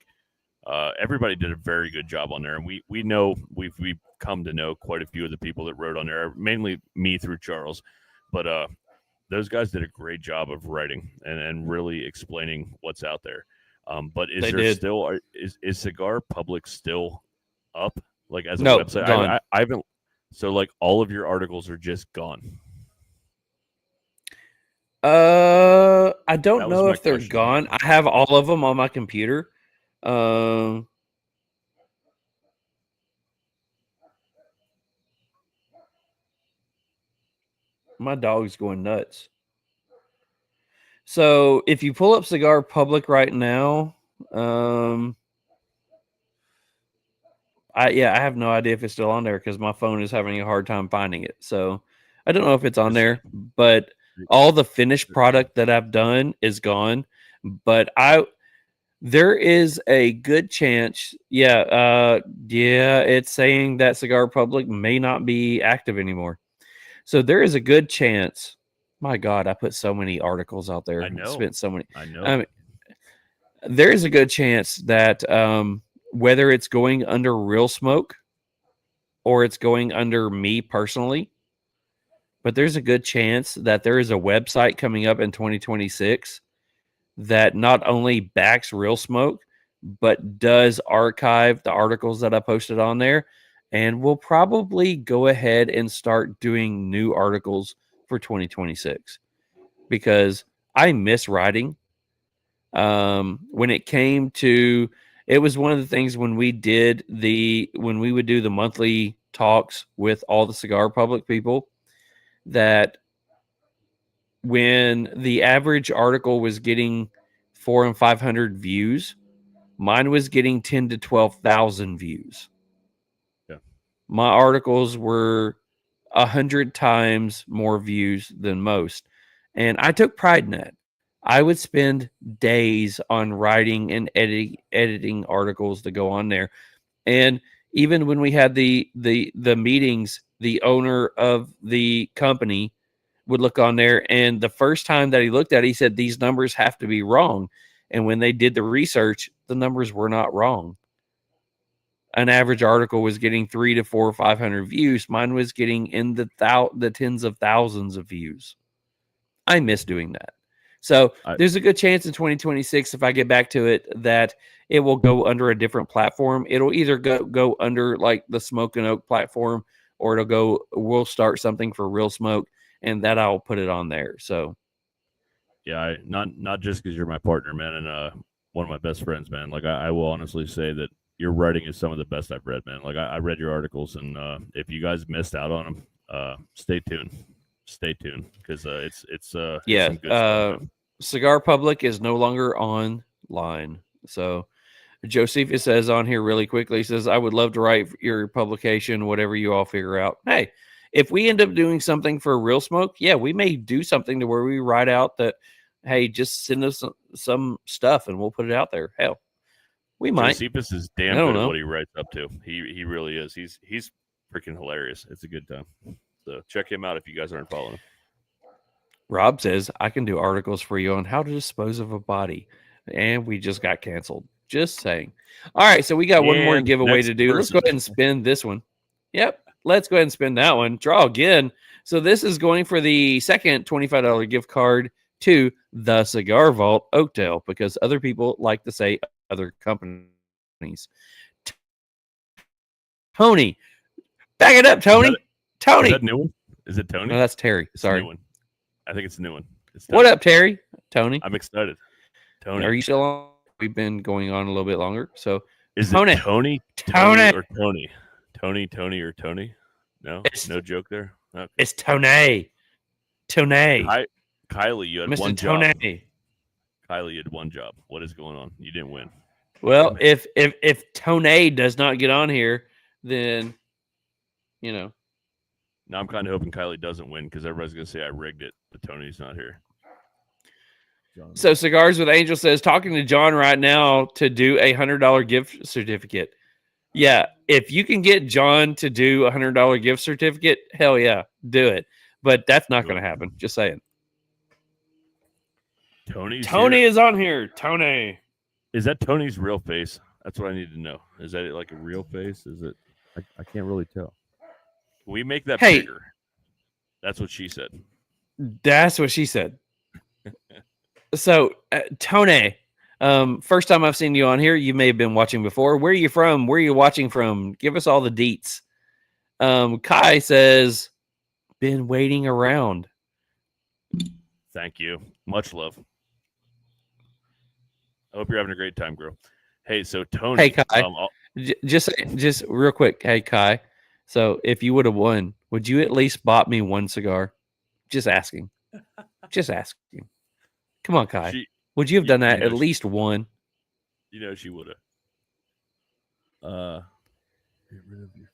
Everybody did a very good job on there, and we know we've come to know quite a few of the people that wrote on there, mainly me through Charles, but those guys did a great job of writing and really explaining what's out there. But is Cigar Public still up, like as a website? Gone. I haven't. So like all of your articles are just gone. I don't know if they're gone. I have all of them on my computer. My dog's going nuts. So if you pull up Cigar Public right now, I have no idea if it's still on there because my phone is having a hard time finding it. So I don't know if it's on there, but all the finished product that I've done is gone. But there is a good chance. It's saying that Cigar Public may not be active anymore. So there is a good chance. My God, I put so many articles out there. I know. Spent so many. I know. There is a good chance that whether it's going under Real Smoke or it's going under me personally, but there's a good chance that there is a website coming up in 2026 that not only backs Real Smoke, but does archive the articles that I posted on there. And we'll probably go ahead and start doing new articles for 2026 because I miss writing. When it came to, it was one of the things when we would do the monthly talks with all the Cigar Public people, that when the average article was getting 400 and 500 views, mine was getting 10 to 12,000 views. Yeah. My articles were 100 times more views than most. And I took pride in that. I would spend days on writing and editing articles to go on there. And even when we had the meetings, the owner of the company would look on there, and the first time that he looked at it, he said, these numbers have to be wrong. And when they did the research, the numbers were not wrong. An average article was getting 300 to 400 or 500 views. Mine was getting in the tens of thousands of views. I miss doing that. So there's a good chance in 2026, if I get back to it, that it will go under a different platform. It'll either go under like the Smoke and Oak platform, or we'll start something for Real Smoke, and that I'll put it on there. So yeah, not just because you're my partner, man, and one of my best friends, man. Like I will honestly say that your writing is some of the best I've read, man. Like I read your articles, and if you guys missed out on them, stay tuned because it's some good stuff. Cigar Public is no longer online. So Josephus says on here really quickly, he says, I would love to write your publication, whatever you all figure out. Hey, if we end up doing something for Real Smoke, yeah, we may do something to where we write out that, hey, just send us some stuff and we'll put it out there. Hell, we might. Josephus is damn good at what he writes up to. He really is. He's freaking hilarious. It's a good time. So check him out if you guys aren't following him. Rob says, I can do articles for you on how to dispose of a body. And we just got canceled. Just saying. All right, so we got one more giveaway to do. Let's go ahead and spin this one. Yep, let's go ahead and spin that one. Draw again. So this is going for the second $25 gift card to the Cigar Vault Oakdale, because other people like to say other companies. Tony. Back it up, Tony. Tony. Is that new one? Is it Tony? No, that's Terry. Sorry. I think it's a new one. What up, Terry? Tony. I'm excited. Tony. Are you still on? We've been going on a little bit longer. So is Tony. It Tony? Tony or Tony? Tony or Tony? No? No joke there? Okay. It's Tony. Tony. Kylie, you had Mr. one Tony. job. Kylie, you had one job. What is going on? You didn't win. Well, if Tony does not get on here, then, Now I'm kind of hoping Kylie doesn't win because everybody's going to say I rigged it. But Tony's not here. John. So Cigars with Angel says, talking to John right now to do a $100 gift certificate. Yeah, if you can get John to do a $100 gift certificate, hell yeah, do it. But that's not going to happen. Just saying. Tony is on here. Tony. Is that Tony's real face? That's what I need to know. Is that like a real face? Is it? I can't really tell. Can we make that bigger? That's what she said. That's what she said. So, Tony, first time I've seen you on here. You may have been watching before. Where are you from? Where are you watching from? Give us all the deets. Kai says, been waiting around. Thank you. Much love. I hope you're having a great time, girl. Hey, so Tony. Hey, Kai. Just real quick. Hey, Kai. So if you would have won, would you at least bought me one cigar? Just asking. Just asking. Come on, Kai. Would you have done that? At least one? You know she would have. Get rid of you.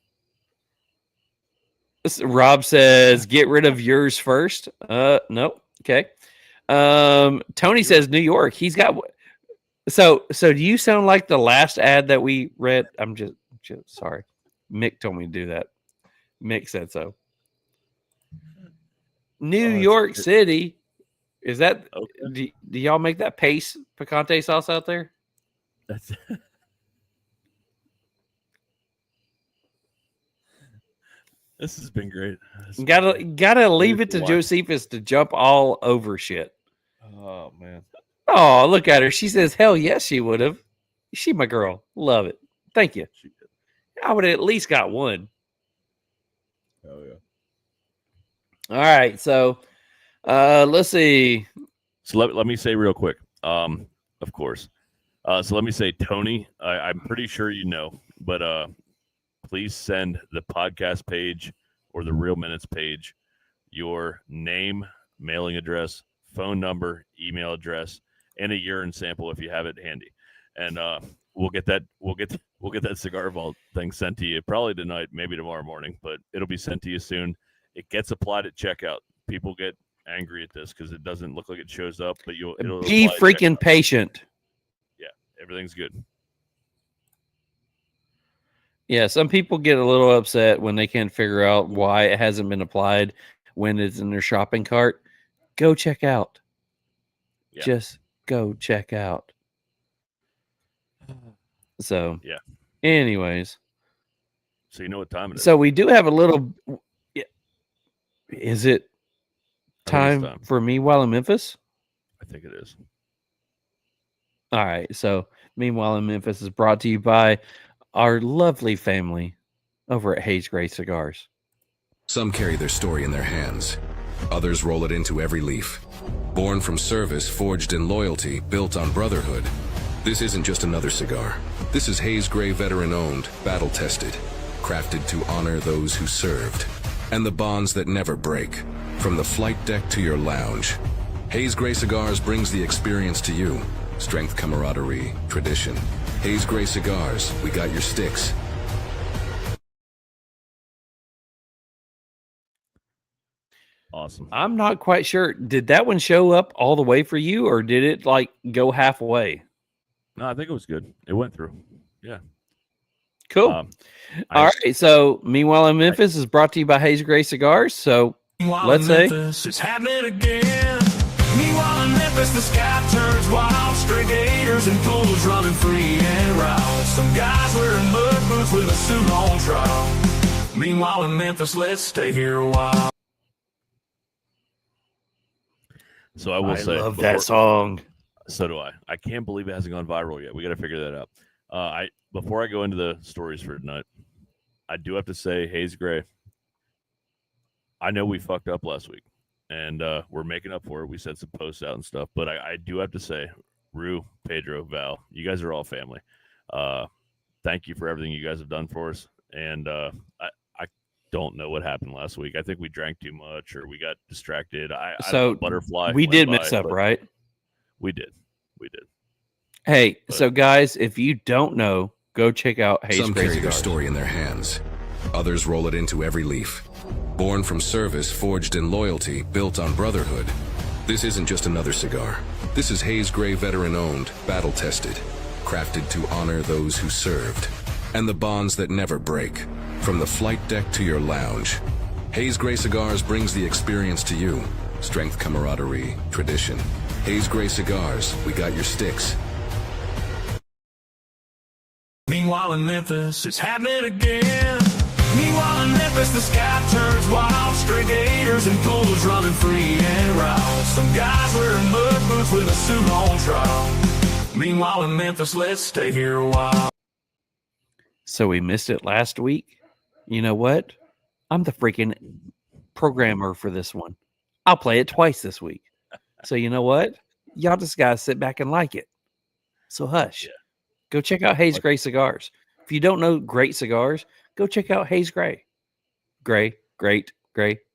Rob says, get rid of yours first. Nope. Okay. Tony says New York. He's got... So do you sound like the last ad that we read? I'm just sorry. Mick told me to do that. Mick said so. New York City. Is that okay? Do y'all make that paste picante sauce out there? That's This has been great. Gotta leave it to Josephus to jump all over shit. Oh man. Oh, look at her. She says, hell yes, she would have. She my girl. Love it. Thank you. I would have at least got one. Oh, yeah. All right. So, let's see. So let me say real quick. Of course. So let me say, Tony, I'm pretty sure you know, but please send the podcast page or the Real Minutes page your name, mailing address, phone number, email address, and a urine sample if you have it handy, and we'll get that Cigar Vault thing sent to you probably tonight, maybe tomorrow morning, but it'll be sent to you soon. It gets applied at checkout. People get angry at this because it doesn't look like it shows up, but it'll be freaking patient. Yeah, everything's good. Yeah, some people get a little upset when they can't figure out why it hasn't been applied when it's in their shopping cart. Go check out. Yeah. Just go check out. So, yeah. Anyways. So you know what time it is. So we do have a little... Is it time for me while in Memphis? I think it is. All right. So Meanwhile in Memphis is brought to you by our lovely family over at Haze Cigars. Some carry their story in their hands. Others roll it into every leaf. Born from service, forged in loyalty, built on brotherhood. This isn't just another cigar. This is Haze Gray veteran-owned, battle-tested, crafted to honor those who served. And the bonds that never break. From the flight deck to your lounge. Haze Gray Cigars brings the experience to you. Strength, camaraderie, tradition. Haze Gray Cigars, we got your sticks. Awesome. I'm not quite sure. Did that one show up all the way for you, or did it like go halfway? No, I think it was good. It went through. Yeah. Cool. All right. So, Meanwhile in Memphis is brought to you by Haze Gray Cigars. So, let's say it's happening again. Meanwhile in Memphis, the sky turns wild. Stray gators and pools running free and wild. Some guys wearing mud boots with a suit on trial. Meanwhile in Memphis, let's stay here a while. So I will say, love that song. So do I. I can't believe it hasn't gone viral yet. We got to figure that out. Before I go into the stories for tonight, I do have to say, Haze Gray, I know we fucked up last week, and we're making up for it. We sent some posts out and stuff, but I do have to say, Rue, Pedro, Val, you guys are all family. Thank you for everything you guys have done for us, and I don't know what happened last week. I think we drank too much, or we got distracted. Butterfly. We did mess up, right? We did. Hey, so guys, if you don't know, go check out Haze Some Gray carry their Cigars. story in their hands. Others roll it into every leaf. Born from service, forged in loyalty, built on brotherhood. This isn't just another cigar. This is Haze Gray veteran-owned, battle-tested, crafted to honor those who served. And the bonds that never break. From the flight deck to your lounge. Haze Gray Cigars brings the experience to you. Strength, camaraderie, tradition. Haze Gray Cigars, we got your sticks. Meanwhile in Memphis, it's happening again. Meanwhile in Memphis, the sky turns wild. Stray gators and poodles running free and wild. Some guys wearing mud boots with a suit on trial. Meanwhile in Memphis, let's stay here a while. So we missed it last week. You know what? I'm the freaking programmer for this one. I'll play it twice this week. So you know what? Y'all just gotta sit back and like it. So hush. Yeah. Go check out Haze Gray Cigars. If you don't know great cigars, go check out Haze Gray. Great.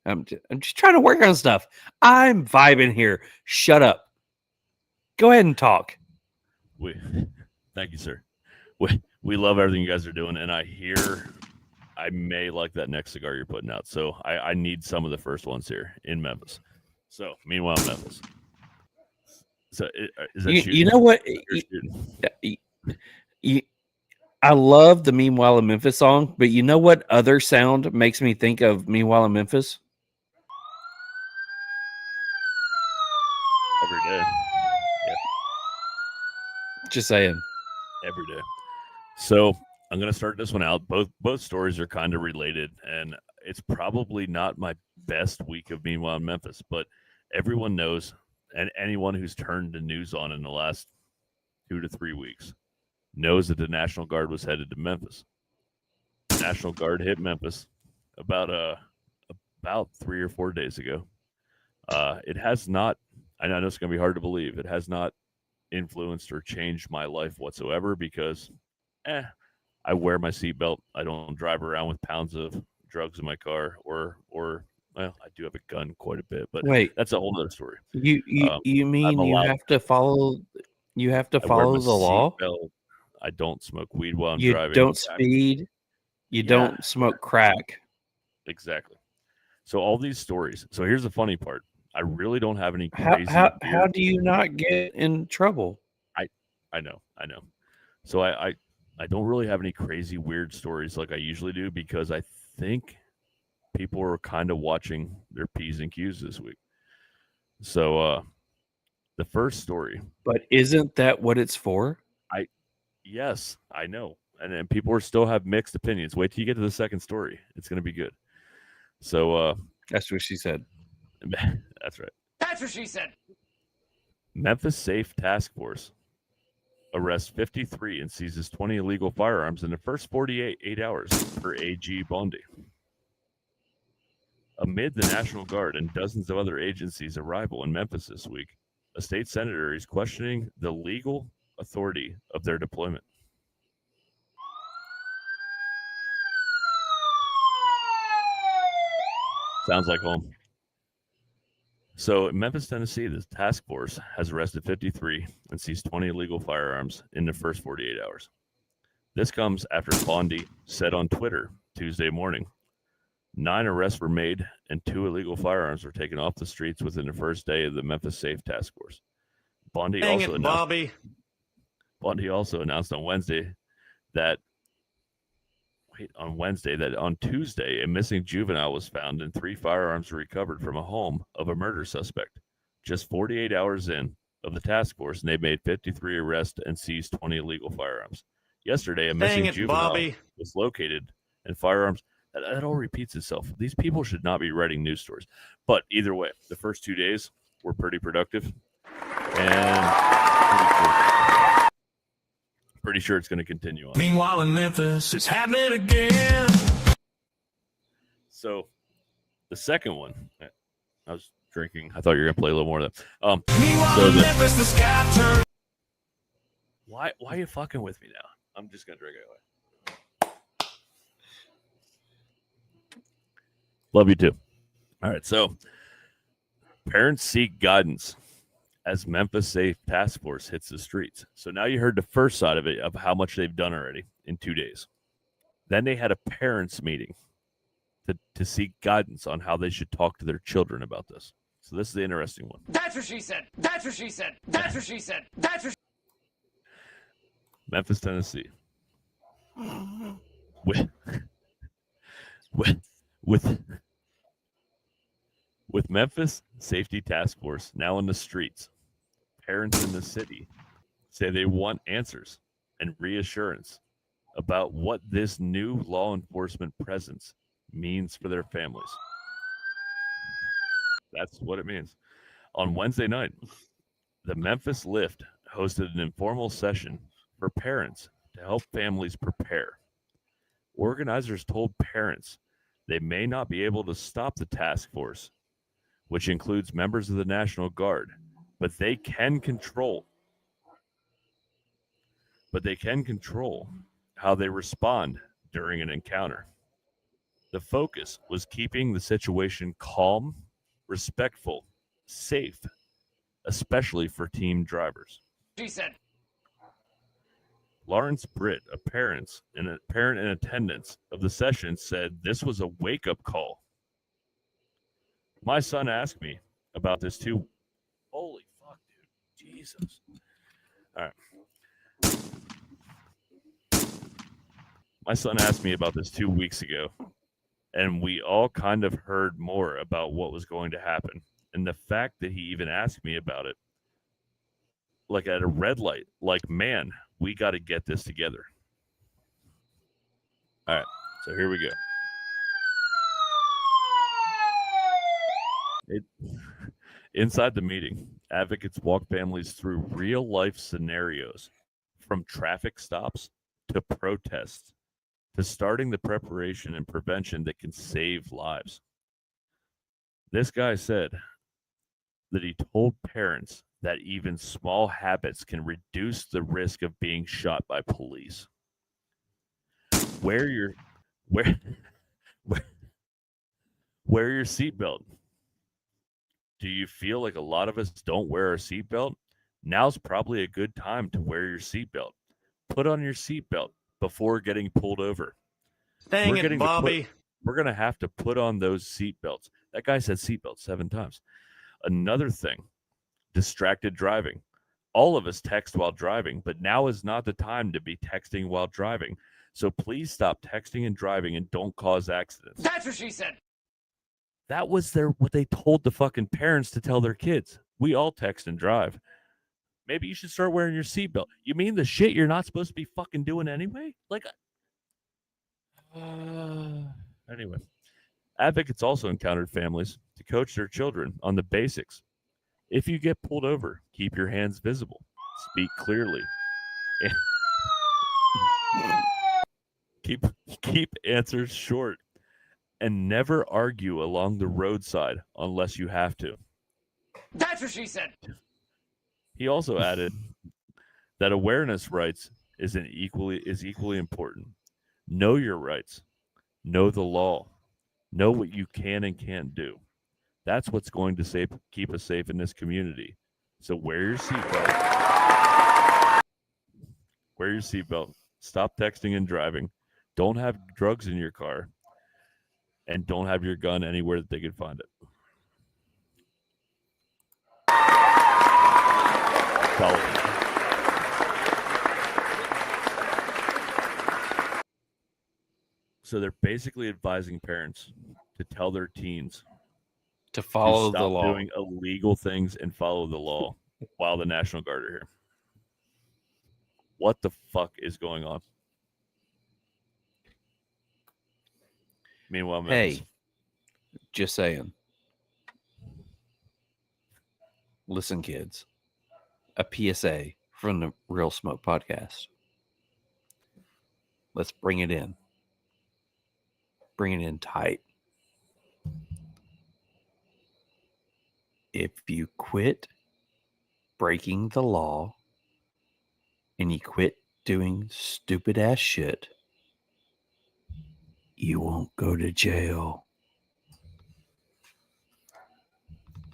I'm just trying to work on stuff. I'm vibing here. Shut up. Go ahead and talk. Thank you, sir. We love everything you guys are doing, and I hear I may like that next cigar you're putting out. So I need some of the first ones here in Memphis. So meanwhile, Memphis. So is that you know what? I love the Meanwhile in Memphis song, but you know what other sound makes me think of Meanwhile in Memphis? Every day. Yeah. Just saying. Every day. So I'm going to start this one out. Both stories are kind of related, and it's probably not my best week of Meanwhile in Memphis, but everyone knows, and anyone who's turned the news on in the last 2 to 3 weeks knows that the National Guard was headed to Memphis. The National Guard hit Memphis about 3 or 4 days ago. It has not, I know it's going to be hard to believe, it has not influenced or changed my life whatsoever because I wear my seatbelt. I don't drive around with pounds of drugs in my car or well, I do have a gun quite a bit, but wait, that's a whole other story. You mean you have to follow the law? I don't smoke weed while I'm you driving. Don't speed. You don't smoke crack. Exactly. So all these stories. So here's the funny part. I really don't have any crazy. How do you not get in trouble? I know. So I don't really have any crazy weird stories like I usually do because I think people are kind of watching their P's and Q's this week. So the first story. But isn't that what it's for? Yes, I know. And people still have mixed opinions. Wait till you get to the second story. It's going to be good. So that's what she said. That's right. That's what she said. Memphis Safe Task Force arrests 53 and seizes 20 illegal firearms in the first 48 hours for AG Bondi. Amid the National Guard and dozens of other agencies' arrival in Memphis this week, a state senator is questioning the legal authority of their deployment. Sounds like home. So in Memphis, Tennessee, the task force has arrested 53 and seized 20 illegal firearms in the first 48 hours. This comes after Bondi said on Twitter Tuesday morning, 9 arrests were made and 2 illegal firearms were taken off the streets within the first day of the Memphis Safe Task Force. Bondi also announced on Wednesday that on Tuesday, a missing juvenile was found and 3 firearms were recovered from a home of a murder suspect. Just 48 hours in of the task force, and they made 53 arrests and seized 20 illegal firearms. Yesterday, a missing juvenile was located and firearms. That all repeats itself. These people should not be writing news stories. But either way, the first 2 days were pretty productive. And pretty sure it's going to continue on. Meanwhile in Memphis, it's happening again. So the second one, I was drinking. I thought you were going to play a little more of that. Meanwhile in Memphis, the sky turns. Why are you fucking with me now? I'm just going to drink it away. Love you too. All right. So parents seek guidance as Memphis Safe Task Force hits the streets. So now you heard the first side of it, of how much they've done already in 2 days. Then they had a parents meeting to seek guidance on how they should talk to their children about this. So this is the interesting one. That's what she said. That's what she said. That's what she said. That's what Memphis, Tennessee. With Memphis Safety Task Force now in the streets, parents in the city say they want answers and reassurance about what this new law enforcement presence means for their families. That's what it means. On Wednesday night, the Memphis Lift hosted an informal session for parents to help families prepare. Organizers told parents they may not be able to stop the task force, which includes members of the National Guard, but they can control how they respond during an encounter. The focus was keeping the situation calm, respectful, safe, especially for team drivers. she said. Lawrence Britt, a parent in attendance of the session, said this was a wake-up call. My son asked me about this too. Holy fuck, dude. Jesus. All right. My son asked me about this 2 weeks ago, and we all kind of heard more about what was going to happen. And the fact that he even asked me about it, like at a red light, like, man, we got to get this together. All right, so here we go. Inside the meeting, advocates walk families through real-life scenarios, from traffic stops to protests, to starting the preparation and prevention that can save lives. This guy said that he told parents that even small habits can reduce the risk of being shot by police. Wear your seatbelt. Do you feel like a lot of us don't wear our seatbelt? Now's probably a good time to wear your seatbelt. Put on your seatbelt before getting pulled over. Dang it, Bobby. We're going to have to put on those seatbelts. That guy said seatbelt 7 times. Another thing, distracted driving. All of us text while driving, but now is not the time to be texting while driving. So please stop texting and driving and don't cause accidents. That's what she said. That was what they told the fucking parents to tell their kids. We all text and drive. Maybe you should start wearing your seatbelt. You mean the shit you're not supposed to be fucking doing anyway? Like, anyway. Advocates also encountered families to coach their children on the basics. If you get pulled over, keep your hands visible. Speak clearly. Keep answers short. And never argue along the roadside unless you have to. That's what she said. He also added that awareness rights is equally important. Know your rights. Know the law. Know what you can and can't do. That's what's going to keep us safe in this community. So wear your seatbelt. Wear your seatbelt. Stop texting and driving. Don't have drugs in your car. And don't have your gun anywhere that they can find it. So they're basically advising parents to tell their teens to follow to the law, doing illegal things and follow the law while the National Guard are here. What the fuck is going on? Meanwhile, hey, just saying. Listen, kids. A PSA from the Real Smoke podcast. Let's bring it in. Bring it in tight. If you quit breaking the law and you quit doing stupid ass shit, you won't go to jail.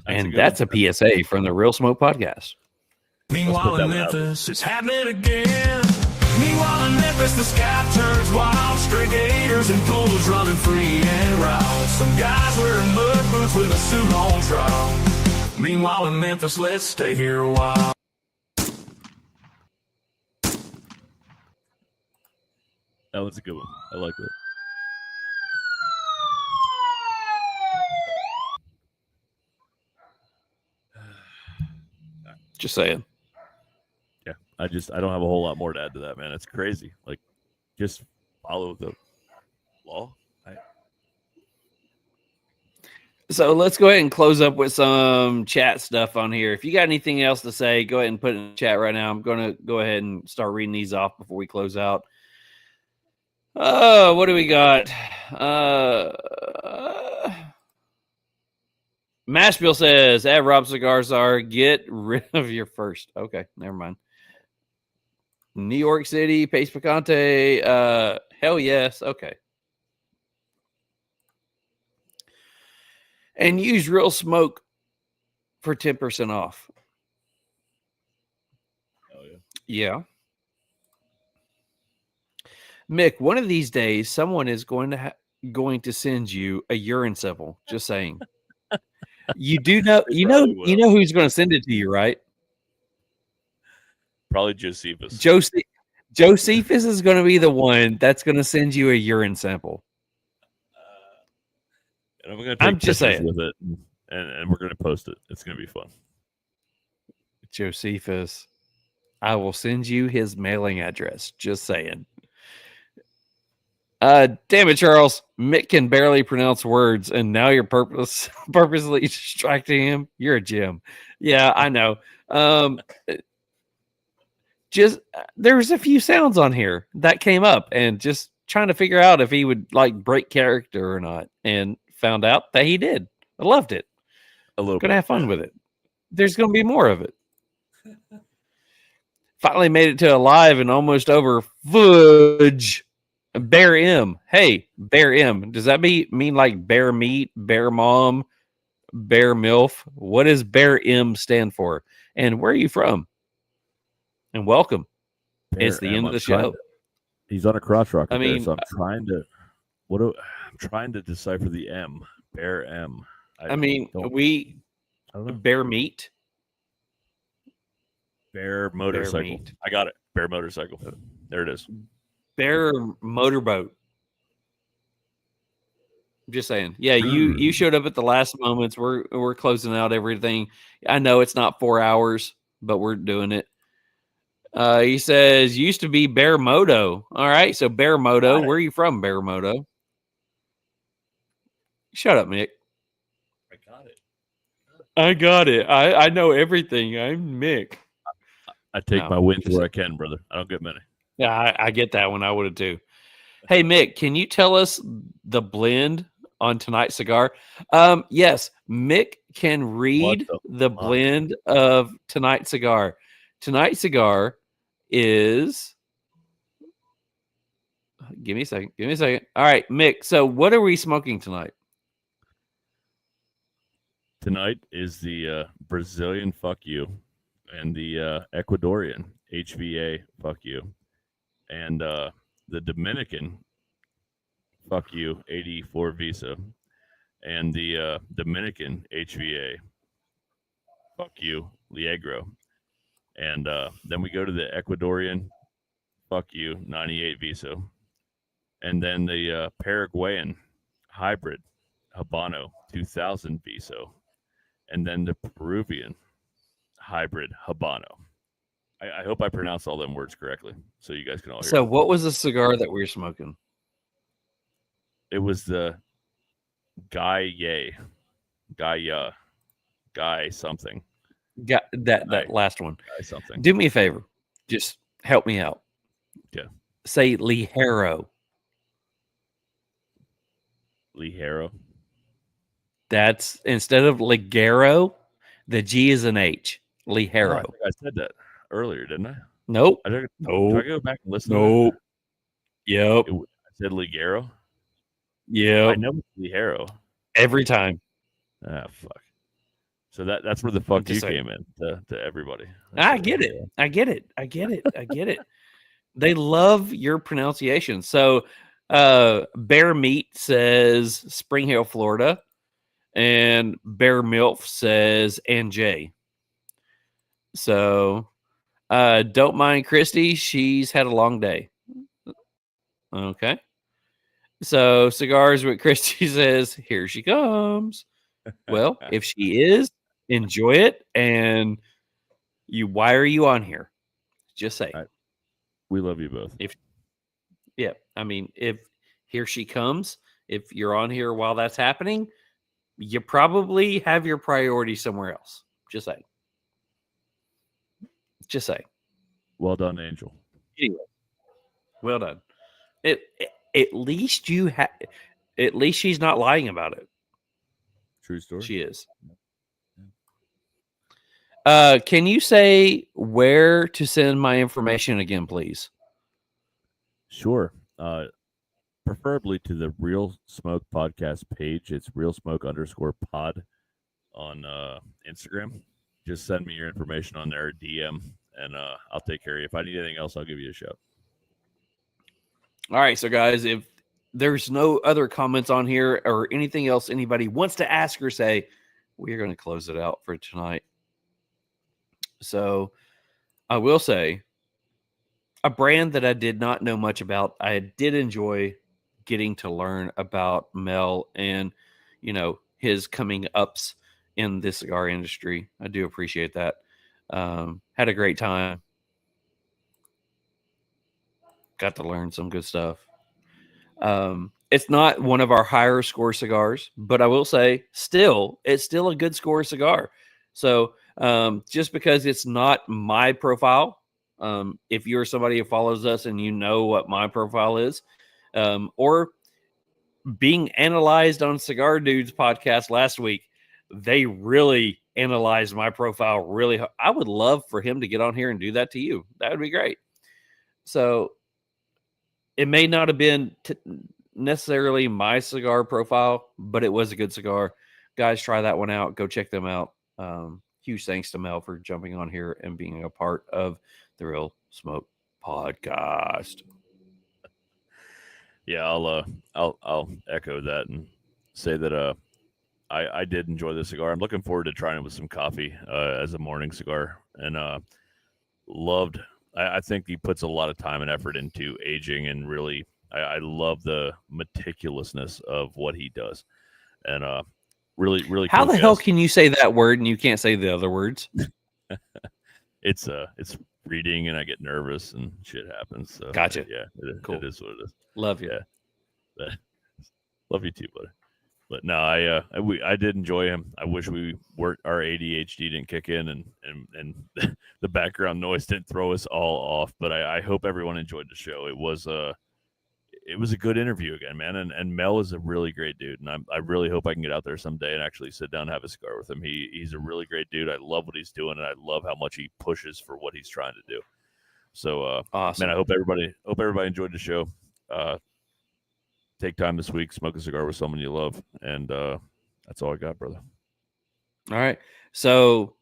That's a PSA from the Real Smoke podcast. Meanwhile in Memphis, it's happening again. Meanwhile in Memphis, the sky turns wild. Stray gators and bulls running free and wild. Some guys wearing mud boots with a suit on trial. Meanwhile in Memphis, let's stay here a while. That was a good one. I like that. Just saying. Yeah, I don't have a whole lot more to add to that, man. It's crazy. Like, just follow the law. So let's go ahead and close up with some chat stuff on here. If you got anything else to say, go ahead and put it in the chat right now. I'm going to go ahead and start reading these off before we close out. What do we got? Mashville says, at Rob Cigars are get rid of your first. Okay, never mind. New York City, Pace Picante. Hell yes. Okay. And use Real Smoke for 10% off. Oh, yeah. Yeah. Mick, one of these days, someone is going to send you a urine sample. Just saying. You do know, you know who's going to send it to you, right? Probably Josephus. Josephus is going to be the one that's going to send you a urine sample. And I'm going to take pictures with it, and we're going to post it. It's going to be fun. Josephus, I will send you his mailing address. Just saying. Damn it, Charles. Mick can barely pronounce words, and now you're purposely distracting him. You're a gem. Yeah, I know. Just there's a few sounds on here that came up, and just trying to figure out if he would like break character or not, and found out that he did. I loved it. A little. Gonna have fun with it. There's gonna be more of it. Finally made it to a live and almost over. Fudge. Bear M. Hey, Bear M. Does that mean like bear meat, bear mom, bear MILF? What does Bear M stand for? And where are you from? And welcome. Bear it's the M. end of the show. He's on a cross rock. I mean, so I'm trying to decipher the M. Bear M. I don't know. Bear meat. Bear motorcycle. Bear meat. I got it. Bear motorcycle. There it is. Bear motorboat. I'm just saying. Yeah, you showed up at the last moments. We're closing out everything. I know it's not 4 hours, but we're doing it. He says used to be Bear Moto. All right, so Bear Moto. Where are you from, Bear Moto? Shut up, Mick. I got it. I know everything. I'm Mick. I take my wins where I can, brother. I don't get many. Yeah, I get that one. I would have too. Hey, Mick, can you tell us the blend on tonight's cigar? Yes, Mick can read the blend of tonight's cigar. Tonight's cigar is. Give me a second. All right, Mick. So, what are we smoking tonight? Tonight is the Brazilian fuck you and the Ecuadorian HVA fuck you. And the Dominican, fuck you, 84 Visa, and the Dominican HVA, fuck you, Liegro. And then we go to the Ecuadorian, fuck you, 98 Visa. And then the Paraguayan hybrid, Habano, 2000 Visa. And then the Peruvian hybrid, Habano. I hope I pronounced all them words correctly, so you guys can all hear. So, what was the cigar that we were smoking? It was the Guy something. Got that last one. Guy something. Do me a favor, just help me out. Yeah. Say Ligero. Ligero. That's instead of Ligero, the G is an H. Ligero. Oh, I think I said that earlier, didn't I? Nope. Do I go back and listen? Nope. To Yep. I said Ligero. Yep. I know it's Ligero. Every time. Ah, fuck. So that's where the fuck you came in to everybody. I get it. They love your pronunciation. So Bear Meat says Spring Hill, Florida. And Bear Milf says NJ. So don't mind Christy. She's had a long day. Okay. So Cigars with Christy says, here she comes. Well, if she is, enjoy it. And why are you on here? Just say. We love you both. I mean, if here she comes, if you're on here while that's happening, you probably have your priority somewhere else. Just say. Just say. Well done, Angel. Anyway, well done. At least you have. At least she's not lying about it. True story. She is. Can you say where to send my information again, please? Sure. Preferably to the Real Smoke podcast page. It's RealSmoke_pod on Instagram. Just send me your information on there, DM, and I'll take care of you. If I need anything else, I'll give you a shout. All right, so guys, if there's no other comments on here or anything else anybody wants to ask or say, we're going to close it out for tonight. So I will say a brand that I did not know much about. I did enjoy getting to learn about Mel and, his coming ups in the cigar industry. I do appreciate that. Had a great time. Got to learn some good stuff. It's not one of our higher score cigars, but I will say it's still a good score cigar. So just because it's not my profile, if you're somebody who follows us and you know what my profile is, or being analyzed on Cigar Dudes podcast last week, they really analyzed my profile really. I would love for him to get on here and do that to you. That would be great. So it may not have been necessarily my cigar profile, but it was a good cigar. Guys, try that one out. Go check them out. Huge thanks to Mel for jumping on here and being a part of the Real Smoke podcast. Yeah, I'll echo that and say that I did enjoy the cigar. I'm looking forward to trying it with some coffee as a morning cigar, and loved. I think he puts a lot of time and effort into aging, and really, I love the meticulousness of what he does, and really How cool the hell guest. can you say that word and you can't say the other words? It's reading, and I get nervous and shit happens. So Gotcha. Yeah, Cool. It is what it is. Love you. Yeah. Love you too, buddy. But no, I did enjoy him. I wish our ADHD didn't kick in and the background noise didn't throw us all off. But I hope everyone enjoyed the show. It was a good interview again, man. And Mel is a really great dude, and I really hope I can get out there someday and actually sit down and have a cigar with him. He's a really great dude. I love what he's doing, and I love how much he pushes for what he's trying to do. So, awesome. Man, I hope everybody enjoyed the show. Take time this week, smoke a cigar with someone you love, and that's all I got, brother. All right. So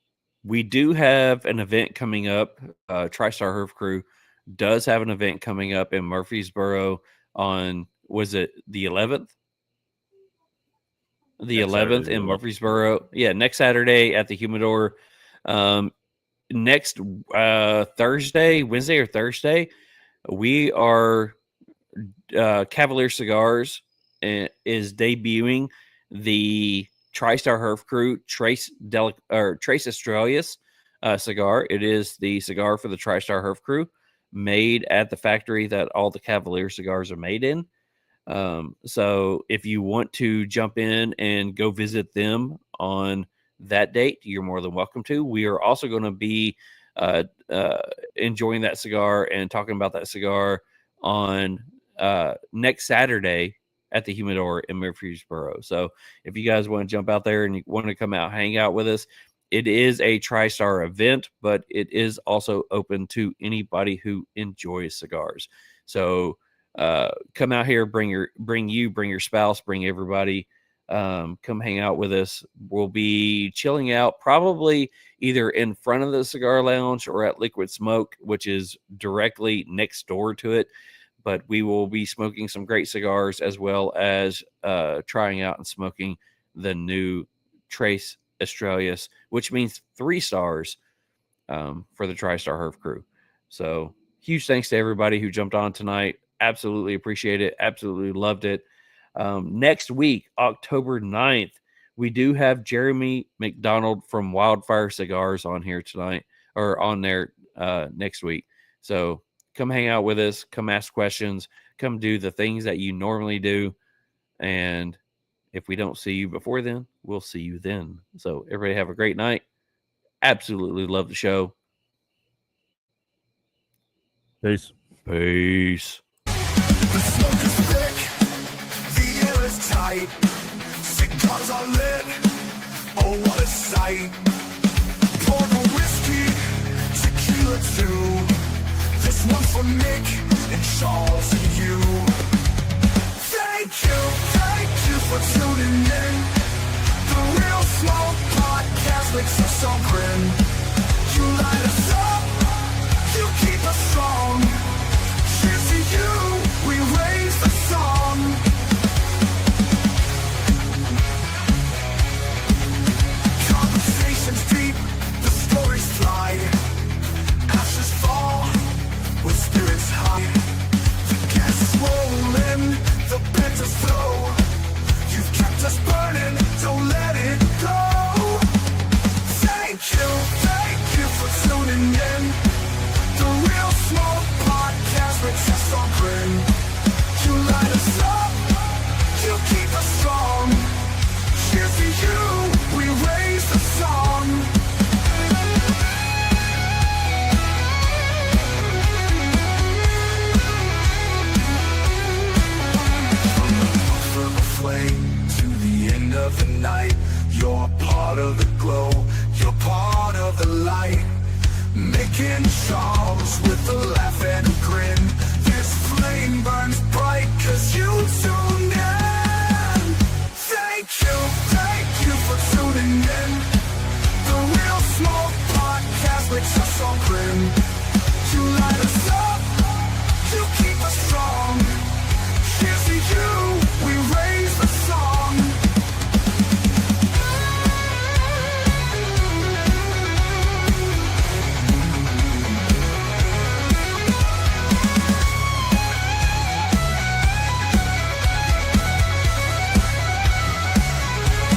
we do have an event coming up. TriStar Herb Crew does have an event coming up in Murfreesboro on, was it the 11th? The 11th in Murfreesboro. Yeah, next Saturday at the Humidor. Next Wednesday or Thursday, we are Cavalier Cigars is debuting the TriStar Herb Crew Trace Australis cigar. It is the cigar for the TriStar Herb Crew, made at the factory that all the Cavalier cigars are made in. So if you want to jump in and go visit them on that date, you're more than welcome to. We are also going to be enjoying that cigar and talking about that cigar on next Saturday at the Humidor in Murfreesboro. So if you guys want to jump out there and you want to come out, hang out with us, it is a TriStar event, but it is also open to anybody who enjoys cigars. So come out here, bring your spouse, bring everybody. come hang out with us. We'll be chilling out probably either in front of the cigar lounge or at Liquid Smoke, which is directly next door to it. But we will be smoking some great cigars, as well as trying out and smoking the new Trace Australis, which means 3 stars for the TriStar Herf crew. So huge thanks to everybody who jumped on tonight. Absolutely appreciate it. Absolutely loved it. Next week, October 9th, we do have Jeremy McDonald from Wildfire Cigars on here tonight, or on there next week. So come hang out with us, come ask questions, come do the things that you normally do. And if we don't see you before then, we'll see you then. So everybody have a great night. Absolutely love the show. Peace. Peace. The smoke is thick, the air is tight, cigars are lit, oh what a sight. Pour the whiskey, tequila too, this one's for Mick and Charles and you. Thank you for tuning in. The Real Smoke Podcast makes us all grin. You light us up, you keep us strong. Cheers to you, we raise the song. Conversations deep, the stories fly. Ashes fall, with spirits high. The gas roll in, the penters flow. You've kept us burning, don't let it go. Thank you for tuning in. The Real Smoke Podcast makes us all grin. You light us up, you keep us strong. Cheers to you, we raise the song. From the flame to the end of the night, you're part of the glow, you're part of the light. Mick and Charles with the laugh